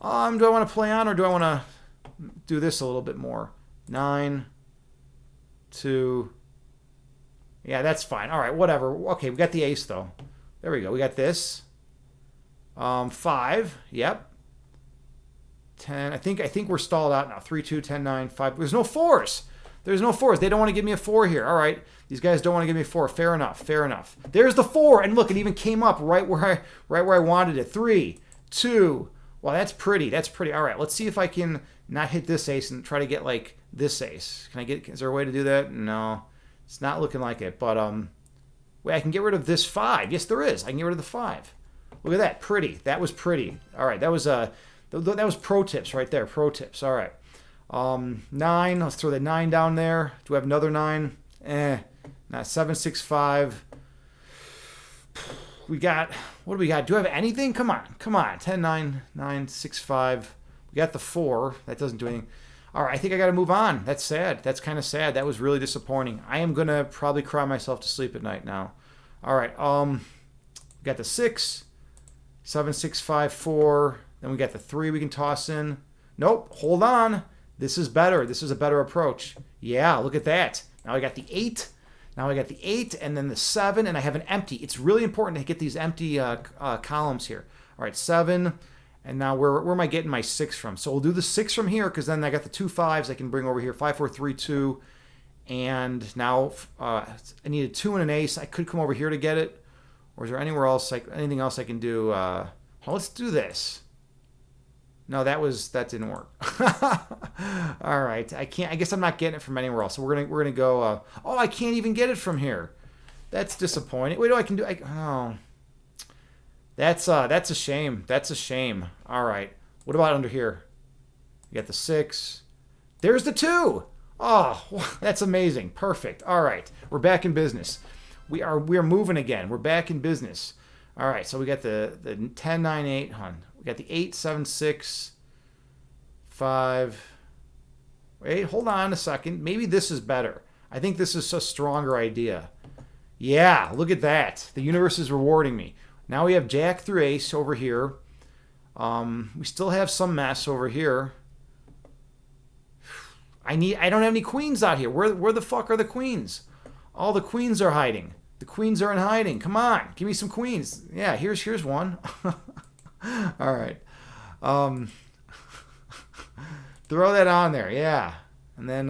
Do I want to play on or do I want to do this a little bit more? 9, 2. Yeah, that's fine. All right, whatever. Okay, we got the ace though. There we go. We got this. 5. Yep. 10. I think we're stalled out now. 3, 2, 10, 9, 5. There's no 4s. There's no 4s. They don't want to give me a 4 here. All right. These guys don't want to give me a 4. Fair enough. Fair enough. There's the 4. And look, it even came up right where I wanted it. 3, 2. Well, that's pretty. That's pretty. All right. Let's see if I can not hit this ace and try to get like this ace. Is there a way to do that? No. It's not looking like it. But wait, I can get rid of this 5. Yes, there is. I can get rid of the 5. Look at that. Pretty. That was pretty. All right. That was pro tips right there. Pro tips. All right. 9. Let's throw the 9 down there. Do we have another 9? Not 7, 6, 5. We got, what do we got? Do I have anything? Come on. Come on. 10, 9, 9, 6, 5. We got the 4. That doesn't do anything. All right. I think I got to move on. That's sad. That's kind of sad. That was really disappointing. I am going to probably cry myself to sleep at night now. All right. We got the 6, 7, 6, 5, 4. Then we got the 3 we can toss in. Nope. Hold on. This is better. This is a better approach. Yeah, look at that. Now I got the 8. Now I got the 8 and then the 7, and I have an empty. It's really important to get these empty columns here. All right, 7. And now where am I getting my 6 from? So we'll do the 6 from here because then I got the 2 5s I can bring over here. 5, 4, 3, 2. And now I need a 2 and an ace. I could come over here to get it. Or is there anywhere else, anything else I can do? Let's do this. No, that didn't work. All right, I can't. I guess I'm not getting it from anywhere else. So we're gonna go. Oh, I can't even get it from here. That's disappointing. Wait, I can do. Oh, that's a shame. That's a shame. All right, what about under here? You got the 6. There's the 2. Oh, that's amazing. Perfect. All right, we're back in business. We are moving again. We're back in business. All right, so we got the 10, 9, 8. We got the 8, 7, 6, 5. Wait, hold on a second. Maybe this is better. I think this is a stronger idea. Yeah, look at that. The universe is rewarding me. Now we have Jack through Ace over here. We still have some mess over here. I don't have any queens out here. Where the fuck are the queens? All the queens are hiding. The queens are in hiding. Come on, give me some queens. Yeah, here's one. All right. Throw that on there. Yeah. And then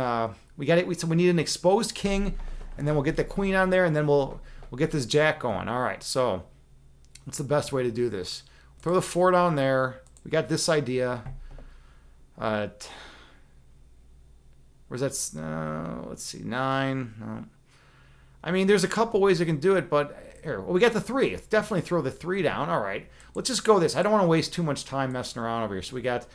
we got it. So we need an exposed king, and then we'll get the queen on there, and then we'll get this jack going. All right. So what's the best way to do this? Throw the 4 down there. We got this idea. Where's that? Let's see. 9. No. I mean, there's a couple ways I can do it, but here, well, we got the 3. Let's definitely throw the 3 down. All right, let's just go this. I don't want to waste too much time messing around over here. So we got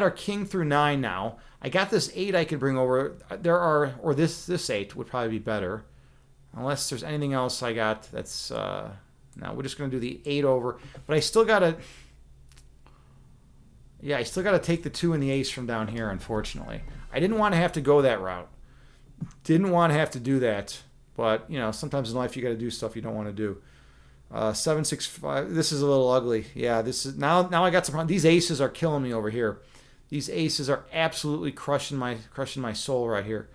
our king through 9 now. I got this 8 I could bring over. This 8 would probably be better, unless there's anything else I got. That's no. We're just gonna do the 8 over, but I still gotta. Yeah, I still gotta take the 2 and the ace from down here. Unfortunately, I didn't want to have to go that route. Didn't want to have to do that. But, sometimes in life you got to do stuff you don't want to do. 7, 6, 5. This is a little ugly. Yeah, this is now I got some. These aces are killing me over here. These aces are absolutely crushing my soul right here.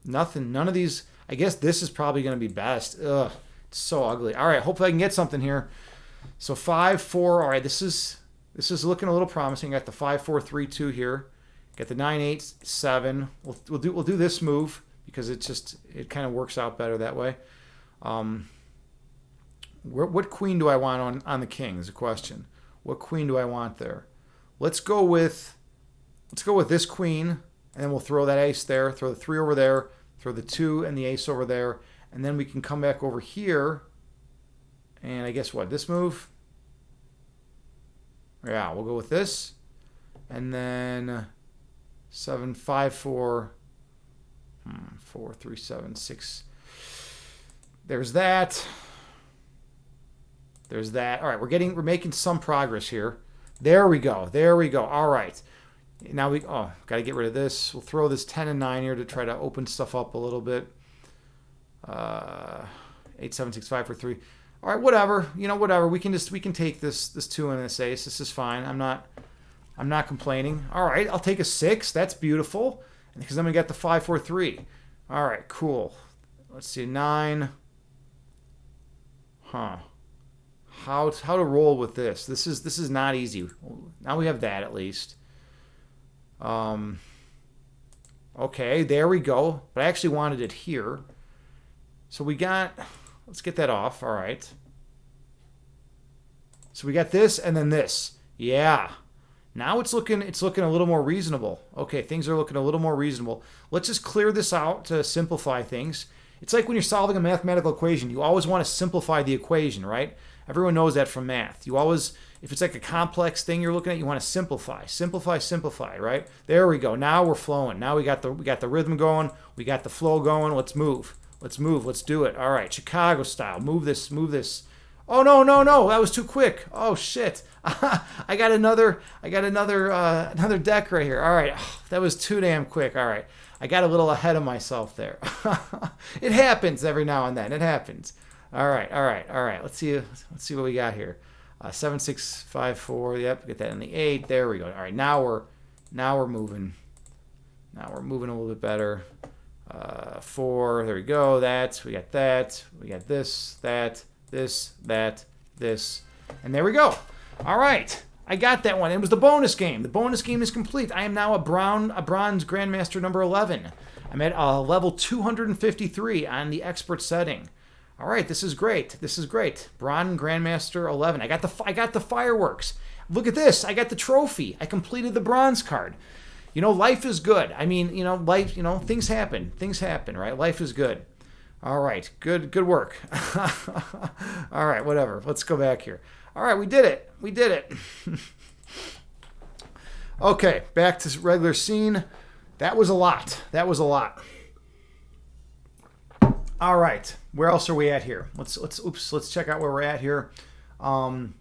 Nothing. None of these. I guess this is probably going to be best. Ugh, it's so ugly. All right, hopefully I can get something here. So 5, 4. All right, this is looking a little promising. Got the 5, 4, 3, 2 here. Got the 9, 8, 7. We'll do this move because it kind of works out better that way. What queen do I want on the king is a question. What queen do I want there? Let's go with this queen, and then we'll throw that ace there, throw the 3 over there, throw the 2 and the ace over there, and then we can come back over here. And I guess what? This move? Yeah, we'll go with this. And then 7, 5, 4, 4, 3, 7, 6. There's that. There's that. All right, we're making some progress here. There we go. There we go. All right. Now got to get rid of this. We'll throw this 10 and 9 here to try to open stuff up a little bit. 8, 7, 6, 5 for 3. All right, whatever. Whatever. We can take this 2 and this ace. This is fine. I'm not complaining. All right, I'll take a 6. That's beautiful. Because then we got the 5, 4, 3. All right, cool. Let's see, 9. Huh. How to roll with this? This is not easy. Now we have that at least. Okay, there we go. But I actually wanted it here. So let's get that off. All right. So we got this and then this. Yeah. Now it's looking a little more reasonable. Okay, things are looking a little more reasonable. Let's just clear this out to simplify things. It's like when you're solving a mathematical equation, you always want to simplify the equation, right? Everyone knows that from math. You always, if it's like a complex thing you're looking at, you want to simplify, right? There we go. Now we're flowing. Now we got the rhythm going. We got the flow going. Let's move. Let's do it. All right, Chicago style. Move this. Oh no. That was too quick. Oh shit. I got another deck right here. All right. That was too damn quick. All right. I got a little ahead of myself there. It happens every now and then. It happens. All right. Let's see what we got here. 7, 6, 5, 4. Yep, get that in the 8. There we go. All right, now we're moving. Now we're moving a little bit better. 4. There we go. We got that. We got this, that, and there we go. All right. I got that one. It was the bonus game. The bonus game is complete. I am now a bronze Grandmaster number 11. I'm at level 253 on the expert setting. All right, this is great. Bronze Grandmaster 11. I got the fireworks. Look at this. I got the trophy. I completed the bronze card. Life is good. I mean, life, things happen. Right? Life is good. All right. Good work. All right, whatever. Let's go back here. All right, we did it. Okay, back to regular scene. That was a lot. All right, where else are we at here? Let's check out where we're at here. Ann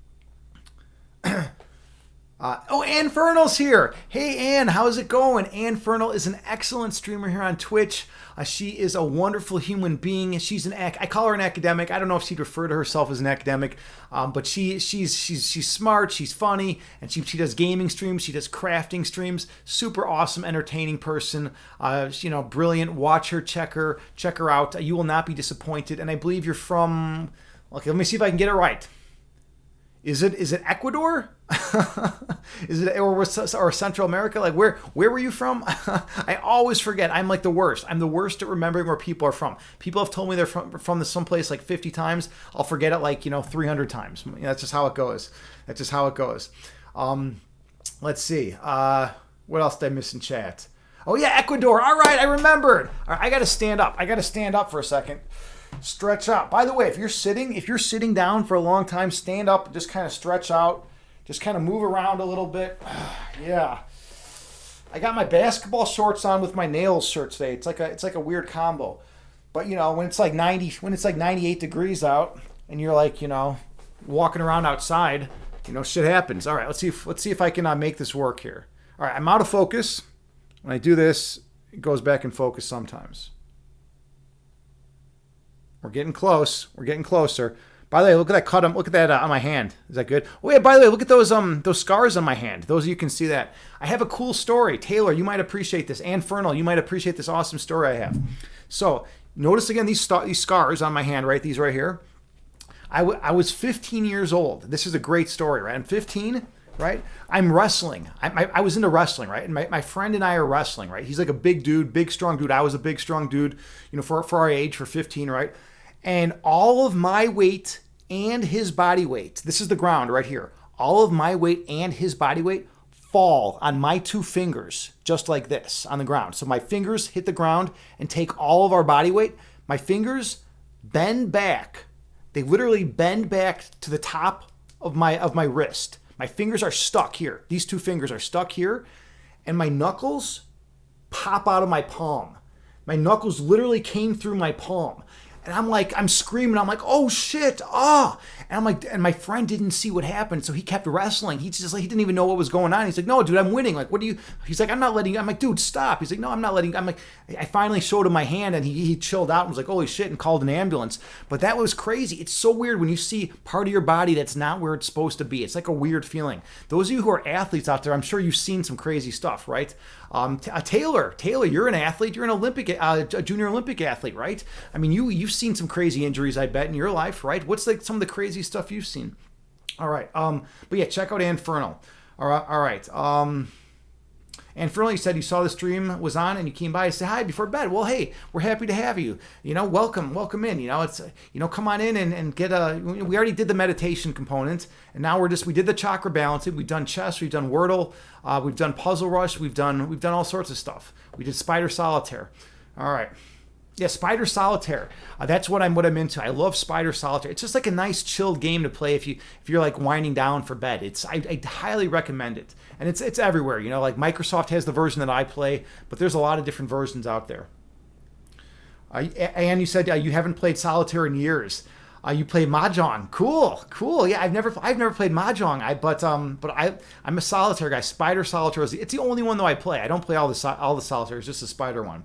Fernal's here. Hey, Ann, how's it going? Ann Fernal is an excellent streamer here on Twitch. She is a wonderful human being. She's I call her an academic. I don't know if she'd refer to herself as an academic, but she's smart. She's funny, and she does gaming streams. She does crafting streams. Super awesome, entertaining person. Brilliant. Watch her, check her out. You will not be disappointed. And I believe you're from. Okay, let me see if I can get it right. Is it Ecuador? Is it or Central America? Like where were you from? I always forget. I'm like the worst. I'm the worst at remembering where people are from. People have told me they're from someplace like 50 times. I'll forget it like 300 times. That's just how it goes. Let's see. What else did I miss in chat? Oh yeah, Ecuador. All right, I remembered. All right, I got to stand up for a second. Stretch out. By the way, if you're sitting down for a long time, stand up and just kind of stretch out. Just kind of move around a little bit. Yeah. I got my basketball shorts on with my nails shirt today. It's like a weird combo. But when it's like 98 degrees out and you're like, walking around outside, shit happens. All right, let's see if I can make this work here. All right, I'm out of focus. When I do this, it goes back in focus sometimes. We're getting closer. By the way, look at that cut. Look at that on my hand. Is that good? Oh yeah. By the way, look at those scars on my hand. Those of you can see that. I have a cool story. Taylor, you might appreciate this. Ann Fernal, you might appreciate this awesome story I have. So notice again these scars on my hand, right? These right here. I was 15 years old. This is a great story, right? I'm 15. Right? I'm wrestling. I was into wrestling, right? And my friend and I are wrestling, right? He's like a big dude, big, strong dude. I was a big, strong dude, for our age, for 15, right? And all of my weight and his body weight, this is the ground right here. All of my weight and his body weight fall on my 2 fingers, just like this, on the ground. So my fingers hit the ground and take all of our body weight. My fingers bend back. They literally bend back to the top of my wrist. My fingers are stuck here. These 2 fingers are stuck here, and my knuckles pop out of my palm. My knuckles literally came through my palm. And I'm screaming. I'm like, oh shit, ah. And I'm like, and my friend didn't see what happened, so he kept wrestling. He didn't even know what was going on. He's like, no, dude, I'm winning. Like, what do you? He's like, I'm not letting you. I'm like, dude, stop. He's like, no, I'm not letting you. I'm like, I finally showed him my hand, and he chilled out and was like, holy shit, and called an ambulance. But that was crazy. It's so weird when you see part of your body that's not where it's supposed to be. It's like a weird feeling. Those of you who are athletes out there, I'm sure you've seen some crazy stuff, right? Taylor, you're an athlete. You're an Olympic, a junior Olympic athlete, right? I mean, you've seen some crazy injuries, I bet, in your life, right? What's like some of the crazy stuff you've seen? All right. But yeah, check out Infernal. All right. Infernal, you said you saw the stream was on and you came by and said hi before bed. Well, hey, we're happy to have you. Welcome in. It's come on in and get a. We already did the meditation component, and now we did the chakra balancing. We've done chess. We've done Wordle. We've done Puzzle Rush. We've done all sorts of stuff. We did Spider Solitaire. All right. Yeah, Spider Solitaire. That's what I'm into. I love Spider Solitaire. It's just like a nice chilled game to play if you're like winding down for bed. I highly recommend it, and it's everywhere. Like Microsoft has the version that I play, but there's a lot of different versions out there. And you said you haven't played Solitaire in years. You play Mahjong. Cool. Yeah, I've never played Mahjong. But I'm a Solitaire guy. Spider Solitaire. It's the only one though I play. I don't play all the Solitaire. It's just the Spider one.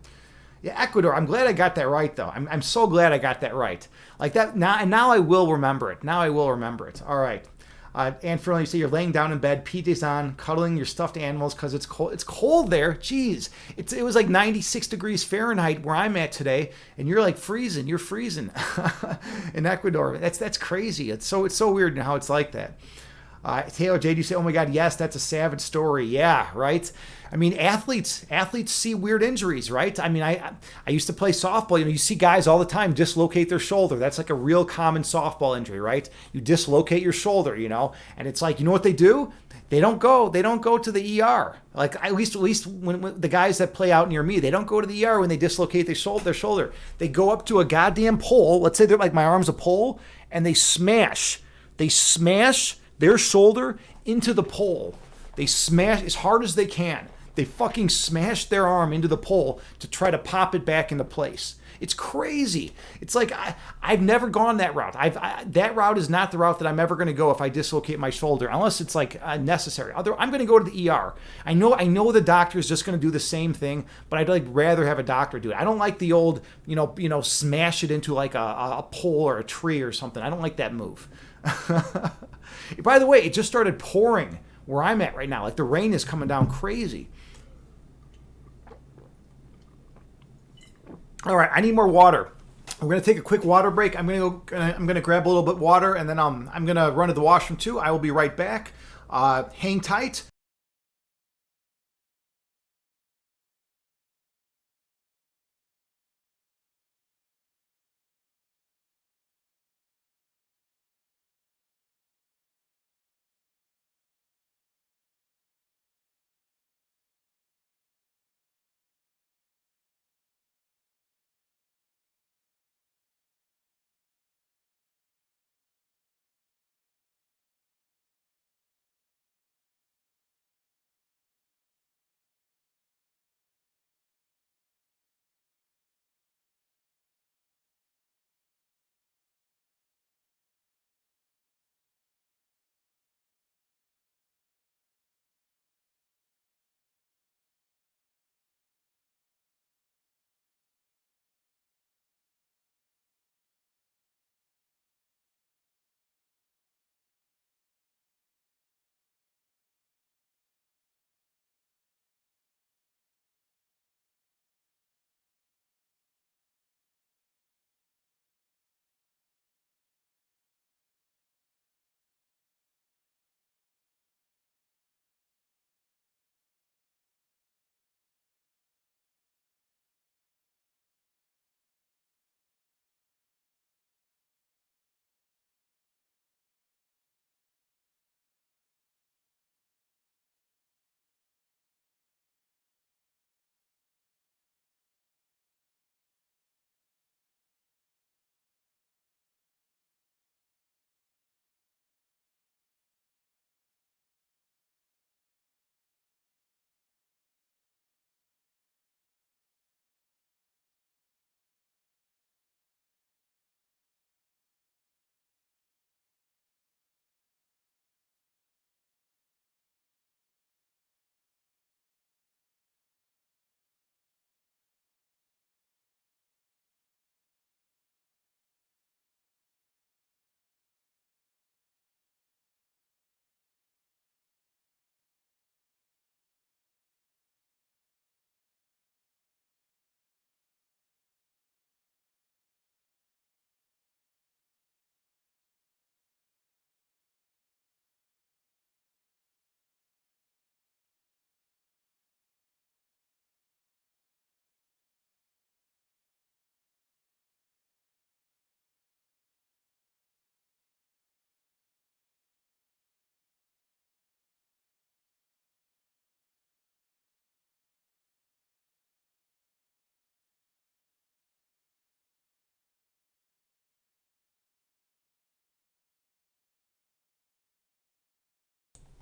Yeah, Ecuador. I'm glad I got that right, though. I'm so glad I got that right. Like that now, and now I will remember it. All right. And for you say you're laying down in bed, PJs on, cuddling your stuffed animals because it's cold. It's cold there. Jeez, it was like 96 degrees Fahrenheit where I'm at today, and you're like freezing. You're freezing in Ecuador. That's crazy. It's so weird how it's like that. Taylor J, you say, oh my God, yes, that's a savage story. Yeah, right. I mean, athletes see weird injuries, right? I mean, I used to play softball. You see guys all the time dislocate their shoulder. That's like a real common softball injury, right? You dislocate your shoulder, and it's like, you know what they do? They don't go to the ER. Like at least when the guys that play out near me, they don't go to the ER when they dislocate their shoulder. They go up to a goddamn pole. Let's say they're like my arm's a pole, and they smash their shoulder into the pole. They smash as hard as they can. They fucking smash their arm into the pole to try to pop it back into place. It's crazy. It's like I've never gone that route. That route is not the route that I'm ever going to go if I dislocate my shoulder, unless it's like necessary. I'm going to go to the ER. I know the doctor is just going to do the same thing, but I'd like rather have a doctor do it. I don't like the old, smash it into like a pole or a tree or something. I don't like that move. By the way, it just started pouring where I'm at right now. Like the rain is coming down crazy. All right, I need more water. We're gonna take a quick water break. I'm gonna grab a little bit of water, and then I'm gonna run to the washroom too. I will be right back. Hang tight.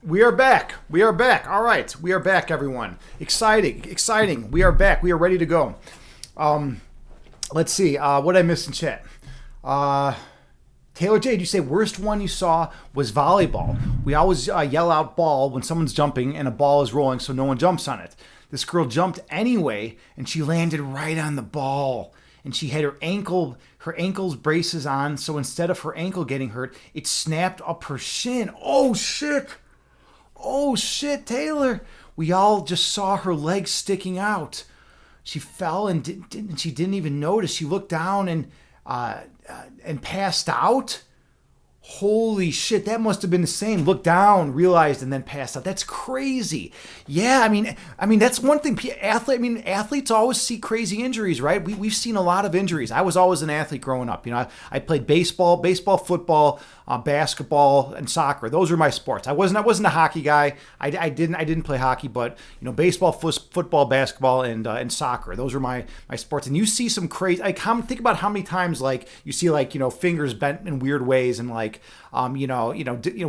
We are back. We are back. All right. We are back, everyone. Exciting. We are back. We are ready to go. Let's see. What did I miss in chat? Taylor J, did you say worst one you saw was volleyball? We always yell out ball when someone's jumping and a ball is rolling so no one jumps on it. This girl jumped anyway and she landed right on the ball. And she had her ankle's braces on, so instead of her ankle getting hurt, it snapped up her shin. Oh shit, Taylor. We all just saw her legs sticking out. She fell and she didn't even notice. She looked down and passed out. Holy shit, that must have been the same. Looked down, realized, and then passed out. That's crazy. Yeah, I mean that's one thing. Athletes always see crazy injuries, right? We've seen a lot of injuries. I was always an athlete growing up. I played baseball, football, basketball, and soccer. Those were my sports. I wasn't a hockey guy. I didn't play hockey, but baseball, football, basketball, and soccer. Those were my sports. And you see some crazy. Think about how many times you see fingers bent in weird ways and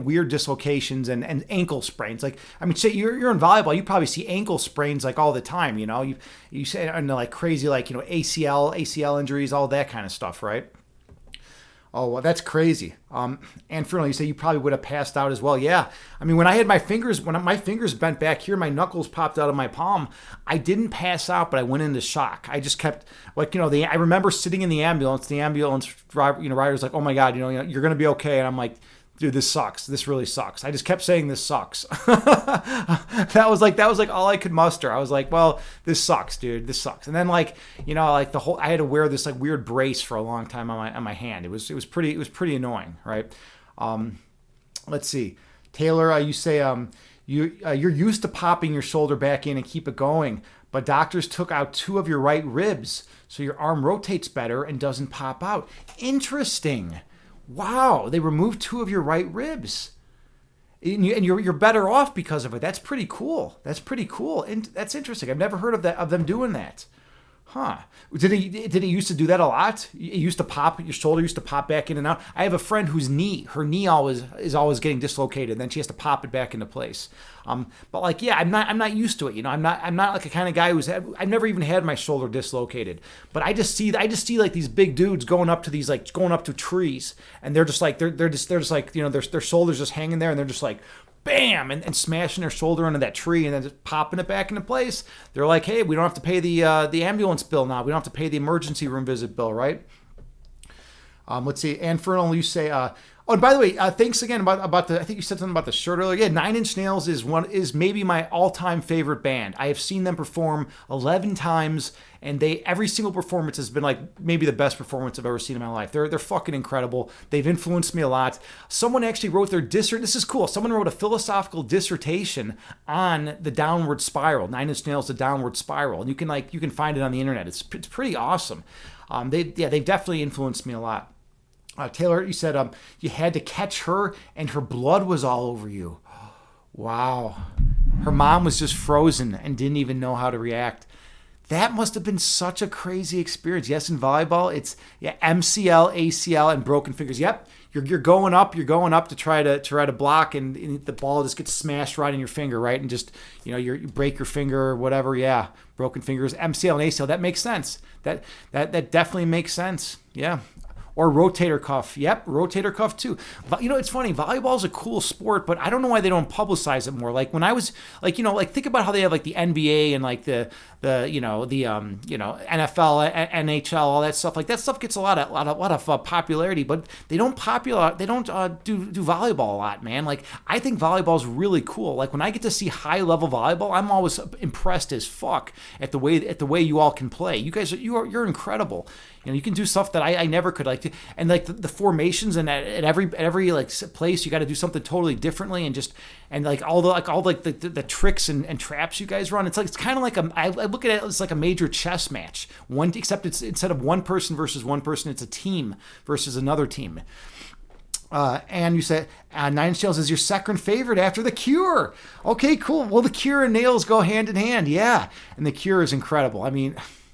weird dislocations and ankle sprains. Say you're in volleyball, you probably see ankle sprains all the time. You say and crazy ACL injuries, all that kind of stuff, right? Oh, well, that's crazy. And Fernando, you say you probably would have passed out as well. Yeah. When I had my fingers bent back here, my knuckles popped out of my palm. I didn't pass out, but I went into shock. I just kept I remember sitting in the ambulance. The ambulance rider's like, "Oh my God, you're going to be okay." And I'm like, "Dude, this sucks. This really sucks." I just kept saying this sucks. that was all I could muster. I was like, "Well, this sucks, dude. This sucks." And then I had to wear this weird brace for a long time on my hand. It was pretty annoying, right? Let's see. Taylor, you say you're used to popping your shoulder back in and keep it going, but doctors took out 2 of your right ribs so your arm rotates better and doesn't pop out. Interesting. Wow, they removed 2 of your right ribs. And you're better off because of it. That's pretty cool. And that's interesting. I've never heard of them doing that. Huh. Did it used to do that a lot? It used to pop, your shoulder used to pop back in and out. I have a friend whose her knee is always getting dislocated, and then she has to pop it back into place. But I'm not used to it. I'm not a kind of guy I've never even had my shoulder dislocated. But I just see these big dudes going up to trees, and they're just their shoulders just hanging there, and they're just bam, and smashing their shoulder into that tree and then just popping it back into place. They're like, "Hey, we don't have to pay the ambulance bill now. We don't have to pay the emergency room visit bill, right?" Let's see. And Fernal, you say, and by the way, thanks again about the. I think you said something about the shirt earlier. Yeah, 9 Inch Nails is maybe my all-time favorite band. I have seen them perform 11 times, and every single performance has been maybe the best performance I've ever seen in my life. They're fucking incredible. They've influenced me a lot. Someone actually wrote this is cool. Someone wrote a philosophical dissertation on the downward spiral. 9 Inch Nails, the downward spiral, and you can find it on the internet. It's pretty awesome. They've definitely influenced me a lot. Taylor, you said you had to catch her and her blood was all over you. Wow. Her mom was just frozen and didn't even know how to react. That must have been such a crazy experience. Yes, in volleyball, it's MCL, ACL, and broken fingers. Yep, you're going up to try to block, and the ball just gets smashed right in your finger, right? And just you break your finger or whatever. Yeah, broken fingers, MCL and ACL. That makes sense. That definitely makes sense. Yeah. Or rotator cuff. Yep, rotator cuff too. It's funny. Volleyball is a cool sport, but I don't know why they don't publicize it more. When I was think about how they have the NBA and the NFL, NHL, all that stuff. That stuff gets a lot of popularity, but they don't do volleyball a lot, man. I think volleyball is really cool. When I get to see high level volleyball, I'm always impressed as fuck at the way you all can play. You guys, you're incredible. You can do stuff that I never could. The formations, and at every place you got to do something totally differently, and all the tricks and traps you guys run. It's kind of I look at it as like a major chess match. Except it's instead of one person versus one person, it's a team versus another team. And you said 9 Inch Nails is your second favorite after The Cure. Okay, cool. Well, The Cure and Nails go hand in hand. Yeah, and The Cure is incredible.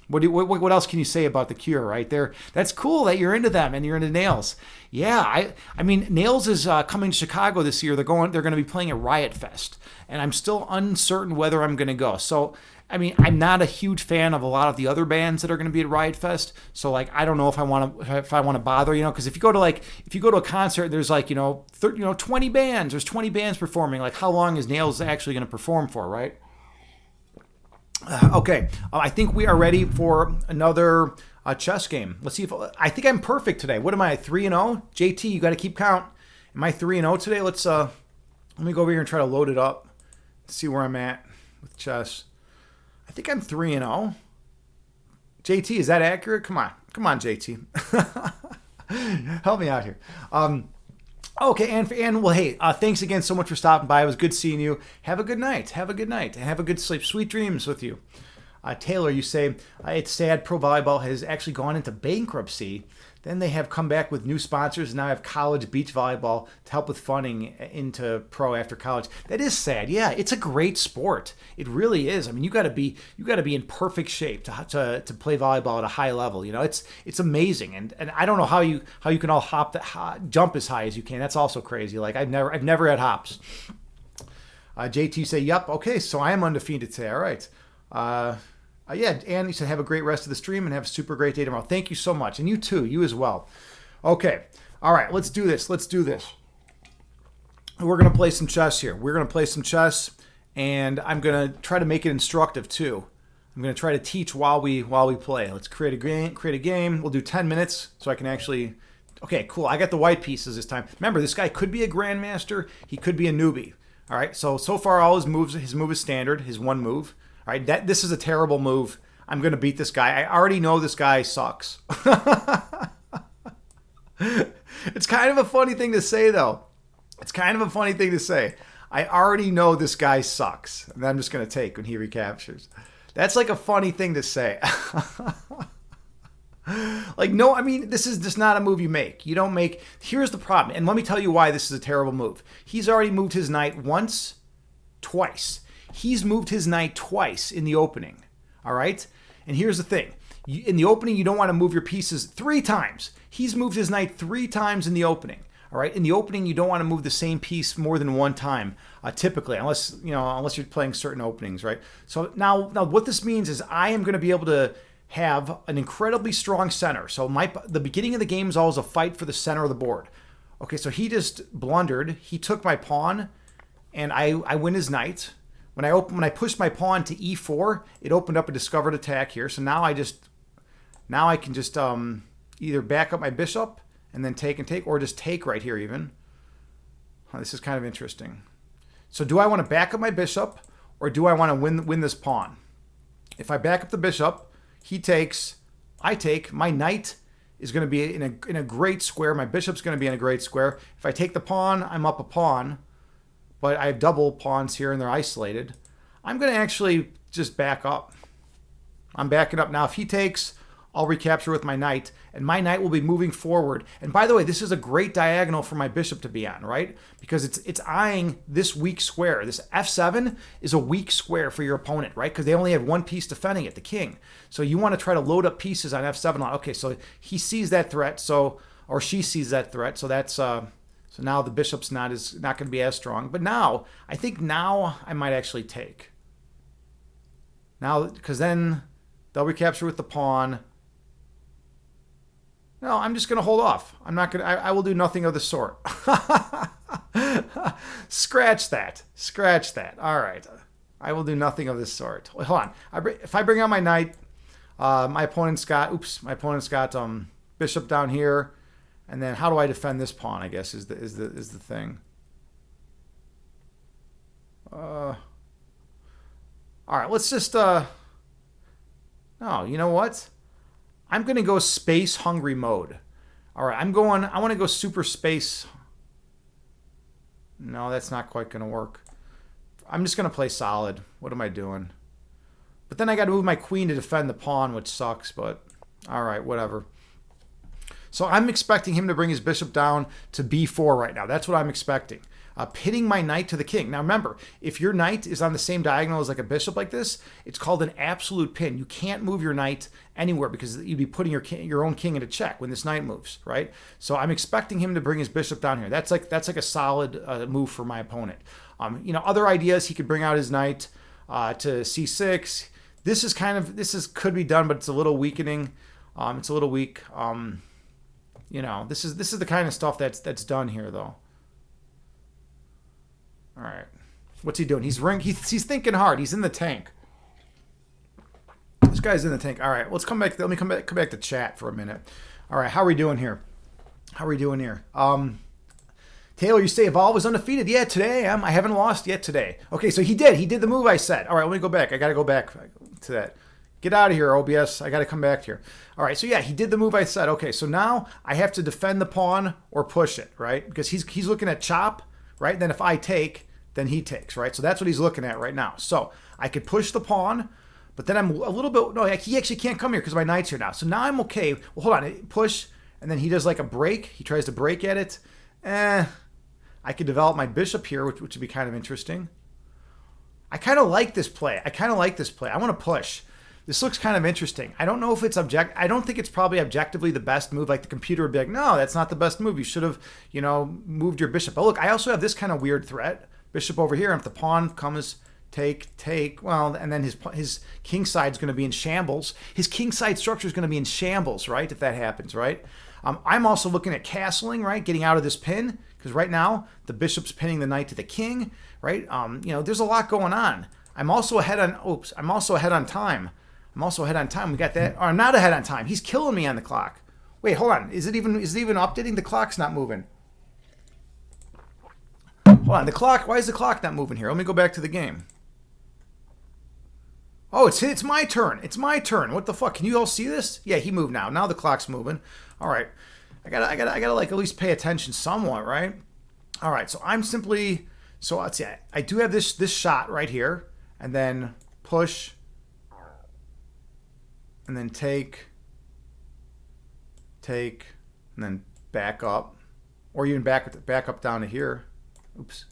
What else can you say about the Cure, right there? That's cool that you're into them and you're into Nails. Yeah, I mean, Nails is coming to Chicago this year. They're going to be playing at Riot Fest, and I'm still uncertain whether I'm going to go. So, I mean, I'm not a huge fan of a lot of the other bands that are going to be at Riot Fest. So, like, I don't know if I want to bother, because if you go to a concert, there's like 20 bands. There's 20 bands performing. Like, how long is Nails actually going to perform for, right? Okay, I think we are ready for another chess game. Let's see if I think I'm perfect today. What am I, 3-0? JT, you got to keep count. Am I 3-0 today? Let me go over here and try to load it up. See where I'm at with chess. I think I'm 3-0. JT, is that accurate? Come on, JT. Help me out here. Okay, and well, hey, thanks again so much for stopping by. It was good seeing you. Have a good night. Have a good sleep. Sweet dreams with you. Taylor, you say, it's sad pro volleyball has actually gone into bankruptcy. Then they have come back with new sponsors and now have college beach volleyball to help with funding into pro after college. That is sad. Yeah, it's a great sport. It really is. I mean, you got to be in perfect shape to play volleyball at a high level. It's amazing. And I don't know how you can all jump as high as you can. That's also crazy. Like I've never had hops. JT say, yep. Okay, so I am undefeated today. All right. Yeah, and he said, have a great rest of the stream and have a super great day tomorrow. Thank you so much. And you too. You as well. Okay. All right. Let's do this. We're going to play some chess here. And I'm going to try to make it instructive too. I'm going to try to teach while we play. Let's create a game. We'll do 10 minutes so I can actually... Okay, cool. I got the white pieces this time. Remember, this guy could be a grandmaster. He could be a newbie. All right. So far, all his move is standard, his one move. All right, this is a terrible move. I'm going to beat this guy. I already know this guy sucks. It's kind of a funny thing to say, though. I already know this guy sucks. And I'm just going to take when he recaptures. That's like a funny thing to say. Like, no, I mean, this is just not a move you make. You don't make... Here's the problem. And let me tell you why this is a terrible move. He's already moved his knight twice. He's moved his knight twice in the opening, all right? And here's the thing. In the opening, you don't want to move your pieces 3 times. He's moved his knight 3 times in the opening, all right? In the opening, you don't want to move the same piece more than 1 time, typically, unless you're playing certain openings, right? So now what this means is I am going to be able to have an incredibly strong center. So the beginning of the game is always a fight for the center of the board. Okay, so he just blundered. He took my pawn, and I win his knight. When I pushed my pawn to e4, it opened up a discovered attack here. So now I can just either back up my bishop and then take, or just take right here even. This is kind of interesting. So do I want to back up my bishop, or do I want to win this pawn? If I back up the bishop, he takes, I take. My knight is going to be in a great square. My bishop's going to be in a great square. If I take the pawn, I'm up a pawn. But I have double pawns here and they're isolated. I'm going to actually just back up. I'm backing up. Now, if he takes, I'll recapture with my knight, and my knight will be moving forward. And by the way, this is a great diagonal for my bishop to be on, right? Because it's eyeing this weak square. This f7 is a weak square for your opponent, right? Because they only have 1 piece defending it, the king. So you want to try to load up pieces on f7. Okay, so he sees that threat, or she sees that threat, so that's... So now the bishop's not going to be as strong. But I think I might actually take. Now, because then they'll recapture with the pawn. No, I'm just going to hold off. I'm not going to, I will do nothing of the sort. Scratch that. All right. I will do nothing of this sort. Hold on. If I bring out my knight, my opponent's got bishop down here. And then how do I defend this pawn, I guess, is the thing. All right, let's just... No, you know what? I'm going to go space-hungry mode. All right, I want to go super space. No, that's not quite going to work. I'm just going to play solid. What am I doing? But then I got to move my queen to defend the pawn, which sucks, but all right, whatever. So I'm expecting him to bring his bishop down to b4 right now. That's what I'm expecting. pinning my knight to the king. Now remember, if your knight is on the same diagonal as like a bishop like this, it's called an absolute pin. You can't move your knight anywhere because you'd be putting your own king into check when this knight moves, right? So I'm expecting him to bring his bishop down here. That's like a solid move for my opponent. Other ideas, he could bring out his knight to c6. This could be done, but it's a little weakening. It's a little weak. This is the kind of stuff that's done here, though. All right, what's he doing? He's thinking hard. He's in the tank. This guy's in the tank. All right, let's come back. Let me come back to chat for a minute. All right, how are we doing here? Taylor, you say Evolve is undefeated. Yeah, today I haven't lost yet today. Okay, so he did the move I said. All right, let me go back. I got to go back to that. Get out of here, OBS. I got to come back here. All right, so yeah, he did the move I said. Okay, so now I have to defend the pawn or push it, right? Because he's looking at chop, right? Then if I take, then he takes, right? So that's what he's looking at right now. So I could push the pawn, but then I'm a little bit, no, he actually can't come here because my knight's here now. So now I'm okay. Well, hold on, push, and then he does like a break. He tries to break at it. I could develop my bishop here, which would be kind of interesting. I kind of like this play. I want to push. This looks kind of interesting. I don't know if it's I don't think it's probably objectively the best move. Like the computer would be like, no, that's not the best move. You should have, moved your bishop. But look, I also have this kind of weird threat. Bishop over here. And if the pawn comes, take, well, and then his king side's going to be in shambles. His king side structure is going to be in shambles, right? If that happens, right? I'm also looking at castling, right? Getting out of this pin. Because right now, the bishop's pinning the knight to the king, right? There's a lot going on. I'm also ahead on time. We got that. Or I'm not ahead on time. He's killing me on the clock. Wait, hold on. Is it even updating? The clock's not moving. Hold on. The clock. Why is the clock not moving here? Let me go back to the game. Oh, it's my turn. It's my turn. What the fuck? Can you all see this? Yeah, he moved now. Now the clock's moving. All right. I gotta like at least pay attention somewhat, right? All right. So let's see. I do have this shot right here, and then push. And then take, and then back up, or even back up down to here. Oops,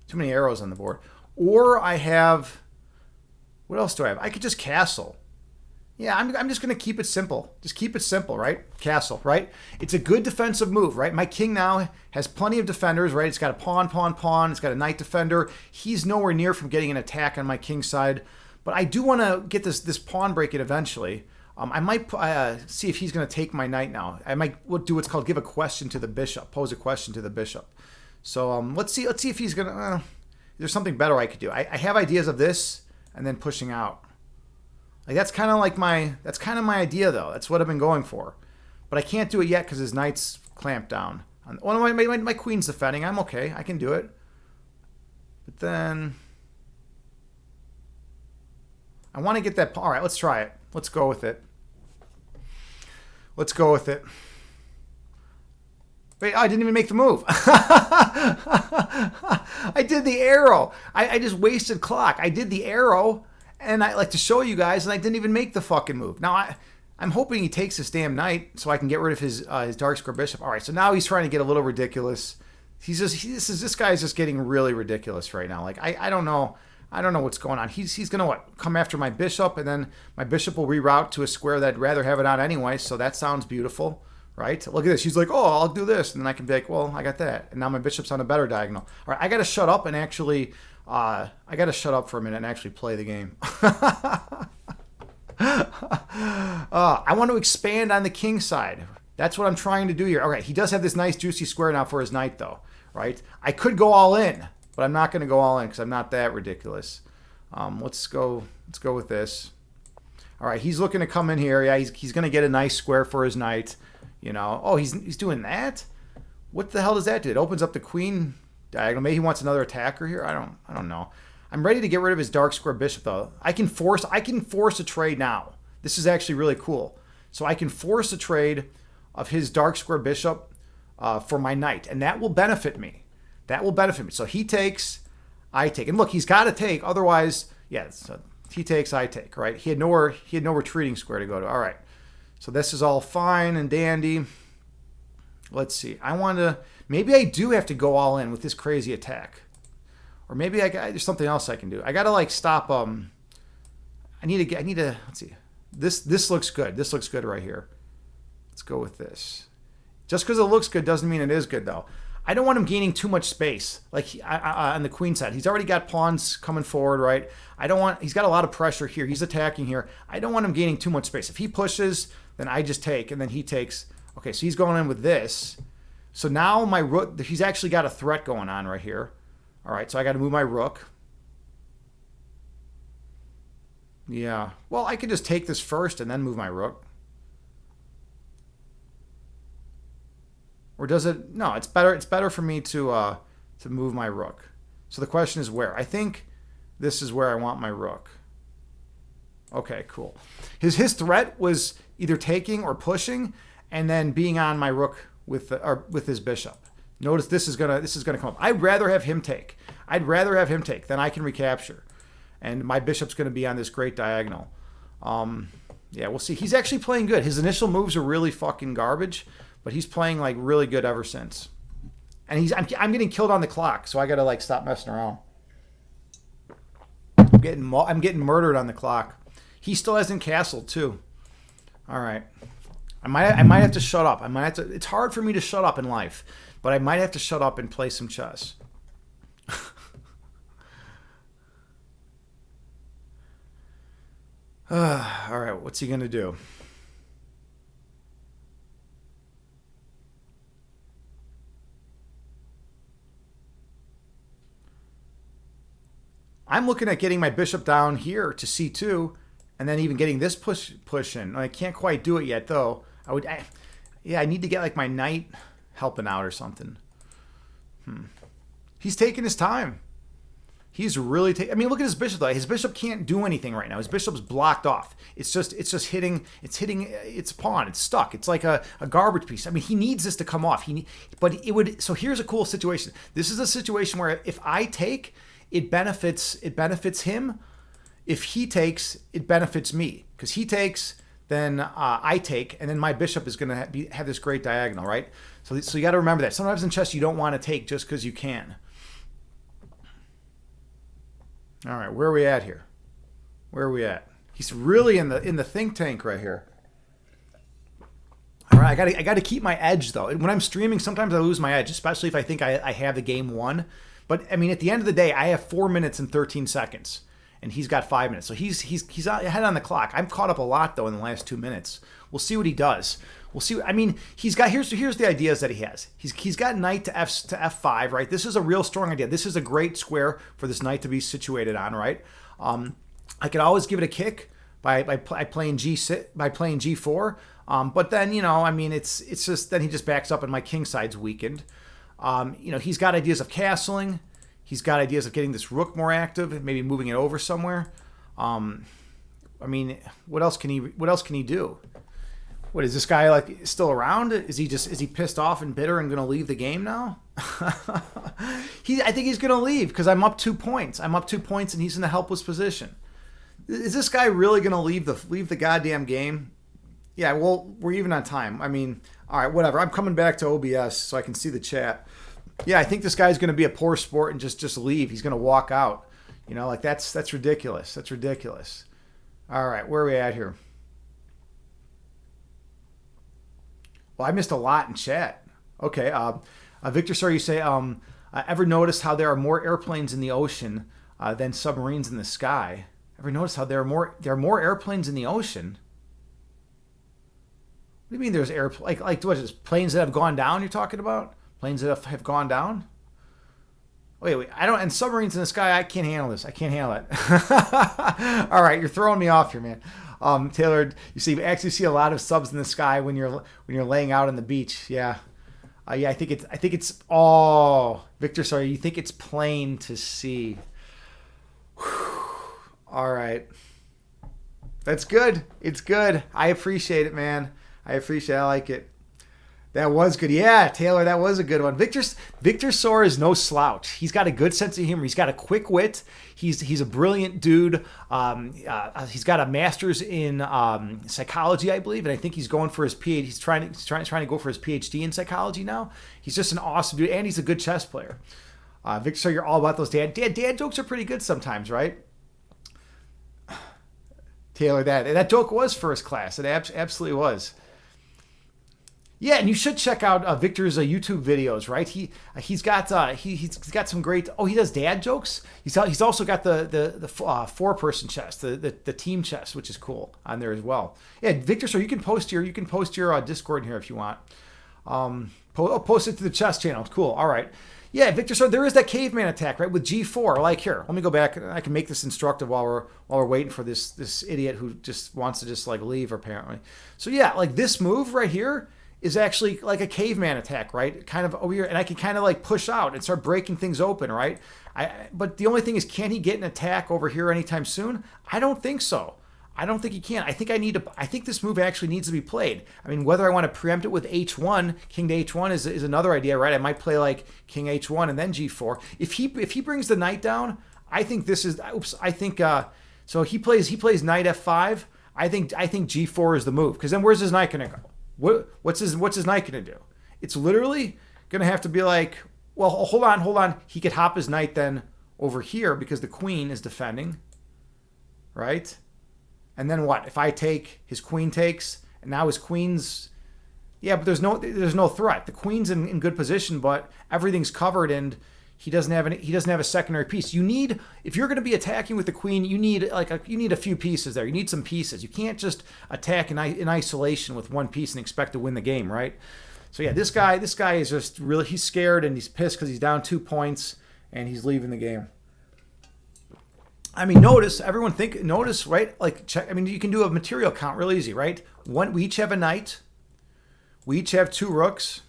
too many arrows on the board. Or I have, what else do I have? I could just castle. Yeah, I'm just going to keep it simple. Just keep it simple, right? Castle, right? It's a good defensive move, right? My king now has plenty of defenders, right? It's got a pawn. It's got a knight defender. He's nowhere near from getting an attack on my king side. But I do want to get this pawn break it eventually. I might see if he's going to take my knight now. I might do what's called give a question to the bishop, pose a question to the bishop. So let's see if he's going to. There's something better I could do. I have ideas of this and then pushing out. Like that's kind of my idea though. That's what I've been going for. But I can't do it yet because his knight's clamped down. My queen's defending. I'm okay. I can do it. But then. I want to get that. All right, let's try it. Let's go with it. Wait, I didn't even make the move. I did the arrow. I just wasted clock. I did the arrow, and I like to show you guys, and I didn't even make the fucking move. Now, I'm hoping he takes this damn knight so I can get rid of his dark square bishop. All right, so now he's trying to get a little ridiculous. This guy's just getting really ridiculous right now. Like, I don't know. I don't know what's going on. He's going to come after my bishop, and then my bishop will reroute to a square that I'd rather have it on anyway, so that sounds beautiful, right? Look at this. He's like, oh, I'll do this, and then I can be like, well, I got that, and now my bishop's on a better diagonal. All right, I got to shut up and actually, I got to shut up for a minute and actually play the game. I want to expand on the king side. That's what I'm trying to do here. Okay, he does have this nice juicy square now for his knight, though, right? I could go all in. But I'm not going to go all in because I'm not that ridiculous. Let's go with this. All right, he's looking to come in here. Yeah, he's going to get a nice square for his knight. Oh, he's doing that? What the hell does that do? It opens up the queen diagonal. Maybe he wants another attacker here. I don't know. I'm ready to get rid of his dark square bishop though. I can force a trade now. This is actually really cool. So I can force a trade of his dark square bishop for my knight, and that will benefit me. So he takes, I take. And look, he's got to take. Otherwise, yeah, so he takes, I take, right? He had no retreating square to go to. All right. So this is all fine and dandy. Let's see. I want to, Maybe I do have to go all in with this crazy attack. Or maybe there's something else I can do. I got to like stop. I need to, let's see. This looks good. This looks good right here. Let's go with this. Just because it looks good doesn't mean it is good, though. I don't want him gaining too much space, like on the queen side. He's already got pawns coming forward, right? He's got a lot of pressure here. He's attacking here. I don't want him gaining too much space. If he pushes, then I just take, and then he takes. Okay, so he's going in with this. So now my rook, he's actually got a threat going on right here. All right, so I got to move my rook. Yeah, well, I could just take this first and then move my rook. Or does it? No, it's better. It's better for me to move my rook. So the question is where? I think this is where I want my rook. Okay, cool. His threat was either taking or pushing, and then being on my rook with his bishop. Notice this is gonna come up. I'd rather have him take. Then I can recapture, and my bishop's gonna be on this great diagonal. Yeah, we'll see. He's actually playing good. His initial moves are really fucking garbage. But he's playing like really good ever since. And I'm getting killed on the clock, so I gotta like stop messing around. I'm getting murdered on the clock. He still hasn't castled too. All right. I might have to shut up. It's hard for me to shut up in life, but I might have to shut up and play some chess. All right, what's he gonna do? I'm looking at getting my bishop down here to c2, and then even getting this push in. I can't quite do it yet, though. I need to get like my knight helping out or something. He's taking his time. He's really taking. I mean, look at his bishop though. His bishop can't do anything right now. His bishop's blocked off. It's just hitting. It's hitting its pawn. It's stuck. It's like a garbage piece. I mean, he needs this to come off. But it would. So here's a cool situation. This is a situation where if I take, it benefits him. If he takes, it benefits me, because he takes, then I take, and then my bishop is going to have this great diagonal, right? So you got to remember that. Sometimes in chess you don't want to take just because you can. All right, where are we at here? Where are we at? He's really in the think tank right here. All right, I got to keep my edge though. When I'm streaming, sometimes I lose my edge, especially if I think I have the game won. But I mean, at the end of the day, I have 4 minutes and 13 seconds, and he's got 5 minutes. So he's ahead on the clock. I've caught up a lot though in the last 2 minutes. We'll see what he does. We'll see. I mean, he's got here's the ideas that he has. He's got knight to f5, right? This is a real strong idea. This is a great square for this knight to be situated on, right? I could always give it a kick by playing g4. But then, I mean, it's just then he just backs up and my king side's weakened. He's got ideas of castling. He's got ideas of getting this rook more active, maybe moving it over somewhere. I mean, what else can he do? What is this guy like still around? Is he pissed off and bitter and going to leave the game now? I think he's going to leave because I'm up 2 points. I'm up 2 points and he's in a helpless position. Is this guy really going to leave the goddamn game? Yeah, well, we're even on time. I mean, all right, whatever. I'm coming back to OBS so I can see the chat. Yeah, I think this guy's going to be a poor sport and just leave. He's going to walk out. Like that's ridiculous. That's ridiculous. All right, where are we at here? Well, I missed a lot in chat. Okay, Victor, sorry, you say, ever noticed how there are more airplanes in the ocean than submarines in the sky? Ever noticed how there are more airplanes in the ocean? What do you mean there's airplanes? Like what is this, planes that have gone down you're talking about? Planes that have gone down? Wait, and submarines in the sky, I can't handle this. I can't handle it. All right, you're throwing me off here, man. Taylor, you actually see a lot of subs in the sky when you're laying out on the beach. Yeah. I think it's Victor, sorry, you think it's plain to see. Whew. All right. That's good. It's good. I appreciate it, man. I like it. That was good. Yeah, Taylor, that was a good one. Victor Soar is no slouch. He's got a good sense of humor. He's got a quick wit. He's a brilliant dude. He's got a master's in psychology, I believe, and I think he's going for his PhD. He's trying to go for his PhD in psychology now. He's just an awesome dude, and he's a good chess player. Victor Soar, you're all about those dad jokes are pretty good sometimes, right? Taylor, that joke was first class. It absolutely was. Yeah, and you should check out Victor's YouTube videos, right? He's got some great. Oh, he does dad jokes. He's also got the 4-person chess, the team chess, which is cool on there as well. Yeah, Victor, so you can post your Discord in here if you want. Post it to the chess channel. It's cool. All right. Yeah, Victor, so there is that caveman attack, right, with G4. Like, here, let me go back. I can make this instructive while we're waiting for this idiot who just wants to just like leave apparently. So yeah, like this move right here is actually like a caveman attack, right? Kind of over here, and I can kind of like push out and start breaking things open, right? But the only thing is, can he get an attack over here anytime soon? I don't think so. I don't think he can. I think this move actually needs to be played. I mean, whether I want to preempt it with H1, King to H1 is another idea, right? I might play like King H1 and then G4. If he brings the knight down, I think this is. Oops. I think so. He plays knight F5. I think G4 is the move, because then where's his knight gonna go? What's his knight gonna do? It's literally gonna have to be like, well, hold on. He could hop his knight then over here because the queen is defending, right? And then what? If I take, his queen takes, and now his queen's, yeah, but there's no threat. The queen's in good position, but everything's covered, and he doesn't have a secondary piece. You need, if you're going to be attacking with the queen, you need a few pieces there. You need some pieces. You can't just attack in isolation with one piece and expect to win the game, right? So yeah, this guy is just really, he's scared and he's pissed because he's down 2 points and he's leaving the game. I mean, notice, right? Like, check. I mean, you can do a material count real easy, right? We each have a knight. We each have 2 rooks,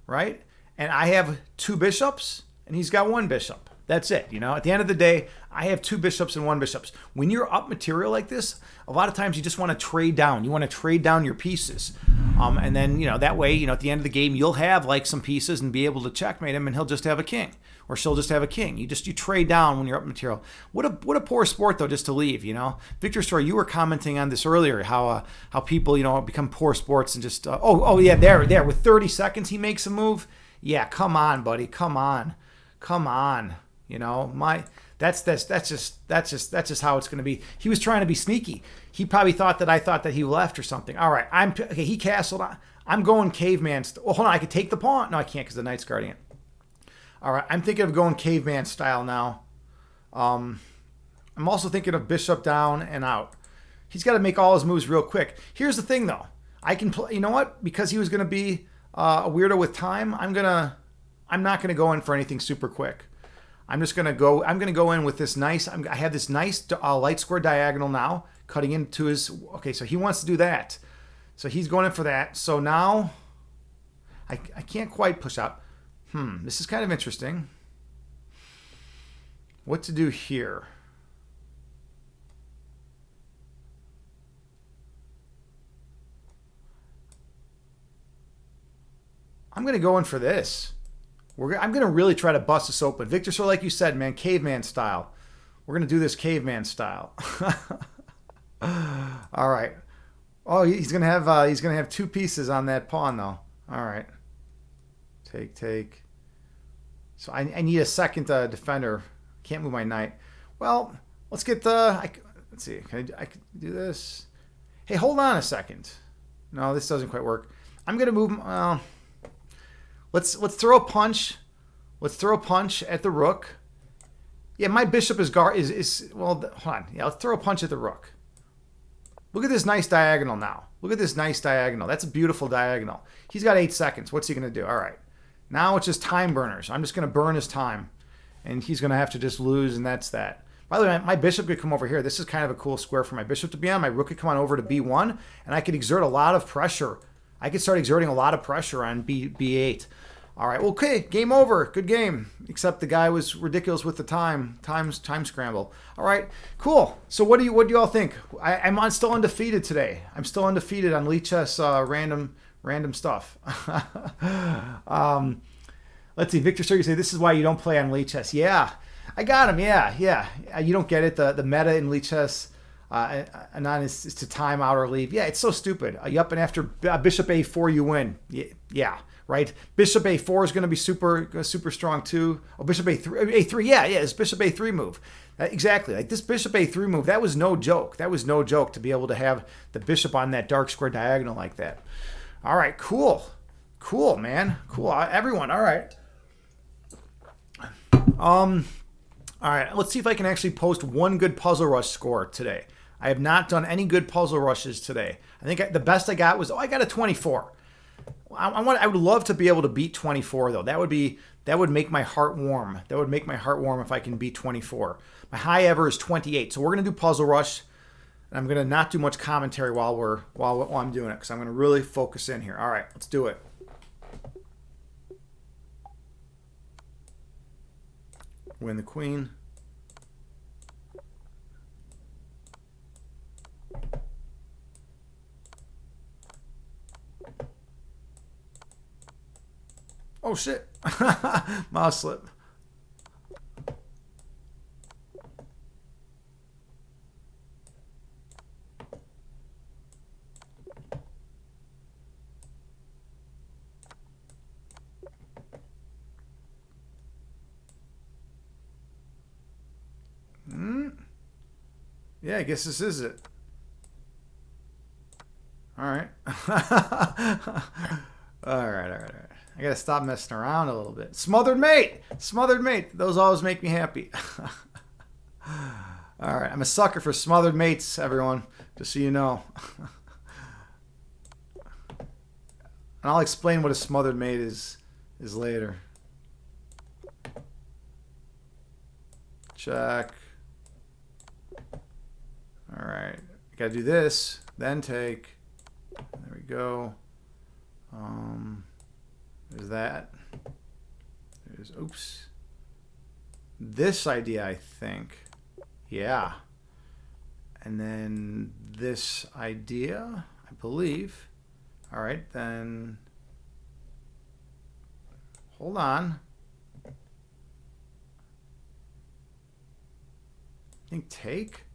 right? And I have 2 bishops, and he's got 1 bishop. That's it. You know, at the end of the day, I have 2 bishops and 1 bishop. When you're up material like this, a lot of times you just want to trade down. You want to trade down your pieces. And then, that way, at the end of the game, you'll have like some pieces and be able to checkmate him, and he'll just have a king. Or she'll just have a king. You trade down when you're up material. What a poor sport though, just to leave. Victor Story, you were commenting on this earlier, how people become poor sports and just yeah, there with 30 seconds he makes a move. Yeah, come on, buddy, come on. That's just how it's going to be. He was trying to be sneaky. He probably thought that I thought that he left or something. All right, okay. He castled. I'm going caveman. Hold on, I could take the pawn. No, I can't because the knight's guarding it. All right, I'm thinking of going caveman style now. I'm also thinking of bishop down and out. He's got to make all his moves real quick. Here's the thing, though. I can play. You know what? Because he was going to be a weirdo with time, I'm not gonna go in for anything super quick. I'm gonna go in with this nice. I have this nice light square diagonal now, cutting into his. Okay, so he wants to do that. So he's going in for that. So now, I can't quite push out. This is kind of interesting. What to do here? I'm going to go in for this. I'm going to really try to bust this open. Victor, so like you said, man, caveman style. We're going to do this caveman style. All right. Oh, he's going to have 2 pieces on that pawn, though. All right. Take. So I need a second defender. Can't move my knight. Well, let's get let's see. I can do this. Hey, hold on a second. No, this doesn't quite work. I'm going to move. Let's throw a punch. Let's throw a punch at the rook. Yeah, my bishop is well. Hold on. Yeah, let's throw a punch at the rook. Look at this nice diagonal now. Look at this nice diagonal. That's a beautiful diagonal. He's got 8 seconds. What's he going to do? All right. Now it's just time burners. I'm just going to burn his time, and he's going to have to just lose, and that's that. By the way, my bishop could come over here. This is kind of a cool square for my bishop to be on. My rook could come on over to B1, and I could exert a lot of pressure. I could start exerting a lot of pressure on B8. All right, okay, game over. Good game. Except the guy was ridiculous with the time scramble. All right, cool. So what do you all think? I'm still undefeated today. I'm still undefeated on Lichess random random stuff. Let's see. Victor Sergey say this is why you don't play on Lichess. Yeah, I got him. Yeah. You don't get it. The meta in Lichess, Anon is to time out or leave. Yeah, it's so stupid. You up and after Bishop A4, you win. Yeah. Right. Bishop A4 is going to be super strong too. Oh, Bishop A3. Yeah. It's Bishop A3 move. Exactly. Like this Bishop A3 move, that was no joke. That was no joke to be able to have the bishop on that dark square diagonal like that. All right. Cool, man. Cool. Everyone. All right. All right. Let's see if I can actually post one good Puzzle Rush score today. I have not done any good Puzzle Rushes today. I think the best I got was I got a 24. I would love to be able to beat 24 though. That would make my heart warm. That would make my heart warm if I can beat 24. My high ever is 28. So we're gonna do Puzzle Rush, and I'm gonna not do much commentary while I'm doing it because I'm gonna really focus in here. All right, let's do it. Win the queen. Oh shit. Mouse slip. Yeah, I guess this is it. All right. All right. I gotta stop messing around a little bit. Smothered mate. Those always make me happy. All right, I'm a sucker for smothered mates, everyone. Just so you know. And I'll explain what a smothered mate is later. Check. All right, gotta do this, then take. There we go. There's that. There's, oops. This idea, I think. Yeah. And then this idea, I believe. All right, then. Hold on. I think take.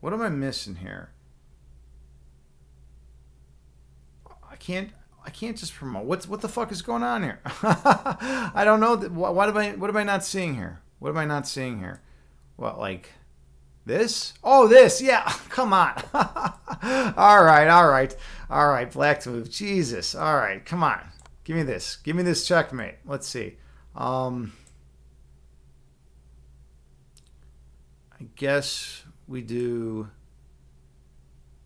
What am I missing here? I can't just promote. What the fuck is going on here? I don't know. What am I not seeing here? What am I not seeing here? What, like this? Oh, this. Yeah. Come on. All right. Black move. Jesus. All right. Come on. Give me this. Give me this checkmate. Let's see. I guess we do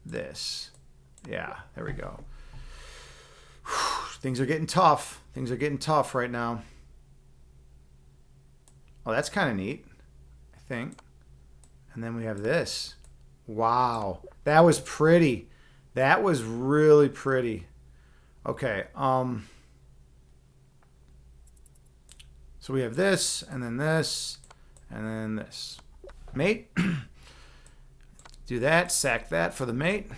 this. Yeah. There we go. Things are getting tough. Things are getting tough right now. Oh, that's kind of neat, I think. And then we have this. Wow. That was pretty. That was really pretty. Okay. So we have this, and then this, and then this. Mate. Do that. Sack that for the mate.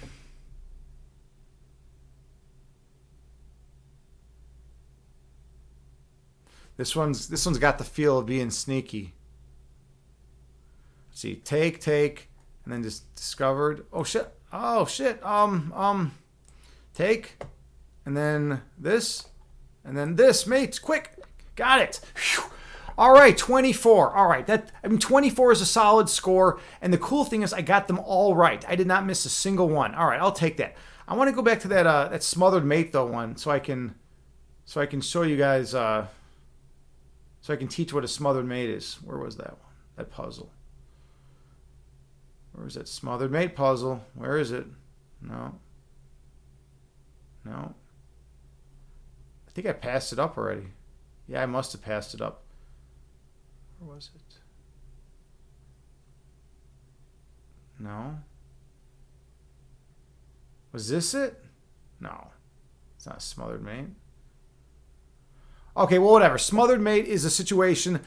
This one's got the feel of being sneaky. Let's see, take, and then just discovered. Oh shit! Take, and then this, mates, quick, got it. Whew. All right, 24. All right, 24 is a solid score, and the cool thing is I got them all right. I did not miss a single one. All right, I'll take that. I want to go back to that smothered mate though one, so I can show you guys. So I can teach what a smothered mate is. Where was that one? That puzzle. Where was that smothered mate puzzle? Where is it? No. I think I passed it up already. Yeah, I must have passed it up. Where was it? No. Was this it? No. It's not a smothered mate. Okay, well, whatever. Smothered mate is a situation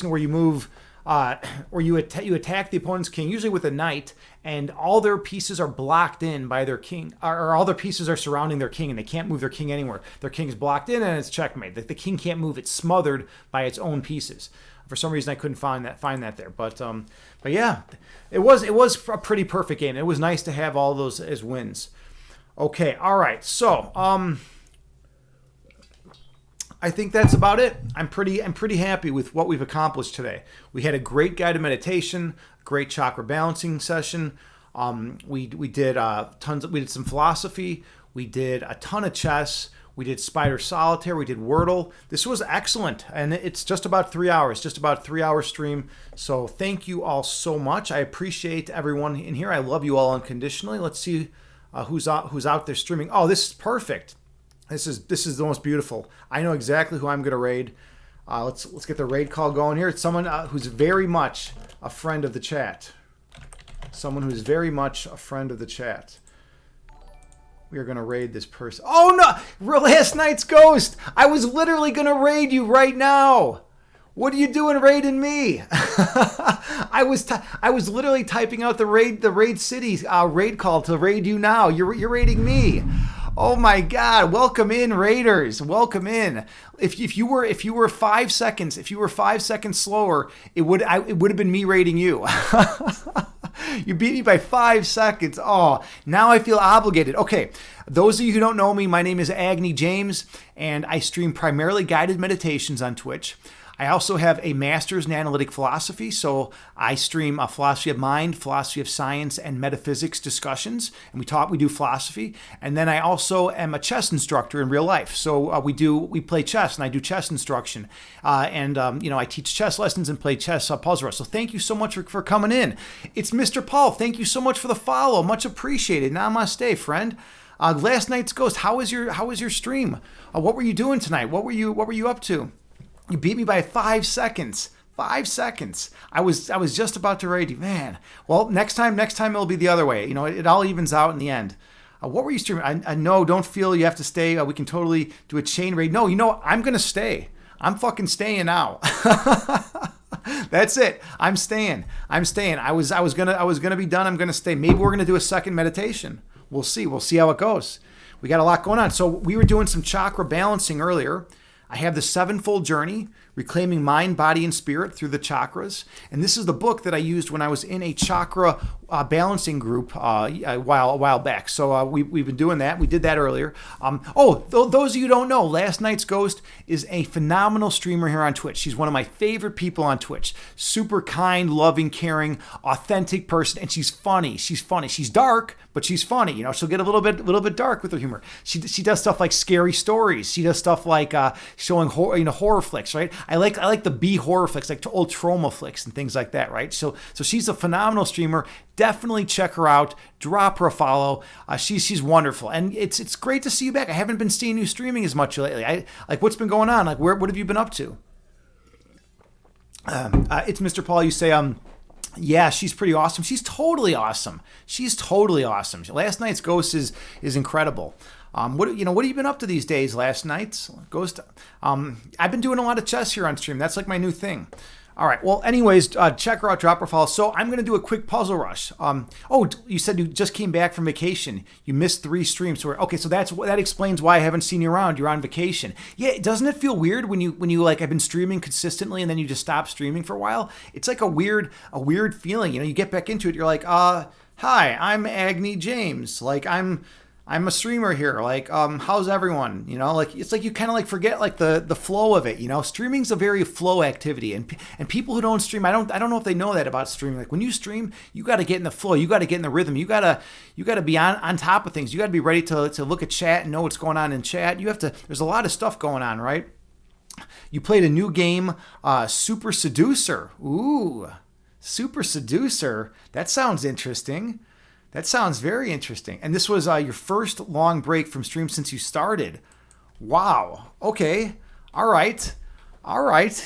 where you move where you attack the opponent's king, usually with a knight, and all their pieces are blocked in by their king, or all their pieces are surrounding their king, and they can't move their king anywhere. Their king is blocked in, and it's checkmate. The king can't move; it's smothered by its own pieces. For some reason, I couldn't find that there, but yeah, it was a pretty perfect game. It was nice to have all those as wins. Okay, all right, so I think that's about it. I'm pretty happy with what we've accomplished today. We had a great guided meditation, great chakra balancing session. We did we did some philosophy. We did a ton of chess. We did Spider Solitaire. We did Wordle. This was excellent, and it's just about 3 hours, just about a 3-hour stream. So thank you all so much. I appreciate everyone in here. I love you all unconditionally. Let's see who's out there streaming. Oh, this is perfect. This is the most beautiful. I know exactly who I'm going to raid. Let's get the raid call going here. It's someone who's very much a friend of the chat. Someone who's very much a friend of the chat. We are going to raid this person. Oh no! Last night's ghost! I was literally going to raid you right now! What are you doing raiding me? I was literally typing out the raid city raid call to raid you now. You're raiding me. Oh my God! Welcome in, raiders. Welcome in. If you were 5 seconds, slower, it would have been me raiding you. You beat me by 5 seconds. Oh, now I feel obligated. Okay, those of you who don't know me, my name is Agni James, and I stream primarily guided meditations on Twitch. I also have a master's in analytic philosophy, so I stream a philosophy of mind, philosophy of science, and metaphysics discussions, and we do philosophy. And then I also am a chess instructor in real life, so we play chess, and I do chess instruction, I teach chess lessons and play chess puzzle rush. So thank you so much for coming in. It's Mr. Paul. Thank you so much for the follow. Much appreciated. Namaste, friend. Last night's ghost. How was your stream? What were you doing tonight? What were you up to? You beat me by 5 seconds. 5 seconds. I was just about to raid you, man. Well, next time it'll be the other way. It all evens out in the end. What were you streaming? I know. Don't feel you have to stay. We can totally do a chain raid. No, I'm gonna stay. I'm fucking staying now. That's it. I'm staying. I was gonna be done. I'm gonna stay. Maybe we're gonna do a second meditation. We'll see. We'll see how it goes. We got a lot going on. So we were doing some chakra balancing earlier. I have the Sevenfold Journey, Reclaiming Mind, Body, and Spirit Through the Chakras. And this is the book that I used when I was in a chakra balancing group a while back. So we've been doing that. We did that earlier. Those of you who don't know, Last Night's Ghost is a phenomenal streamer here on Twitch. She's one of my favorite people on Twitch. Super kind, loving, caring, authentic person. And she's funny. She's dark, but she's funny. She'll get a little bit dark with her humor. She does stuff like scary stories. She does stuff like showing horror flicks, right? I like the B horror flicks, like old trauma flicks and things like that, right? So she's a phenomenal streamer. Definitely check her out. Drop her a follow. She's wonderful, and it's great to see you back. I haven't been seeing you streaming as much lately. What's been going on? What have you been up to? It's Mr. Paul. You say yeah, she's pretty awesome. She's totally awesome. Last Night's Ghost is incredible. What have you been up to these days? Last Night's Ghost. I've been doing a lot of chess here on stream. That's like my new thing. All right. Well, anyways, check her out, drop her follow. So I'm going to do a quick puzzle rush. You said you just came back from vacation. You missed 3 streams. So that explains why I haven't seen you around. You're on vacation. Yeah. Doesn't it feel weird when you like I've been streaming consistently and then you just stop streaming for a while? It's like a weird feeling. You get back into it. You're like, hi, I'm Agni James. Like I'm a streamer here. Like, how's everyone? It's like you kind of forget the flow of it. Streaming's a very flow activity, and people who don't stream, I don't know if they know that about streaming. Like when you stream, you got to get in the flow. You got to get in the rhythm. You got to be on top of things. You got to be ready to look at chat and know what's going on in chat. There's a lot of stuff going on, right? You played a new game, Super Seducer. Ooh, Super Seducer. That sounds interesting. That sounds very interesting. And this was your first long break from stream since you started. Wow. Okay. All right.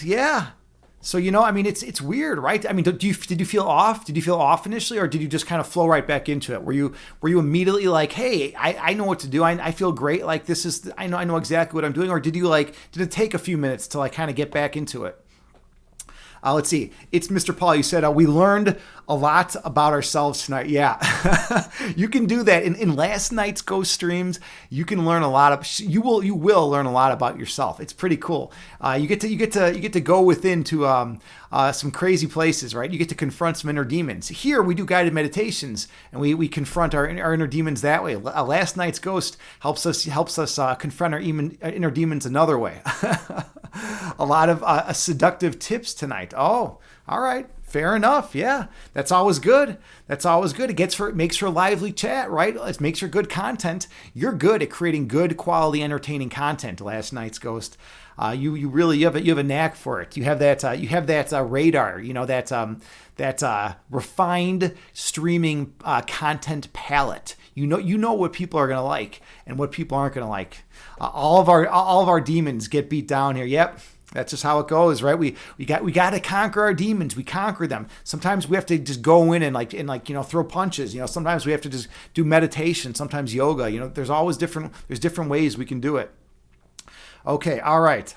Yeah. So, it's weird, right? Did you feel off? Did you feel off initially, or did you just kind of flow right back into it? Were you immediately like, hey, I know what to do. I feel great. Like I know exactly what I'm doing. Or did it take a few minutes to kind of get back into it? Let's see. It's Mr. Paul. You said we learned a lot about ourselves tonight. Yeah, you can do that in last night's ghost streams. You can learn a lot of. You will learn a lot about yourself. It's pretty cool. You get to go within to some crazy places, right? You get to confront some inner demons. Here we do guided meditations, and we confront our inner demons that way. Last night's ghost helps us confront our inner demons another way. A lot of seductive tips tonight. Oh, all right. Fair enough. Yeah, that's always good. That's always good. It makes for a lively chat, right? It makes for good content. You're good at creating good quality, entertaining content. Last night's ghost. You really have a knack for it. You have that radar. You know that refined streaming content palette. You know what people are gonna like and what people aren't gonna like. All of our demons get beat down here. Yep. That's just how it goes, right? We got to conquer our demons. We conquer them. Sometimes we have to just go in and throw punches. Sometimes we have to just do meditation. Sometimes yoga. There's different ways we can do it. Okay, all right.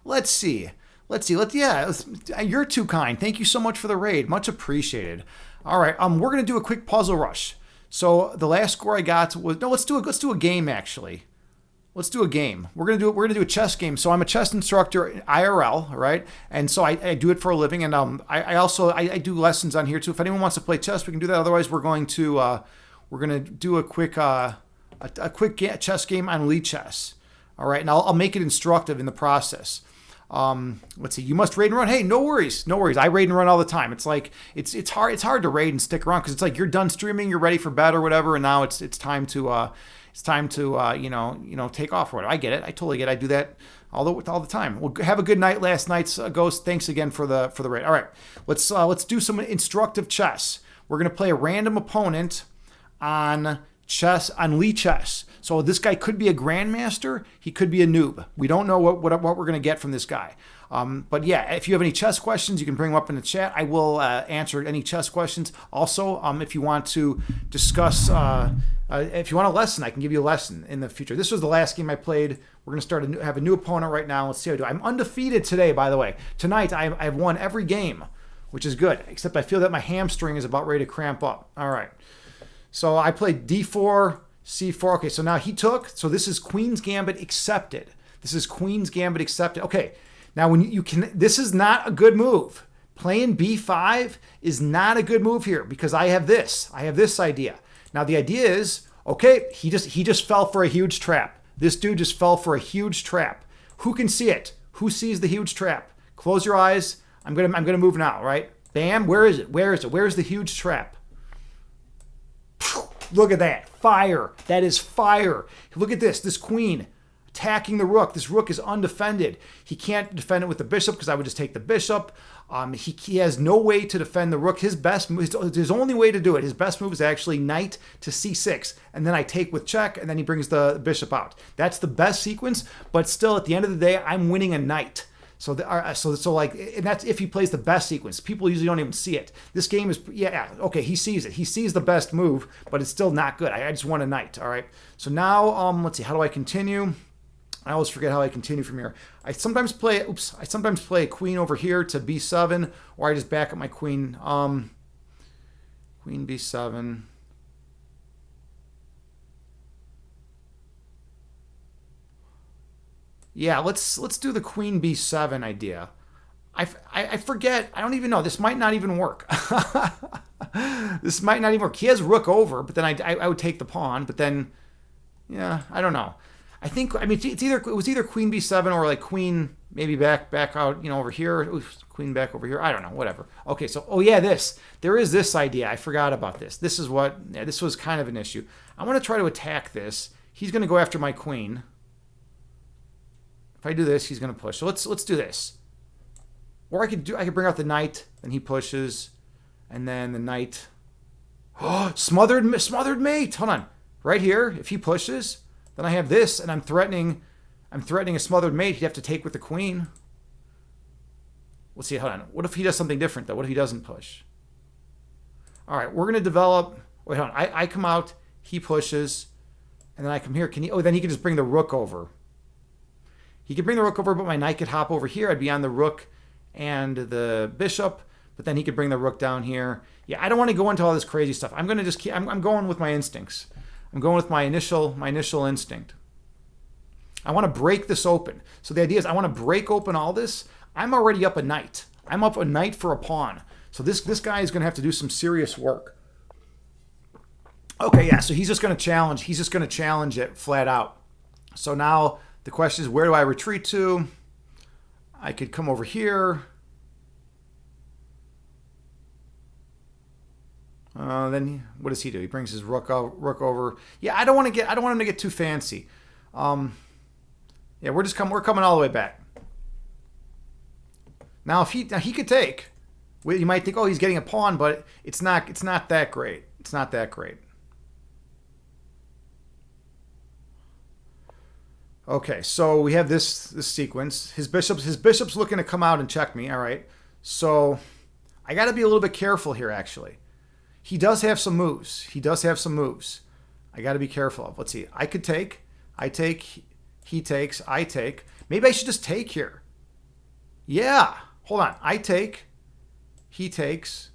Let's see. You're too kind. Thank you so much for the raid. Much appreciated. All right. We're gonna do a quick puzzle rush. So the last score I got was let's do a game actually. Let's do a game. We're gonna do a chess game. So I'm a chess instructor IRL, right? And so I do it for a living, and I also do lessons on here too. If anyone wants to play chess, we can do that. Otherwise, we're gonna do a quick chess game on Lee Chess. All right, and I'll make it instructive in the process. Let's see. You must raid and run. Hey, no worries. I raid and run all the time. It's like it's hard to raid and stick around because it's like you're done streaming, you're ready for bed or whatever, and now it's time to take off or whatever. I get it. I totally get it. I do that all the time. Well, have a good night, last night's ghost. Thanks again for the raid. All right, let's do some instructive chess. We're gonna play a random opponent on Lee Chess. So this guy could be a grandmaster. He could be a noob. We don't know what we're gonna get from this guy. But yeah, if you have any chess questions, you can bring them up in the chat. I will answer any chess questions. Also, if you want to discuss, if you want a lesson, I can give you a lesson in the future. This was the last game I played. We're going to have a new opponent right now. Let's see how I do. I'm undefeated today, by the way. Tonight, I've won every game, which is good, except I feel that my hamstring is about ready to cramp up. All right. So I played D4, C4. Okay, so now he took. So this is Queen's Gambit accepted. Okay. Now, this is not a good move. Playing B5 is not a good move here because I have this idea. Now, the idea is, okay, he just fell for a huge trap. This dude just fell for a huge trap. Who can see it? Who sees the huge trap? Close your eyes. I'm gonna move now, right? Bam. Where is it? Where's the huge trap? Look at that. Fire. That is fire. Look at this. This queen attacking the rook. This rook is undefended. He can't defend it with the bishop because I would just take the bishop. He has no way to defend the rook. His only way to do it, his best move is actually knight to c6, and then I take with check, and then he brings the bishop out. That's the best sequence, but still, at the end of the day, I'm winning a knight. So and that's if he plays the best sequence. People usually don't even see it. This game is, okay, he sees it. He sees the best move, but it's still not good. I just won a knight, all right? So now, let's see, how do I continue? I always forget how I continue from here. I sometimes play a queen over here to b7, or I just back up my queen. Queen b7. Yeah, let's do the queen b7 idea. I forget. I don't even know. This might not even work. This might not even work. He has rook over, but then I would take the pawn. But then, yeah, I don't know. It was either queen b7 or like queen maybe back out, over here. Ooh, queen back over here. I don't know, whatever. Okay, so there is this idea. I forgot about this. This was kind of an issue. I want to try to attack this. He's going to go after my queen. If I do this, he's going to push. So let's do this. Or I could bring out the knight, and he pushes, and then the knight. Oh, smothered mate. Hold on. Right here, if he pushes, then I have this, and I'm threatening a smothered mate. He'd have to take with the queen. Let's see, hold on. What if he does something different, though? What if he doesn't push? All right, we're going to develop... Wait, hold on. I come out, he pushes, and then I come here. Then he can just bring the rook over. He could bring the rook over, but my knight could hop over here. I'd be on the rook, and the bishop, but then he could bring the rook down here. Yeah, I don't want to go into all this crazy stuff. I'm going to just keep, I'm going with my instincts. I'm going with my initial instinct. I want to break this open. So the idea is I want to break open all this. I'm already up a knight. I'm up a knight for a pawn. So this guy is going to have to do some serious work. Okay, yeah, so he's just going to challenge. He's just going to challenge it flat out. So now the question is, where do I retreat to? I could come over here. Then what does he do? He brings his rook over. Yeah, I don't want him to get too fancy. Yeah, we're coming all the way back. Now if he could take, you might think, oh, he's getting a pawn, but it's not that great. It's not that great. Okay, so we have this sequence. His bishop's looking to come out and check me. All right, so I got to be a little bit careful here. Actually, he does have some moves. I got to be careful of. Let's see. I could take. I take. He takes. I take. Maybe I should just take here. Yeah. Hold on. I take. He takes.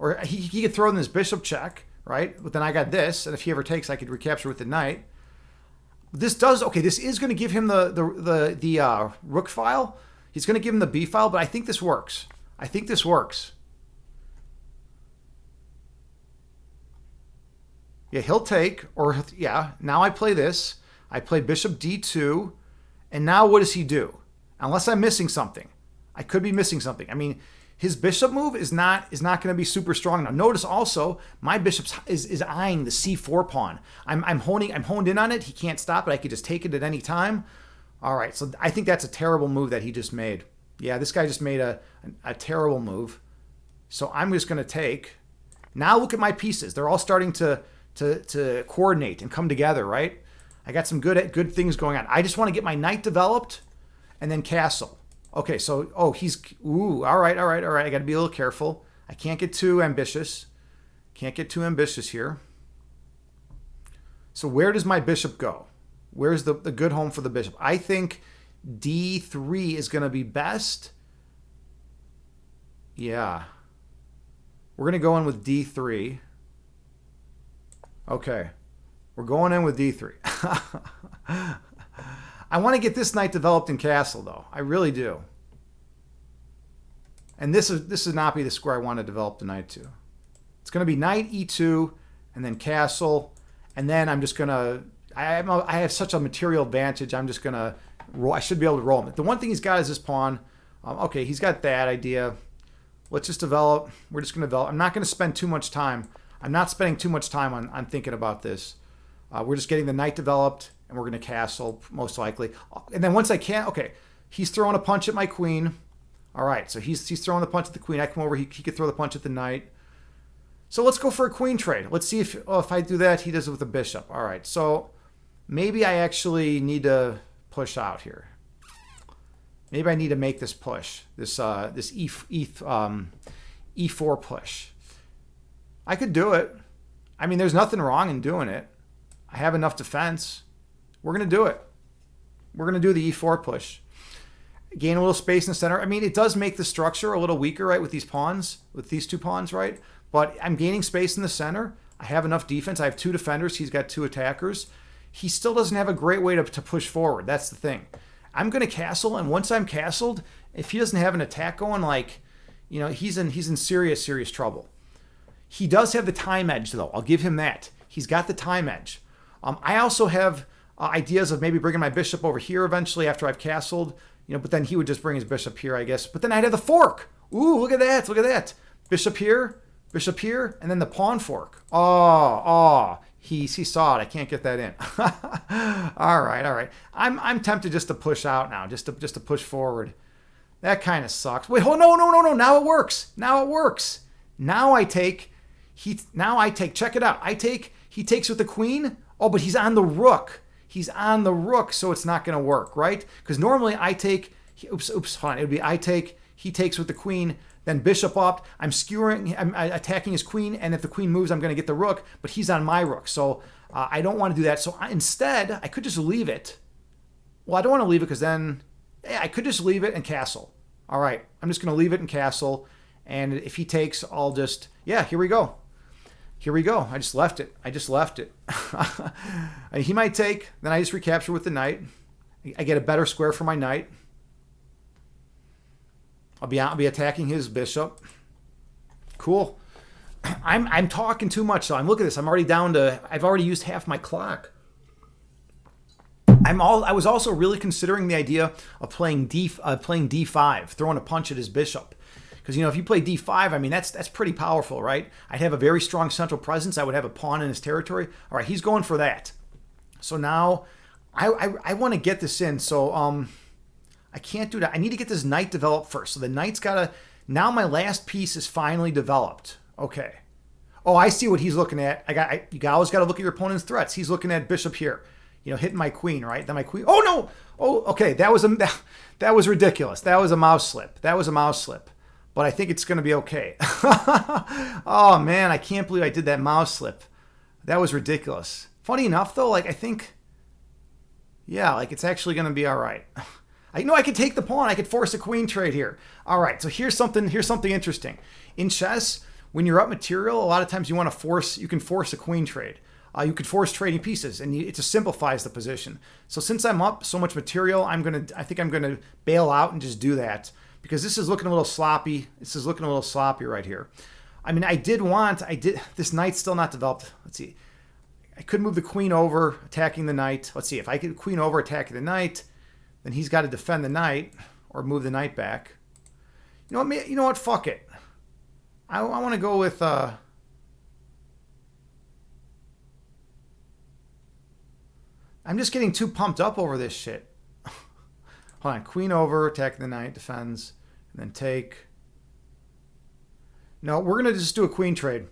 Or he could throw in this bishop check, right? But then I got this, and if he ever takes, I could recapture with the knight. This is going to give him the rook file. He's going to give him the b file, but I think this works. Yeah, he'll take, or yeah, now I play this. I play bishop d2, and now what does he do? Unless I'm missing something. I could be missing something. I mean, his bishop move is not going to be super strong. Now notice also my bishop is eyeing the c4 pawn. I'm honed in on it. He can't stop it. I could just take it at any time. All right, so I think that's a terrible move that he just made. Yeah, this guy just made a terrible move. So I'm just going to take. Now look at my pieces. They're all starting to coordinate and come together, right? I got some good things going on. I just want to get my knight developed and then castle. Okay, so, all right. I got to be a little careful. I can't get too ambitious. Here. So where does my bishop go? Where's the good home for the bishop? I think d3 is going to be best. Yeah. We're going to go in with d3. Okay. We're going in with d3. I want to get this knight developed in castle, though. I really do. And this would not be the square I want to develop the knight to. It's going to be knight e2, and then castle, and then I'm just going to... I have such a material advantage. I'm just going to roll. I should be able to roll him. The one thing he's got is this pawn. Okay, he's got that idea. Let's just develop. We're just going to develop. I'm not going to spend too much time. I'm not spending too much time on thinking about this. We're just getting the knight developed, and we're going to castle, most likely. And then once I can, okay, he's throwing a punch at my queen. All right, so he's throwing the punch at the queen. I come over, he could throw the punch at the knight. So let's go for a queen trade. Let's see if I do that, he does it with a bishop. All right, so maybe I actually need to push out here. Maybe I need to make this push, this e4 push. I could do it. I mean, there's nothing wrong in doing it. I have enough defense. We're going to do it. We're going to do the e4 push. Gain a little space in the center. I mean, it does make the structure a little weaker, right, with these pawns, with these two pawns, right? But I'm gaining space in the center. I have enough defense. I have two defenders. He's got two attackers. He still doesn't have a great way to push forward. That's the thing. I'm going to castle, and once I'm castled, if he doesn't have an attack going, like, you know, he's in serious trouble. He does have the time edge, though. I'll give him that. He's got the time edge. I also have ideas of maybe bringing my bishop over here eventually after I've castled, you know, but then he would just bring his bishop here, I guess. But then I'd have the fork. Ooh, look at that. Bishop here, and then the pawn fork. He saw it. I can't get that in. All right. I'm tempted just to push out now, just to push forward. That kind of sucks. Wait, no. Now it works. Now I take. Check it out. He takes with the queen. Oh, but he's on the rook. So it's not going to work, right? Because normally I take. Hold on. It would be I take. He takes with the queen. Then bishop up. I'm attacking his queen, and if the queen moves, I'm going to get the rook. But he's on my rook, so I don't want to do that. So instead, I could just leave it. Well, I don't want to leave it because then I could just leave it and castle. All right, I'm just going to leave it in castle. And if he takes, I'll just, yeah, here we go. Here we go. I just left it. He might take, then I just recapture with the knight. I get a better square for my knight. I'll be attacking his bishop. Cool. I'm talking too much, so look at this. I'm already down to, I've already used half my clock. I was also really considering the idea of playing D5, throwing a punch at his bishop. Because, if you play D5, I mean, that's pretty powerful, right? I'd have a very strong central presence. I would have a pawn in his territory. All right, he's going for that. So now I want to get this in. So I can't do that. I need to get this knight developed first. So the knight's got to, now my last piece is finally developed. Okay. Oh, I see what he's looking at. You always got to look at your opponent's threats. He's looking at bishop here. Hitting my queen, right? Then my queen. Oh no! Oh, okay. That was ridiculous. That was a mouse slip. But I think it's going to be okay. Oh man, I can't believe I did that mouse slip. That was ridiculous. Funny enough, though, I think, yeah, it's actually going to be all right. I know I could take the pawn. I could force a queen trade here. All right. So here's something interesting. In chess, when you're up material, a lot of times you can force a queen trade. You could force trading pieces, and it just simplifies the position. So since I'm up so much material, I think I'm gonna bail out and just do that, because this is looking a little sloppy. Right here. I mean, this knight's still not developed. Let's see. I could move the queen over, attacking the knight. Let's see, if I could queen over, attacking the knight, then he's got to defend the knight or move the knight back. You know what? Fuck it. I want to go with. I'm just getting too pumped up over this shit. Hold on. Queen over, attacking the knight, defends, and then take. No, we're going to just do a queen trade.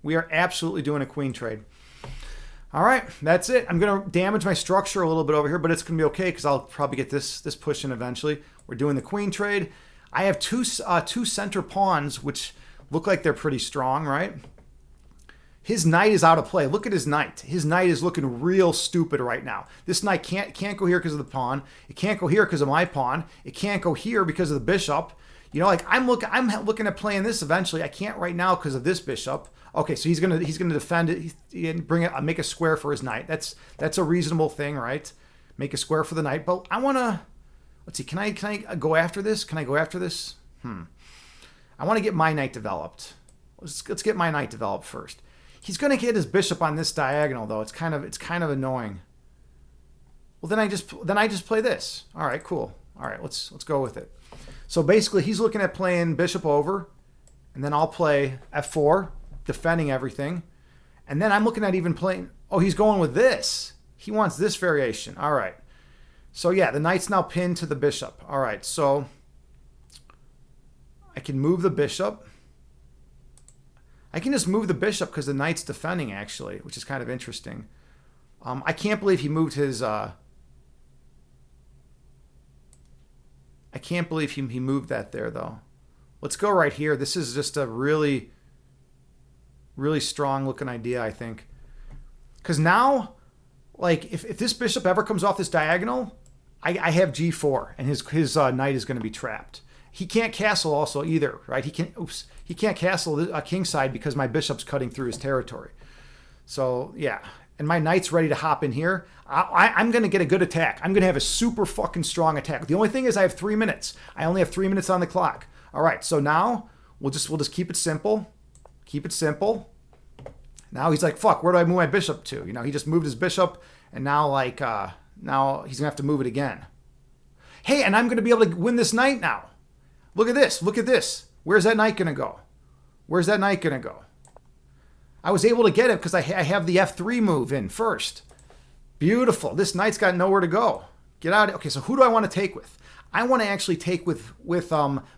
We are absolutely doing a queen trade. All right, that's it. I'm going to damage my structure a little bit over here, but it's going to be okay because I'll probably get this push in eventually. We're doing the queen trade. I have two center pawns, which look like they're pretty strong, right? His knight is out of play. Look at his knight. His knight is looking real stupid right now. This knight can't go here because of the pawn. It can't go here because of my pawn. It can't go here because of the bishop. I'm looking at playing this eventually. I can't right now because of this bishop. Okay, so he's gonna defend it and make a square for his knight. That's a reasonable thing, right? Make a square for the knight. But I wanna, let's see. Can I go after this? I want to get my knight developed. Let's get my knight developed first. He's going to get his bishop on this diagonal, though. It's kind of annoying. Well, then I just play this. All right, cool. All right, let's go with it. So basically, he's looking at playing bishop over, and then I'll play f4, defending everything, and then I'm looking at even playing. Oh, he's going with this. He wants this variation. All right. So yeah, the knight's now pinned to the bishop. All right, so I can move the bishop. I can just move the bishop because the knight's defending, actually, which is kind of interesting. I can't believe he moved his. I can't believe he moved that there, though. Let's go right here. This is just a really, really strong looking idea, I think. Because now, if this bishop ever comes off this diagonal, I have g4, and his knight is going to be trapped. He can't castle also either, right? He can't castle a kingside because my bishop's cutting through his territory. So yeah, and my knight's ready to hop in here. I'm going to get a good attack. I'm going to have a super fucking strong attack. The only thing is I have 3 minutes. I only have 3 minutes on the clock. All right, so now we'll just keep it simple. Keep it simple. Now he's like, fuck, where do I move my bishop to? He just moved his bishop, and now now he's going to have to move it again. Hey, and I'm going to be able to win this knight now. Look at this. Look at this. Where's that knight going to go? Where's that knight going to go? I was able to get it because I have the f3 move in first. Beautiful. This knight's got nowhere to go. Get out. Okay, so who do I want to take with? I want to actually take with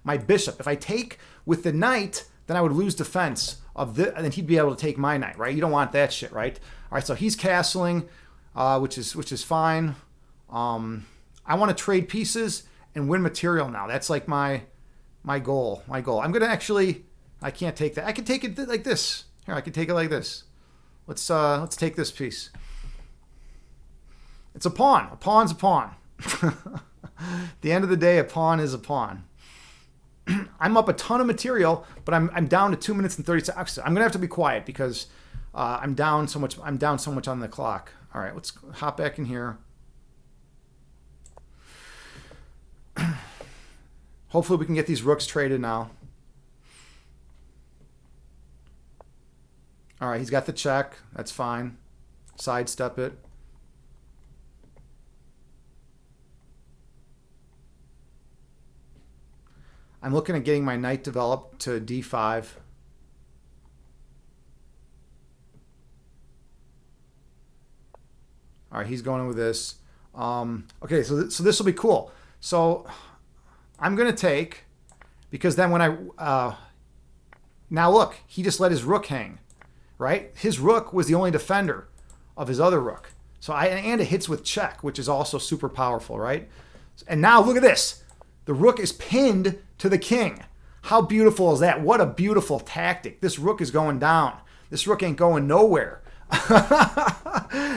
my bishop. If I take with the knight, then I would lose defense of the, and then he'd be able to take my knight, right? You don't want that shit, right? All right, so he's castling, which is fine. I want to trade pieces and win material now. That's like my goal. I'm going to actually, I can't take that. I can take it like this. Here, I can take it like this. Let's take this piece. It's a pawn. A pawn's a pawn. At the end of the day, a pawn is a pawn. I'm up a ton of material, but I'm down to 2 minutes and 30 seconds. I'm gonna have to be quiet because I'm down so much. I'm down so much on the clock. All right, let's hop back in here. Hopefully we can get these rooks traded now. All right, he's got the check. That's fine. Sidestep it. I'm looking at getting my knight developed to d5. All right, he's going in with this. Okay, so this will be cool. So I'm going to take, because then when I... now look, he just let his rook hang, right? His rook was the only defender of his other rook. So and it hits with check, which is also super powerful, right? And now look at this. The rook is pinned to the king. How beautiful is that? What a beautiful tactic. This rook is going down. This rook ain't going nowhere.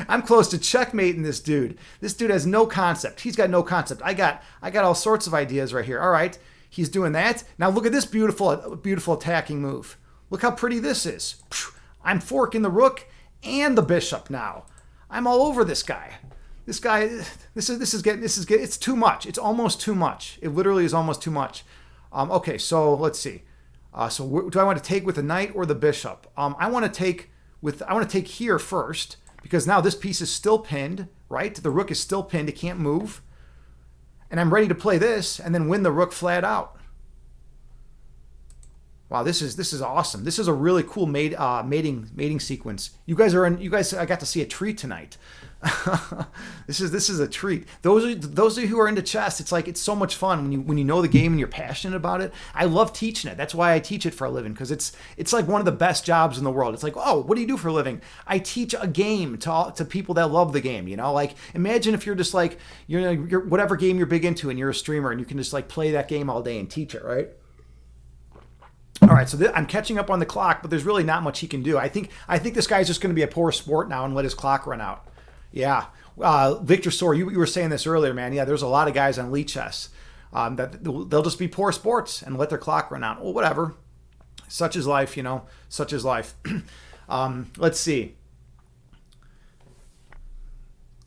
I'm close to checkmating this dude. This dude has no concept. He's got no concept. I got all sorts of ideas right here. All right, he's doing that. Now look at this beautiful attacking move. Look how pretty this is. I'm forking the rook and the bishop now. I'm all over this guy. This guy, this is getting, it's too much. It's almost too much. It literally is almost too much. Okay, so let's see. Do I want to take with the knight or the bishop? I want to take here first, because now this piece is still pinned, right? The rook is still pinned. It can't move. And I'm ready to play this and then win the rook flat out. Wow, this is awesome. This is a really cool mating sequence. You guys, I got to see a treat tonight. This is a treat. Those of you who are into chess, it's so much fun when you know the game and you're passionate about it. I love teaching it. That's why I teach it for a living, because it's like one of the best jobs in the world. It's like, oh, what do you do for a living? I teach a game to people that love the game. Like, imagine if you're just like you're whatever game you're big into and you're a streamer and you can just like play that game all day and teach it, right? All right, so I'm catching up on the clock, but there's really not much he can do. I think this guy's just going to be a poor sport now and let his clock run out. Yeah, Victor Soar, you were saying this earlier, man. Yeah, there's a lot of guys on Elite Chess that they'll just be poor sports and let their clock run out. Well, whatever. Such is life, Such is life. Let's see.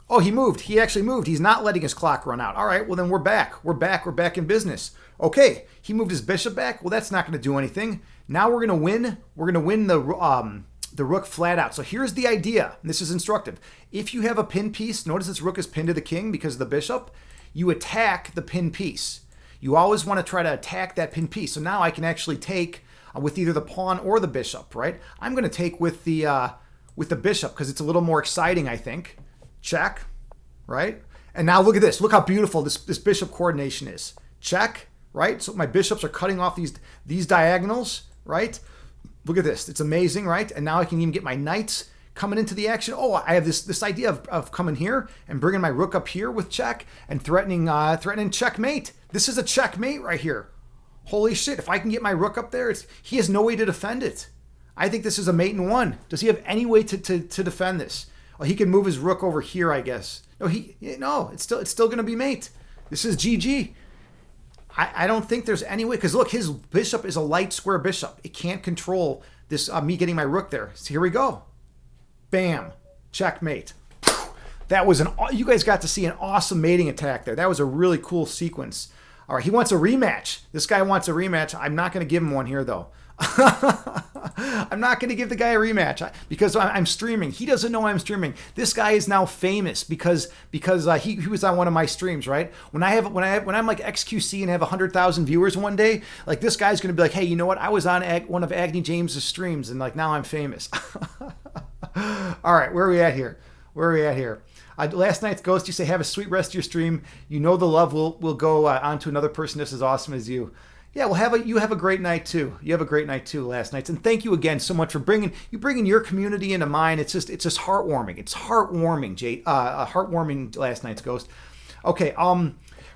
Oh, he moved. He actually moved. He's not letting his clock run out. All right, well, then we're back. We're back in business. Okay, he moved his bishop back. Well, that's not going to do anything. Now we're going to win. We're going to win the rook flat out. So here's the idea. And this is instructive. If you have a pin piece, notice this rook is pinned to the king because of the bishop. You attack the pin piece. You always want to try to attack that pin piece. So now I can actually take with either the pawn or the bishop, right? I'm going to take with the bishop because it's a little more exciting, I think. Check, right? And now look at this. Look how beautiful this bishop coordination is. Check, right? So my bishops are cutting off these diagonals, right? Look at this. It's amazing, right? And now I can even get my knights coming into the action. Oh, I have this idea of coming here and bringing my rook up here with check and threatening checkmate. This is a checkmate right here. Holy shit. If I can get my rook up there, he has no way to defend it. I think this is a mate in one. Does he have any way to defend this? Well, he can move his rook over here, I guess. No, it's still going to be mate. This is GG. I don't think there's any way, because look, his bishop is a light square bishop. It can't control this me getting my rook there. So here we go. Bam. Checkmate. That was you guys got to see an awesome mating attack there. That was a really cool sequence. All right, he wants a rematch. This guy wants a rematch. I'm not going to give him one here, though. I'm not going to give the guy a rematch because I'm streaming. He doesn't know I'm streaming. This guy is now famous because he was on one of my streams, right? When I'm like XQC and have 100,000 viewers one day, like this guy's going to be like, hey, you know what? I was on one of Agni James's streams and like now I'm famous. All right, where are we at here? Last night's ghost, you say, have a sweet rest of your stream. You know the love will go on to another person just as awesome as you. Yeah, well, you have a great night too. You have a great night too last night, and thank you again so much for bringing your community into mine. It's just heartwarming. It's heartwarming, Jay. Heartwarming last night's ghost. Okay,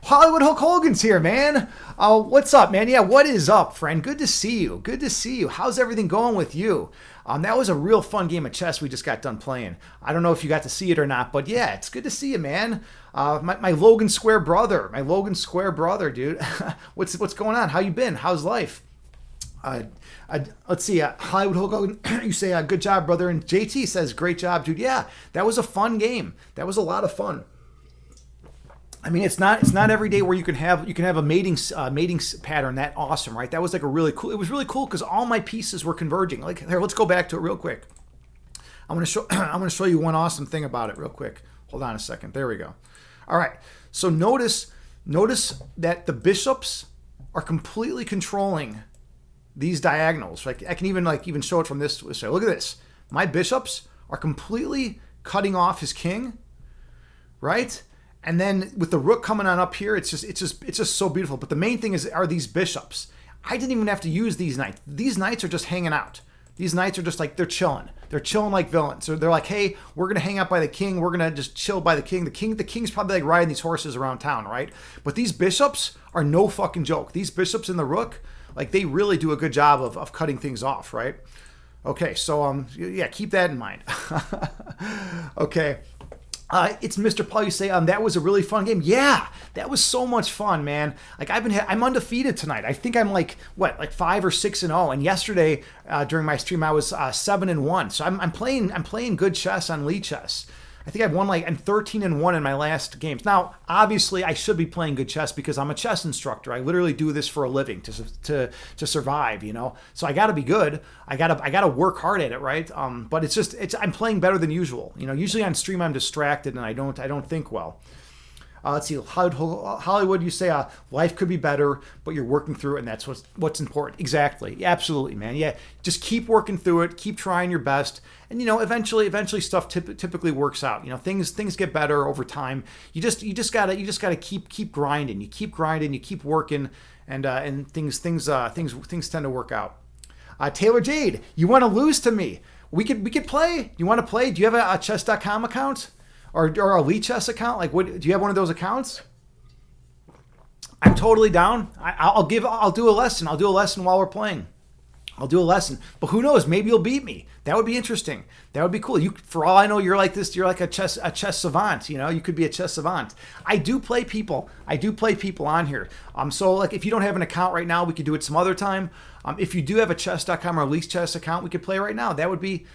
Hollywood Hulk Hogan's here, man. What's up, man? Yeah, what is up, friend? Good to see you. Good to see you. How's everything going with you? That was a real fun game of chess we just got done playing. I don't know if you got to see it or not, but yeah, it's good to see you, man. My Logan Square brother. My Logan Square brother, dude. What's going on? How you been? How's life? Let's see. Hollywood Hulk Hogan, you say, good job, brother. And JT says, great job, dude. Yeah, that was a fun game. That was a lot of fun. I mean, it's not every day where you can have a mating pattern that awesome, right? That was like a really cool. It was really cool because all my pieces were converging. Like here, let's go back to it real quick. I'm gonna show you one awesome thing about it real quick. Hold on a second. There we go. All right. So notice that the bishops are completely controlling these diagonals. Like I can even show it from this way. Look at this. My bishops are completely cutting off his king, right? And then with the rook coming on up here, it's just so beautiful. But the main thing are these bishops. I didn't even have to use these knights. These knights are just hanging out. These knights are just like, they're chilling. They're chilling like villains. So they're like, hey, we're going to hang out by the king. We're going to just chill by the king. The king's probably like riding these horses around town, right? But these bishops are no fucking joke. These bishops and the rook, like they really do a good job of cutting things off, right? Okay, so yeah, keep that in mind. Okay. It's Mr. Paul. You say that was a really fun game. Yeah, that was so much fun, man. Like I'm undefeated tonight. I think I'm like 5 or 6-0. And yesterday during my stream I was 7-1. So I'm playing good chess on Lee Chess. I think I've won I'm 13-1 in my last games. Now, obviously, I should be playing good chess because I'm a chess instructor. I literally do this for a living to survive, you know. So I got to be good. I got to work hard at it, right? But I'm playing better than usual. You know, usually on stream I'm distracted and I don't think well. Let's see, Hollywood, you say life could be better, but you're working through it, and that's what's important. Exactly. Absolutely, man. Yeah, just keep working through it, keep trying your best, and you know, eventually stuff typically works out. You know, things get better over time. You just gotta keep grinding. You keep grinding, you keep working, and things tend to work out. Taylor Jade, you want to lose to me? We could play. You want to play? Do you have a chess.com account? Or a Lee Chess account? Like, what? Do you have one of those accounts? I'm totally down. I'll do a lesson. I'll do a lesson while we're playing. I'll do a lesson. But who knows? Maybe you'll beat me. That would be interesting. That would be cool. For all I know, you're like this. You're like a chess savant. You know, you could be a chess savant. I do play people on here. So like, if you don't have an account right now, we could do it some other time. If you do have a chess.com or a Lee Chess account, we could play right now. That would be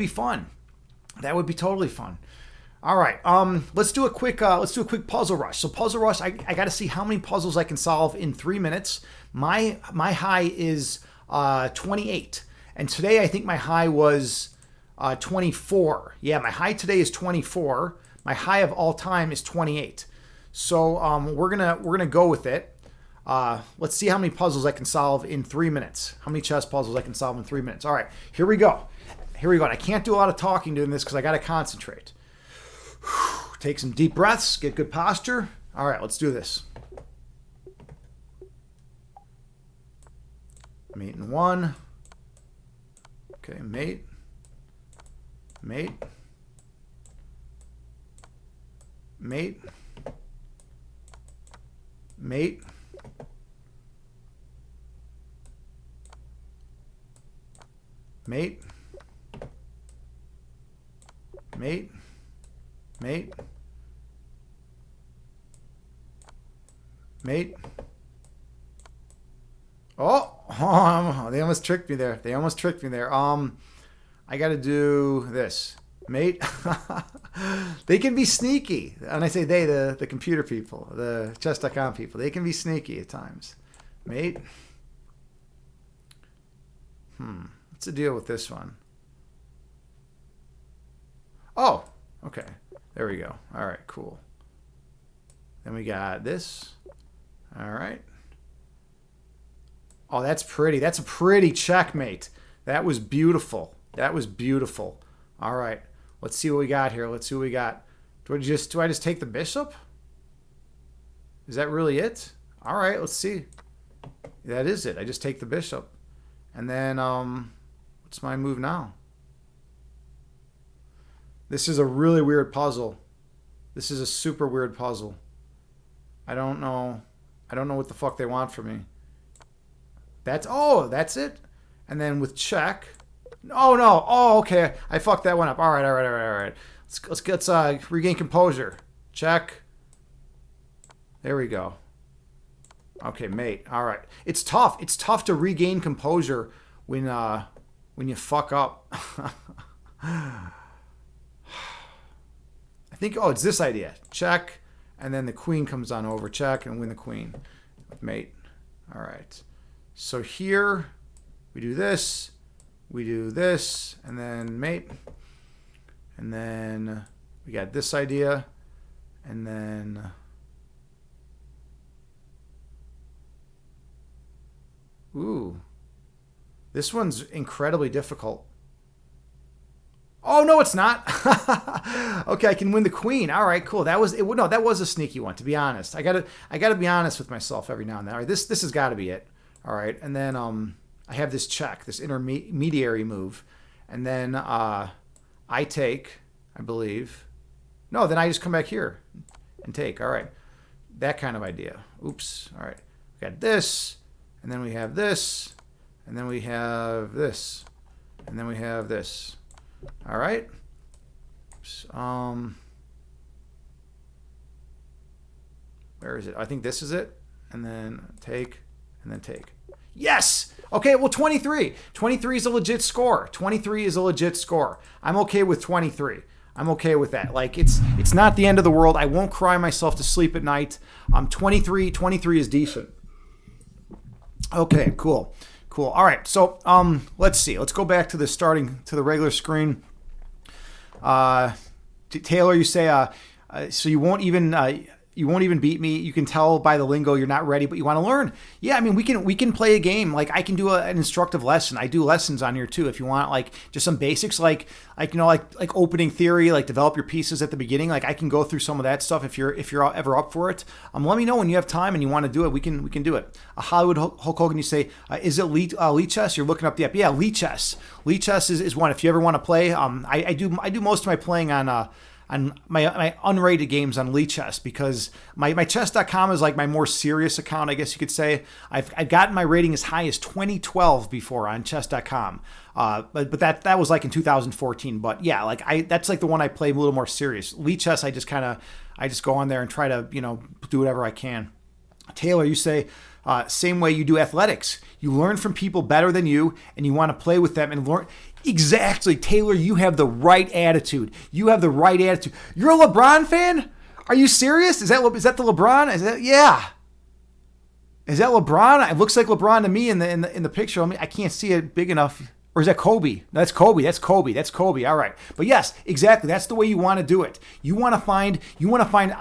fun. That would be totally fun. All right, let's do a quick puzzle rush. So puzzle rush, I got to see how many puzzles I can solve in 3 minutes. My high is 28, and today I think my high was 24. Yeah, my high today is 24. My high of all time is 28. So we're gonna go with it. Let's see how many puzzles I can solve in 3 minutes. How many chess puzzles I can solve in 3 minutes. All right, here we go. And I can't do a lot of talking doing this because I got to concentrate. Take some deep breaths, get good posture. All right, let's do this. Mate in 1. Okay, mate. Mate. Mate. Mate. Mate. Mate. Mate. Mate. Oh, they almost tricked me there. I got to do this. Mate. They can be sneaky. And I say they, the computer people, the chess.com people. They can be sneaky at times. Mate. What's the deal with this one? Oh, okay. There we go. All right, cool. Then we got this. All right. Oh, that's pretty. That's a pretty checkmate. That was beautiful. All right. Let's see what we got here. Do I just take the bishop? Is that really it? All right, let's see. That is it. I just take the bishop. And then what's my move now? This is a really weird puzzle. This is a super weird puzzle. I don't know. I don't know what the fuck they want from me. That's it. And then with check. Oh no. Oh, okay. I fucked that one up. All right. Let's regain composure. Check. There we go. Okay, mate. All right. It's tough. It's tough to regain composure when you fuck up. I think, it's this idea. Check, and then the queen comes on over. Check, and win the queen. Mate. All right. So here, we do this, and then mate. And then we got this idea, and then... Ooh. This one's incredibly difficult. Oh, no, it's not. Okay, I can win the queen. All right, cool. That was a sneaky one, to be honest. I gotta be honest with myself every now and then. All right, this has got to be it. All right, and then I have this check, this intermediary move, and then I take, I believe. No, then I just come back here and take. All right, that kind of idea. Oops. All right, we got this, and then we have this, and then we have this, and then we have this. All right. Where is it? I think this is it. And then take, and then take. Yes! Okay, well, 23. 23 is a legit score. 23 is a legit score. I'm okay with 23. I'm okay with that. Like, it's not the end of the world. I won't cry myself to sleep at night. 23 is decent. Okay, cool. All right, so let's see. Let's go back to the regular screen. Taylor, you say so you won't even beat me. You can tell by the lingo you're not ready, but you want to learn. Yeah, I mean, we can play a game. Like, I can do an instructive lesson. I do lessons on here too. If you want, like, just some basics, like opening theory, like develop your pieces at the beginning. Like, I can go through some of that stuff if you're ever up for it. Let me know when you have time and you want to do it. We can do it. Hollywood Hulk Hogan, you say, is it Lee Chess? You're looking up the app. Yeah, Lee Chess. Lee Chess is one. If you ever want to play, I do most of my playing on my unrated games on Lee Chess, because my chess.com is like my more serious account, I guess you could say. I've gotten my rating as high as 2012 before on chess.com. But that was like in 2014. But yeah, like that's like the one I play a little more serious. Lee Chess, I just go on there and try to, do whatever I can. Taylor, you say, same way you do athletics. You learn from people better than you, and you want to play with them and learn. Exactly, Taylor, you have the right attitude. You're a LeBron fan? Are you serious? Is that the LeBron? Yeah. Is that LeBron? It looks like LeBron to me in the picture. I can't see it big enough. Or is that Kobe? No, that's Kobe. That's Kobe. All right. But yes, exactly. That's the way you want to do it. You want to find,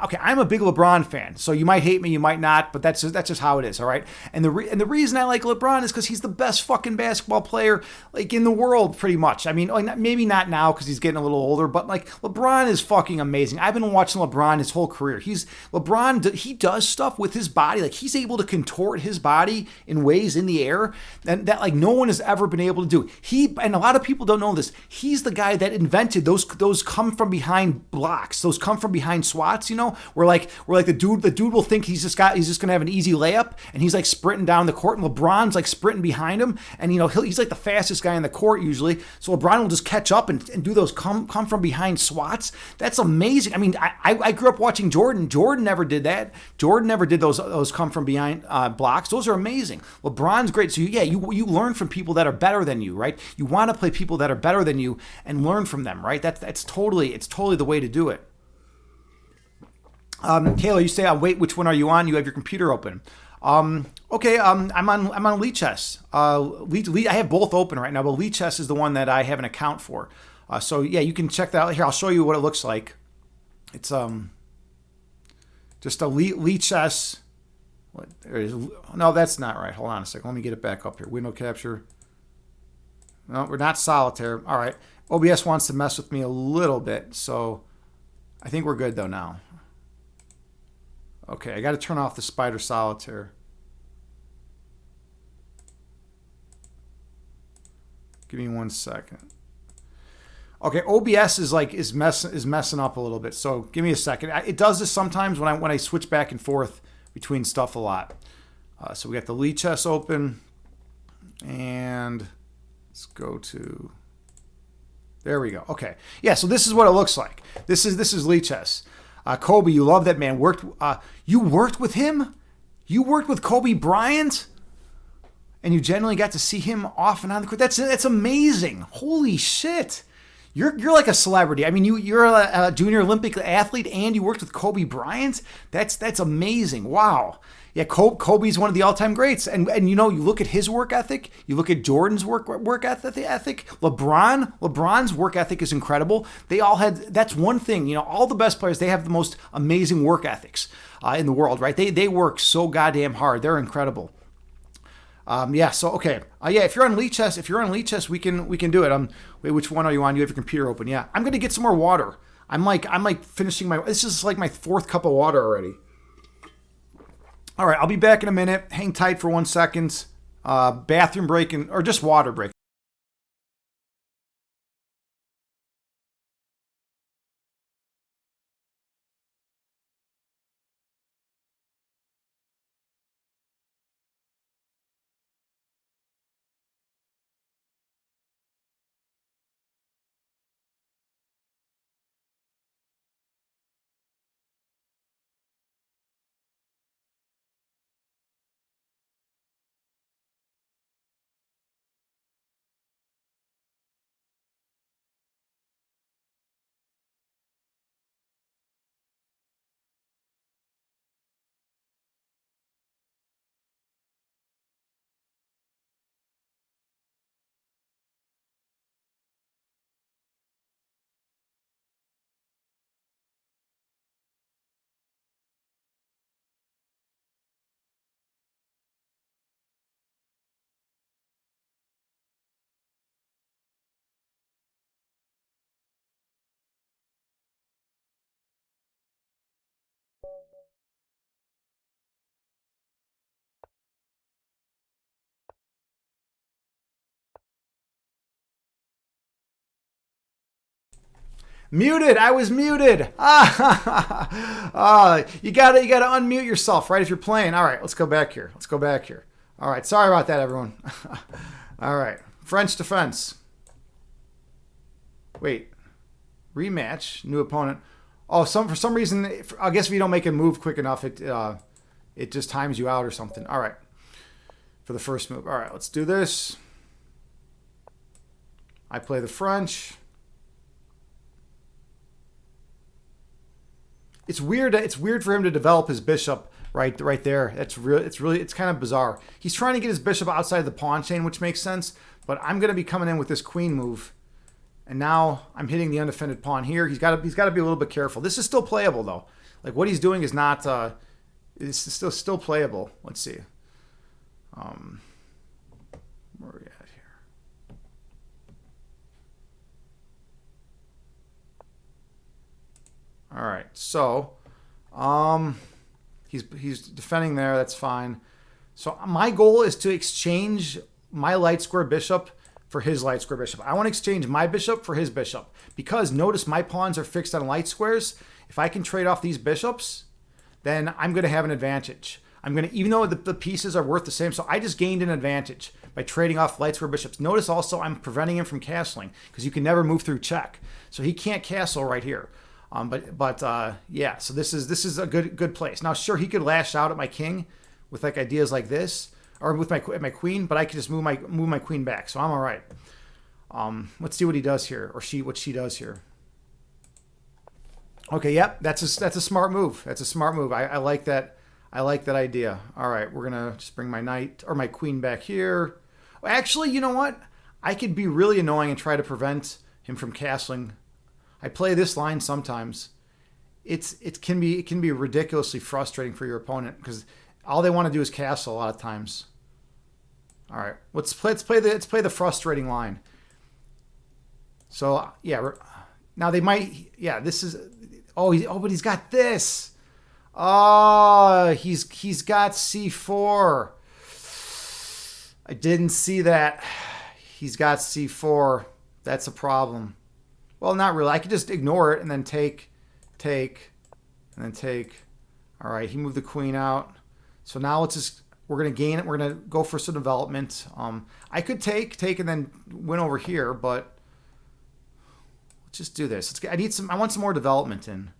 okay, I'm a big LeBron fan. So you might hate me, you might not, but that's just how it is. All right. And the reason I like LeBron is because he's the best fucking basketball player like in the world, pretty much. I mean, maybe not now because he's getting a little older, but like LeBron is fucking amazing. I've been watching LeBron his whole career. He does stuff with his body. Like, he's able to contort his body in ways in the air that like no one has ever been able to do. And a lot of people don't know this, he's the guy that invented those come from behind blocks, those come from behind swats, where the dude will think he's just gonna have an easy layup, and he's like sprinting down the court, and LeBron's like sprinting behind him, and he's like the fastest guy in the court usually, so LeBron will just catch up and do those come from behind swats. That's amazing. I mean, I grew up watching Jordan. Jordan never did that. Jordan never did those come from behind blocks. Those are amazing. LeBron's great. So you learn from people that are better than you, right? You want to play people that are better than you and learn from them, right? It's totally the way to do it. Taylor, you say, wait, which one are you on? You have your computer open. Okay, I'm on Lee Chess. I have both open right now, but Lee Chess is the one that I have an account for. So yeah, you can check that out. Here, I'll show you what it looks like. It's just a Lee Chess. No, that's not right. Hold on a second. Let me get it back up here. Window capture. No, we're not solitaire. All right. OBS wants to mess with me a little bit, so I think we're good though now. Okay, I got to turn off the spider solitaire. Give me 1 second. Okay, OBS is messing up a little bit, so give me a second. It does this sometimes when I switch back and forth between stuff a lot. So we got the Lee chess open, and let's go to, there we go. Okay. Yeah, so this is what it looks like. This is Lee chess. Kobe, you love that man. You worked with him? You worked with Kobe Bryant? And you generally got to see him off and on the court. That's amazing. Holy shit. You're like a celebrity. I mean, you're a junior Olympic athlete and you worked with Kobe Bryant? That's amazing. Wow. Yeah, Kobe's one of the all-time greats. And you know, you look at his work ethic, you look at Jordan's work ethic, LeBron's work ethic is incredible. They all had, that's one thing, you know, all the best players, they have the most amazing work ethics in the world, right? They work so goddamn hard. They're incredible. Yeah, so okay. Yeah, if you're on Lee chess, we can do it. Wait, which one are you on? You have your computer open. Yeah. I'm going to get some more water. I'm like finishing this is like my 4th cup of water already. All right, I'll be back in a minute. Hang tight for 1 second. Bathroom break or just water break. Muted. I was muted. You gotta unmute yourself, right? If you're playing. All right, let's go back here. All right, sorry about that, everyone. All right, French defense. Wait, rematch, new opponent. Oh, for some reason, I guess if you don't make a move quick enough, it just times you out or something. All right, for the first move. All right, let's do this. I play the French. It's weird. It's weird for him to develop his bishop right there. It's kind of bizarre. He's trying to get his bishop outside the pawn chain, which makes sense. But I'm going to be coming in with this queen move, and now I'm hitting the undefended pawn here. He's got to be a little bit careful. This is still playable though. Like what he's doing is not. It's still playable. Let's see. Where are we at here? All right, so he's defending there. That's fine. So my goal is to exchange my light square bishop for his light square bishop. I want to exchange my bishop for his bishop because notice my pawns are fixed on light squares. If I can trade off these bishops, then I'm going to have an advantage. Even though the pieces are worth the same, so I just gained an advantage by trading off light square bishops. Notice also I'm preventing him from castling because you can never move through check, so he can't castle right here. Yeah, so this is a good place. Now, sure, he could lash out at my king with like ideas like this, or with my queen, but I could just move my queen back, so I'm all right. Let's see what he does here, or what she does here. Okay, yep, that's a smart move. That's a smart move. I like that. I like that idea. All right, we're gonna just bring my knight or my queen back here. Actually, you know what? I could be really annoying and try to prevent him from castling. I play this line sometimes. It can be ridiculously frustrating for your opponent because all they want to do is castle a lot of times. All right, let's play the frustrating line. So yeah, now they might. Yeah, this is. But he's got this. Oh, he's got c4. I didn't see that. He's got c4. That's a problem. Well, not really. I could just ignore it and then take, and then take. All right, he moved the queen out. So now it's just, we're going to gain it. We're going to go for some development. I could take and then win over here, but let's just do this. I want some more development in.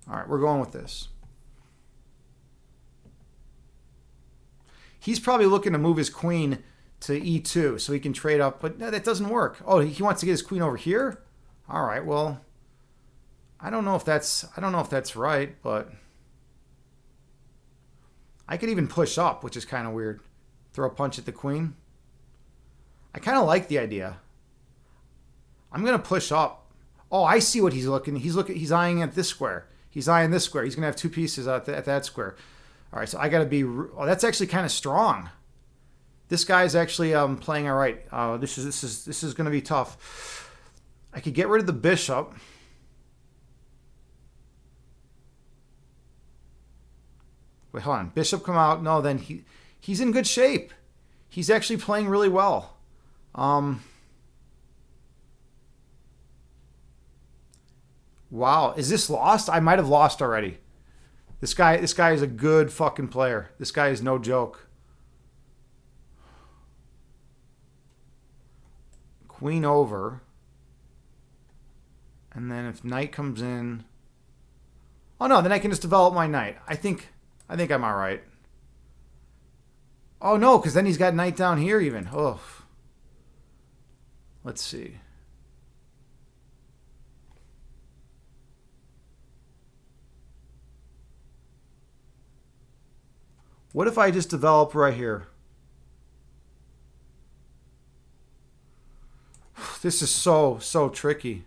All right, we're going with this. He's probably looking to move his queen to e2 so he can trade up, but no, that doesn't work. Oh, he wants to get his queen over here? All right, well, I don't know if that's right, but I could even push up, which is kind of weird. Throw a punch at the queen. I kind of like the idea. I'm going to push up. Oh, I see what he's looking. He's eyeing at this square. He's eyeing this square. He's going to have two pieces at that square. All right, so I got to be... Oh, that's actually kind of strong. This guy's actually playing all right. This is going to be tough. I could get rid of the bishop. Wait, hold on. Bishop come out. No, then he's in good shape. He's actually playing really well. Wow, is this lost? I might have lost already. This guy is a good fucking player. This guy is no joke. Queen over. And then if knight comes in... Oh no, then I can just develop my knight. I think I'm all right. Oh no, because then he's got knight down here even. Oh. Let's see. What if I just develop right here? This is so tricky.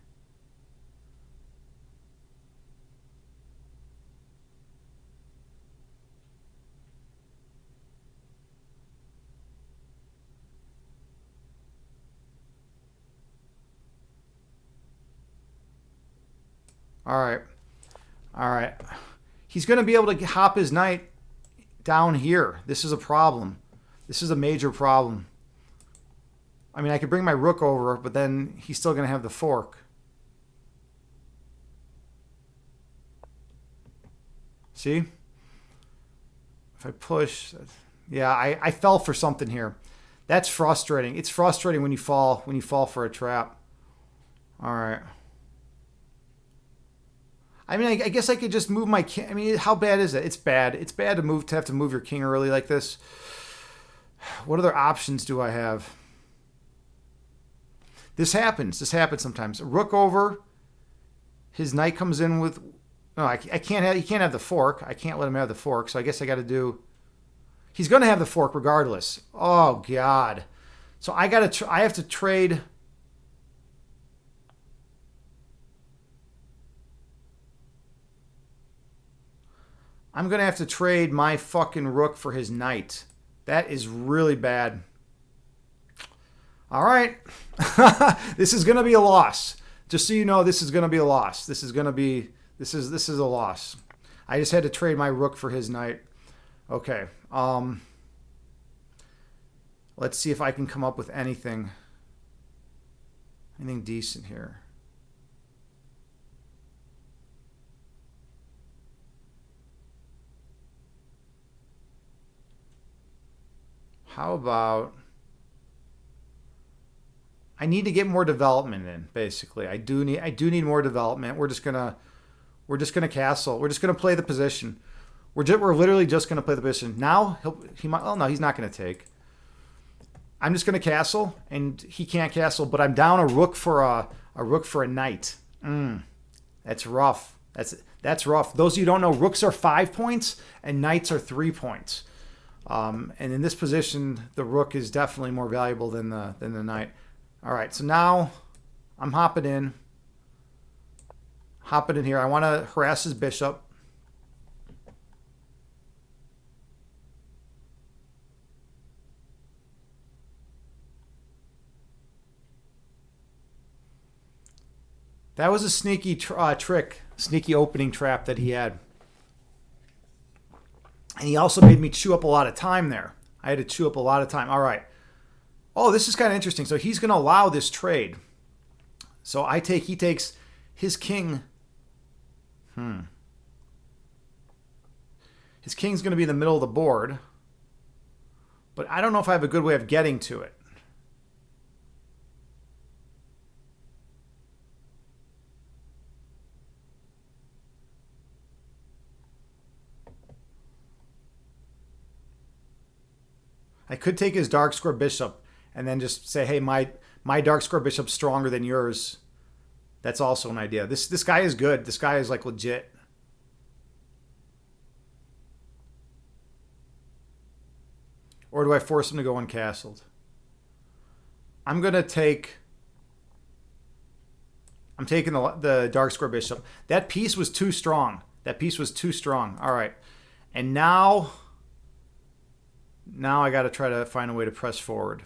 All right. He's going to be able to hop his knight down here. This is a problem. This is a major problem. I mean, I could bring my rook over, but then he's still going to have the fork. See? If I push... Yeah, I fell for something here. That's frustrating. It's frustrating when you fall for a trap. All right. I mean, I guess I could just move my king. I mean, how bad is it? It's bad. It's bad to have to move your king early like this. What other options do I have? This happens. This happens sometimes. Rook over. His knight comes in with... No, I can't have... He can't have the fork. I can't let him have the fork. So I guess I got to do... He's going to have the fork regardless. Oh, God. So I have to trade... I'm going to have to trade my fucking rook for his knight. That is really bad. All right. This is going to be a loss. Just so you know, this is going to be a loss. This is a loss. I just had to trade my rook for his knight. Okay. Let's see if I can come up with anything decent here. How about... I need to get more development in, basically. I do need more development. We're just gonna castle. We're just gonna play the position. We're literally just gonna play the position. Now he might... Oh no, he's not gonna take. I'm just gonna castle, and he can't castle. But I'm down a rook for a knight. That's rough. That's rough. Those of you who don't know, rooks are 5 points and knights are 3 points. And in this position, the rook is definitely more valuable than the knight. All right, so now I'm hopping in here. I want to harass his bishop. That was a sneaky trick, sneaky opening trap that he had. And he also made me chew up a lot of time there. I had to chew up a lot of time. All right. Oh, this is kind of interesting. So he's going to allow this trade. So he takes his king. His king's going to be in the middle of the board. But I don't know if I have a good way of getting to it. I could take his dark square bishop and then just say, hey, my dark square bishop's stronger than yours. That's also an idea. This guy is good. This guy is like legit. Or do I force him to go uncastled? I'm taking the dark square bishop. That piece was too strong. That piece was too strong. All right. And now I got to try to find a way to press forward.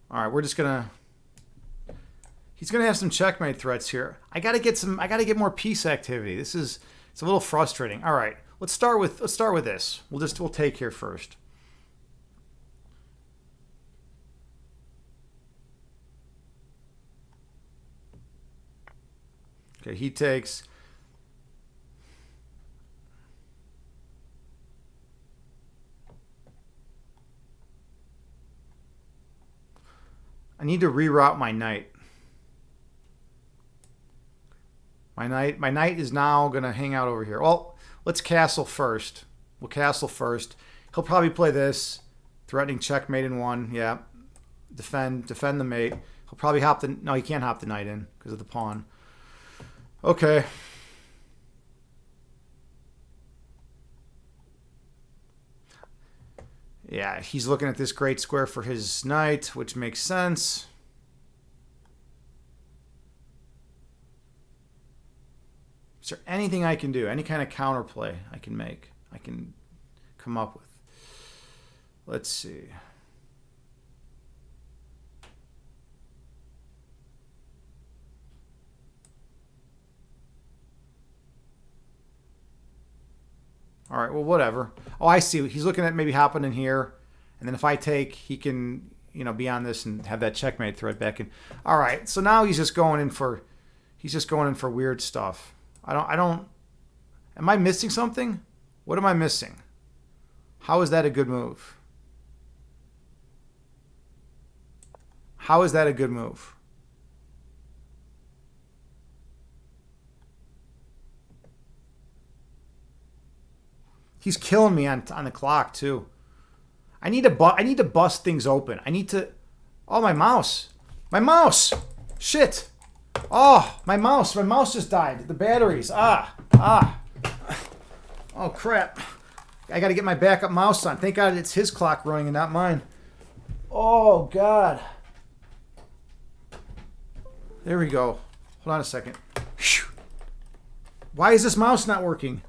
All right, we're just gonna. He's gonna have some checkmate threats here. I gotta get more peace activity. It's a little frustrating. All right, let's start with this. We'll take here first. Okay, he takes. I need to reroute my knight. My knight is now going to hang out over here. Well, let's castle first. We'll castle first. He'll probably play this. Threatening checkmate in one. Yeah. Defend the mate. He'll probably hop the... No, he can't hop the knight in because of the pawn. Okay. Yeah, he's looking at this great square for his knight, which makes sense. Is there anything I can do? Any kind of counterplay I can make? I can come up with? Let's see. All right, well, whatever. Oh, I see. He's looking at maybe hopping in here. And then if I take, he can, be on this and have that checkmate threat back in. All right, so now he's just going in for weird stuff. Am I missing something? What am I missing? How is that a good move? How is that a good move? He's killing me on the clock too. I need to bust things open. Oh, my mouse. My mouse. Shit. Oh, my mouse. My mouse just died. The batteries. Oh, crap. I got to get my backup mouse on. Thank God it's his clock running and not mine. Oh, God. There we go. Hold on a second. Why is this mouse not working?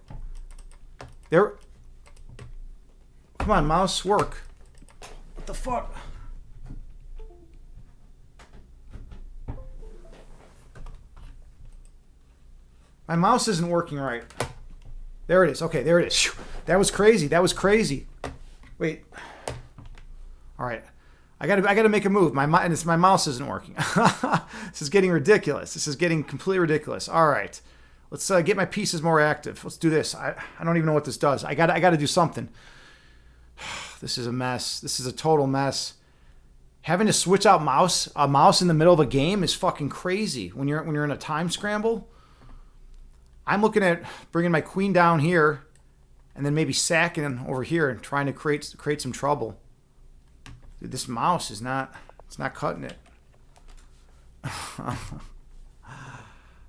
There. Come on, mouse, work. What the fuck? My mouse isn't working right. There it is. Okay, there it is. That was crazy. Wait. All right. I gotta make a move. My mouse isn't working. This is getting ridiculous. This is getting completely ridiculous. All right. Let's get my pieces more active. Let's do this. I don't even know what this does. I gotta do something. This is a mess. This is a total mess. Having to switch out a mouse in the middle of a game is fucking crazy. When you're in a time scramble. I'm looking at bringing my queen down here, and then maybe sacking over here and trying to create some trouble. Dude, this mouse is not cutting it.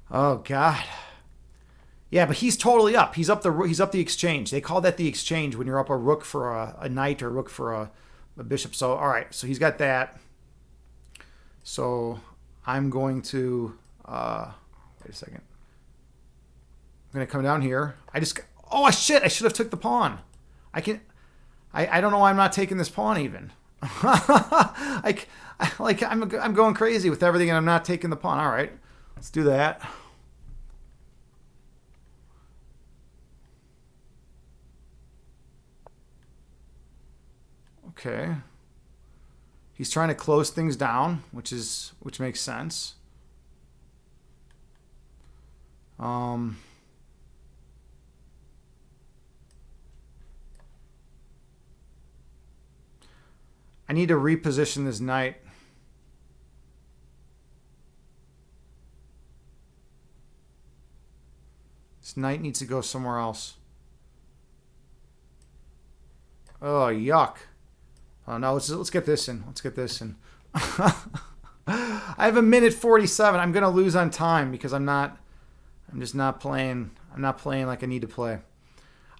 Oh God. Yeah, but he's totally up. He's up the exchange. They call that the exchange when you're up a rook for a knight or a rook for a bishop. So all right, so he's got that. So I'm going to wait a second. I'm gonna come down here. Shit! I should have took the pawn. I don't know why I'm not taking this pawn even. I'm going crazy with everything and I'm not taking the pawn. All right, let's do that. Okay. He's trying to close things down, which makes sense. I need to reposition this knight. This knight needs to go somewhere else. Oh, yuck. Oh, no, let's get this in. Let's get this in. I have a minute 47. I'm going to lose on time because I'm just not playing. I'm not playing like I need to play.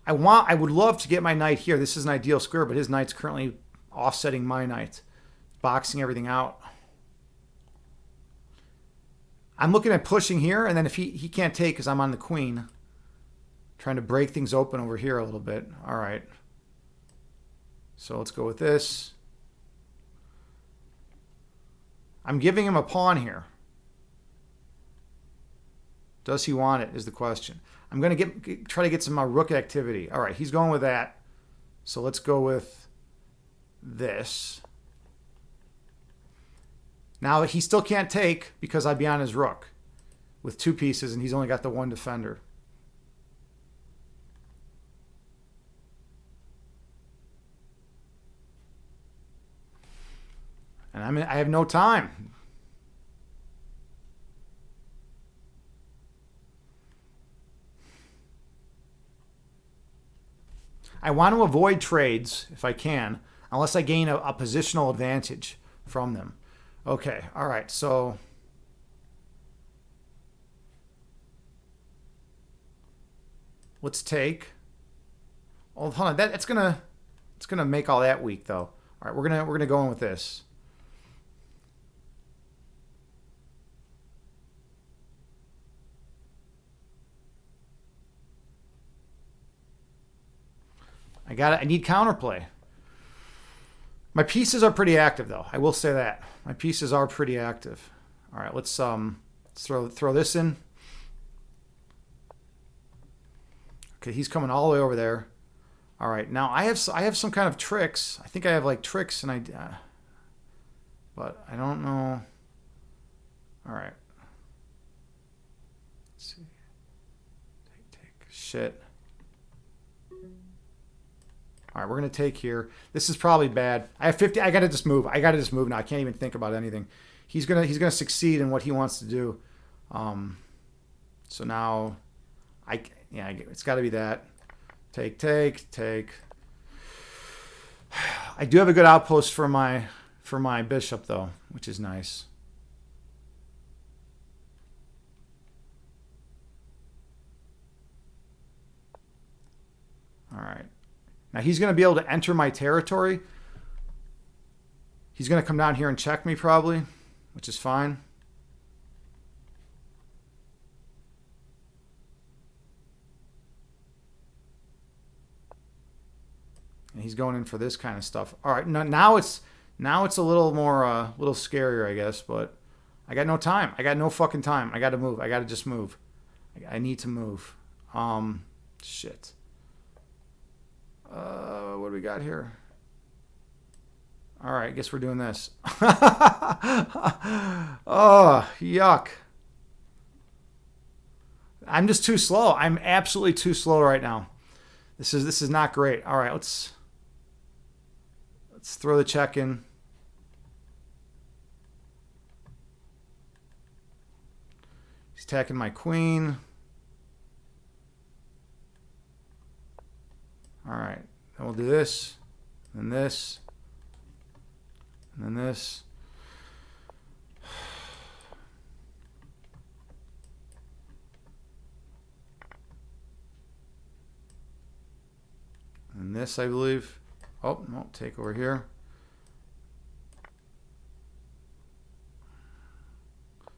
I would love to get my knight here. This is an ideal square, but his knight's currently offsetting my knight, boxing everything out. I'm looking at pushing here, and then if he can't take because I'm on the queen, trying to break things open over here a little bit. All right. So let's go with this. I'm giving him a pawn here. Does he want it is the question. I'm going to try to get some rook activity. All right, he's going with that. So let's go with this. Now he still can't take because I'd be on his rook with 2 pieces, and he's only got the 1 defender. And I have no time. I want to avoid trades if I can, unless I gain a positional advantage from them. Okay, all right, so let's take. Oh, hold on, it's gonna make all that weak though. All right, we're gonna go in with this. I need counterplay. My pieces are pretty active, though. I will say that. My pieces are pretty active. All right, let's throw this in. Okay, he's coming all the way over there. All right, now I have some kind of tricks. I think I have like tricks, and but I don't know. All right. Let's see. Take. Shit. All right, we're going to take here. This is probably bad. I have 50. I got to just move. I got to just move now. I can't even think about anything. He's going to succeed in what he wants to do. So now it's got to be that. Take. I do have a good outpost for my bishop though, which is nice. All right. Now he's going to be able to enter my territory. He's going to come down here and check me probably, which is fine. And he's going in for this kind of stuff. All right, now it's a little more little scarier, I guess, but I got no time. I got no fucking time. I got to move. I got to just move. I need to move. Shit. What do we got here? All right, I guess we're doing this. Oh, yuck. I'm just too slow. I'm absolutely too slow right now. This is not great. All right, let's throw the check in. He's attacking my queen. All right, then we'll do this, and this, and then this. And this, I believe. Oh, no, take over here.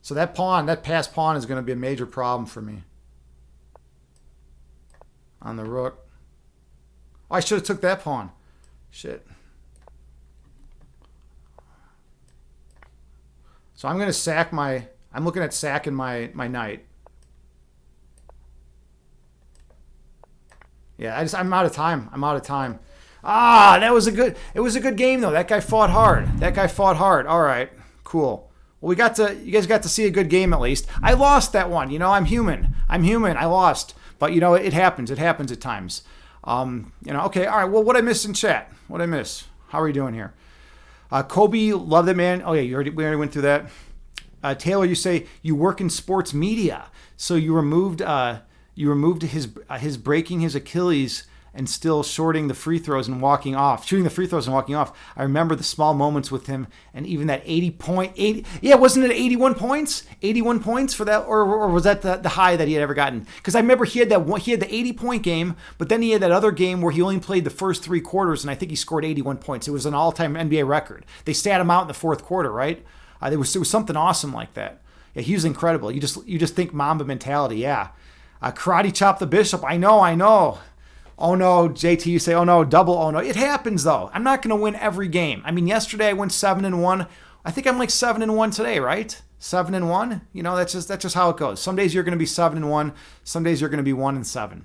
So that pawn, that passed pawn is going to be a major problem for me. On the rook. Oh, I should have took that pawn. Shit. So I'm going to sack my... I'm looking at sacking my knight. Yeah, I'm out of time. I'm out of time. That was it was a good game though. That guy fought hard. All right, cool. Well, you guys got to see a good game at least. I lost that one. I'm human. I lost. But it happens. It happens at times. Okay, all right. Well, what I missed in chat? What I miss? How are we doing here? Kobe, love that man. Oh yeah, we already went through that. Taylor, you say you work in sports media, so you removed his breaking his Achilles and still shooting the free throws and walking off. I remember the small moments with him, and even that 80. Yeah, wasn't it 81 points? 81 points for that, or was that the high that he had ever gotten? Because I remember he had the 80-point game, but then he had that other game where he only played the first 3 quarters, and I think he scored 81 points. It was an all-time NBA record. They sat him out in the fourth quarter, right? There was something awesome like that. Yeah, he was incredible. You just think Mamba mentality. Yeah, karate chop the Bishop. I know. Oh no, JT, you say, oh no, double oh no. It happens though. I'm not going to win every game. I mean, yesterday I went 7-1. I think I'm like 7-1 today, right? 7-1. That's just how it goes. Some days you're going to be 7-1. Some days you're going to be 1-7.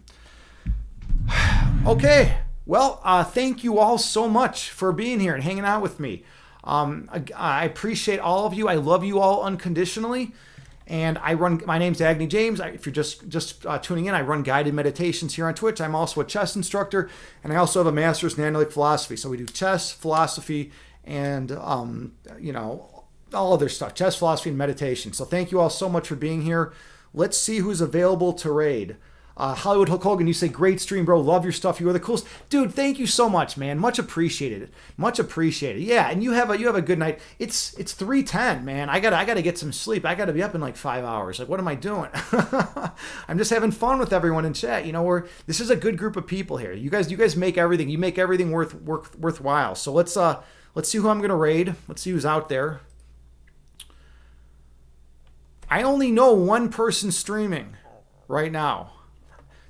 Okay. Well, thank you all so much for being here and hanging out with me. I appreciate all of you. I love you all unconditionally. And my name's Agni James. If you're just tuning in, I run guided meditations here on Twitch. I'm also a chess instructor, and I also have a master's in analytic philosophy. So we do chess, philosophy, and, all other stuff, chess, philosophy, and meditation. So thank you all so much for being here. Let's see who's available to raid. Hollywood Hulk Hogan, you say, great stream, bro. Love your stuff. You are the coolest. Dude, thank you so much, man. Much appreciated. Yeah, and you have a good night. It's 3:10, man. I gotta get some sleep. I gotta be up in like 5 hours. Like, what am I doing? I'm just having fun with everyone in chat. This is a good group of people here. You guys make everything. You make everything worthwhile. So let's see who I'm gonna raid. Let's see who's out there. I only know one person streaming right now.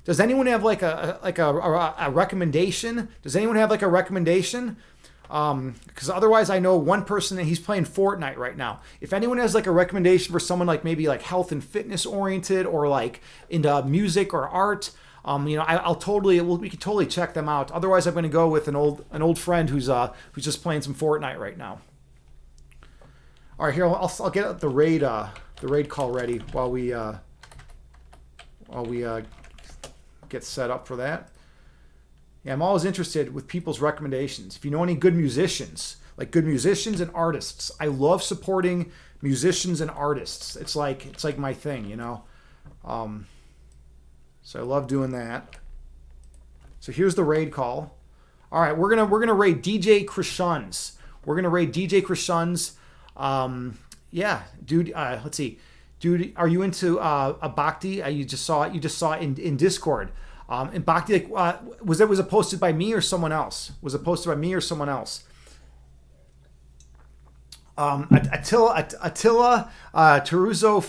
Does anyone have like a recommendation? Does anyone have like a recommendation? Because otherwise I know one person and he's playing Fortnite right now. If anyone has like a recommendation for someone like maybe like health and fitness oriented or like into music or art, we can totally check them out. Otherwise I'm going to go with an old friend who's just playing some Fortnite right now. All right, here I'll get the raid call ready while we get set up for that. Yeah, I'm always interested with people's recommendations. If you know any good musicians and artists, I love supporting musicians and artists. It's like my thing, So I love doing that. So here's the raid call. All right, we're gonna raid DJ Krishuns. Yeah, dude. Let's see. Dude, are you into a Bhakti? You just saw it in Discord. And Bhakti, was it posted by me or someone else? Attila Taruzo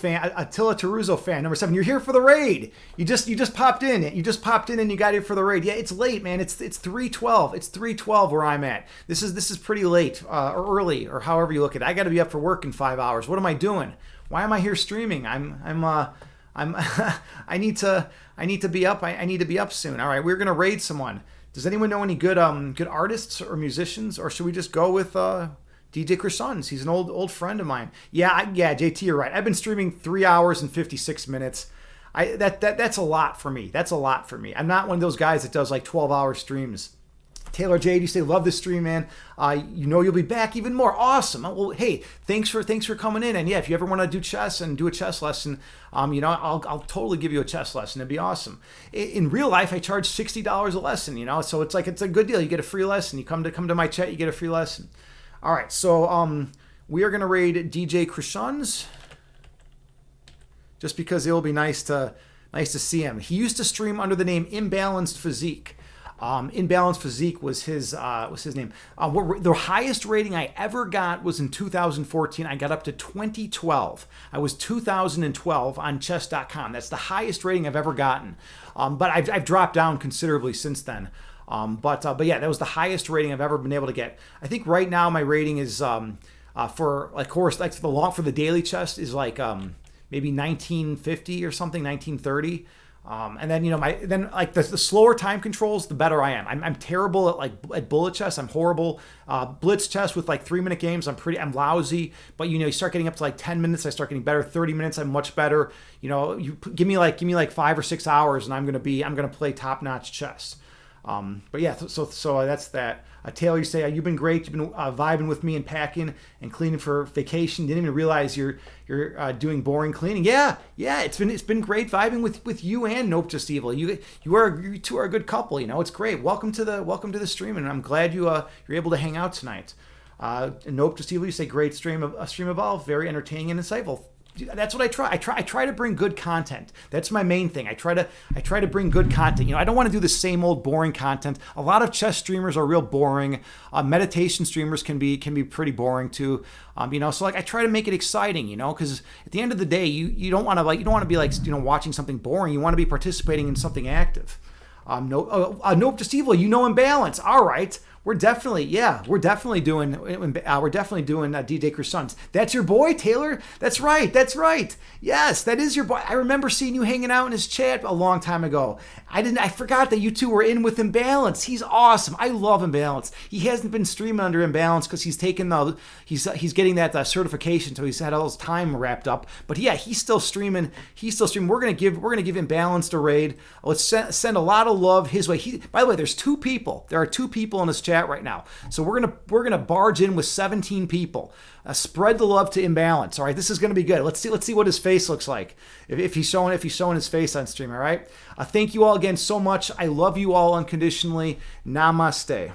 fan number 7. You're here for the raid. You just popped in. And you got here for the raid. Yeah, it's late, man. It's 3:12. It's 3:12 where I'm at. This is pretty late or early or however you look at it. I got to be up for work in 5 hours. What am I doing? Why am I here streaming? I need to be up. I need to be up soon. All right, we're gonna raid someone. Does anyone know any good artists or musicians, or should we just go with DJ Krishuns? He's an old friend of mine. Yeah, JT, you're right. I've been streaming 3 hours and 56 minutes. That's a lot for me. I'm not one of those guys that does like 12-hour streams. Taylor Jade, you say, love this stream, man. You'll be back even more. Awesome. Well, hey, thanks for coming in. And yeah, if you ever want to do chess and do a chess lesson, I'll totally give you a chess lesson. It'd be awesome. In real life, I charge $60 a lesson, so it's a good deal. You get a free lesson. You come to my chat, you get a free lesson. All right, so we are going to raid DJ Krishuns just because it will be nice to see him. He used to stream under the name Imbalanced Physique. Imbalanced Physique was his name. The highest rating I ever got was in 2014. I got up to 2012. I was 2012 on chess.com. That's the highest rating I've ever gotten. But I've dropped down considerably since then. But yeah, that was the highest rating I've ever been able to get. I think right now my rating is for the daily chess is like maybe 1950 or something, 1930. And then like the slower time controls, the better I am. I'm terrible at bullet chess. I'm horrible. Blitz chess with like 3-minute games, I'm lousy. But you start getting up to like 10 minutes, I start getting better. 30 minutes, I'm much better. You give me like 5 or 6 hours, and I'm gonna play top notch chess. But yeah, so that's that. Taylor, you say you've been great. You've been vibing with me and packing and cleaning for vacation. Didn't even realize you're doing boring cleaning. Yeah. It's been great vibing with you and Nope Just Evil. You two are a good couple. It's great. Welcome to the stream, and I'm glad you're able to hang out tonight. And Nope Just Evil, you say great stream evolve, very entertaining and insightful. That's what I try. I try to bring good content. That's my main thing. I try to bring good content. I don't want to do the same old boring content. A lot of chess streamers are real boring. Meditation streamers can be pretty boring too. So like I try to make it exciting. Because at the end of the day, you don't want to be like watching something boring. You want to be participating in something active. Nope Just Evil. Imbalance. All right. We're definitely doing DJ Croissants. That's your boy, Taylor? That's right. Yes, that is your boy. I remember seeing you hanging out in his chat a long time ago. I forgot that you two were in with Imbalance. He's awesome. I love Imbalance. He hasn't been streaming under Imbalance because he's taken he's getting that certification, so he's had all his time wrapped up. But yeah, he's still streaming. We're gonna give Imbalance a raid. Let's send a lot of love his way. By the way, there are 2 people in his chat right now, so we're gonna barge in with 17 people. Spread the love to Imbalance. All right, this is gonna be good. Let's see what his face looks like if he's showing his face on stream. All right. Thank you all again so much. I love you all unconditionally. Namaste.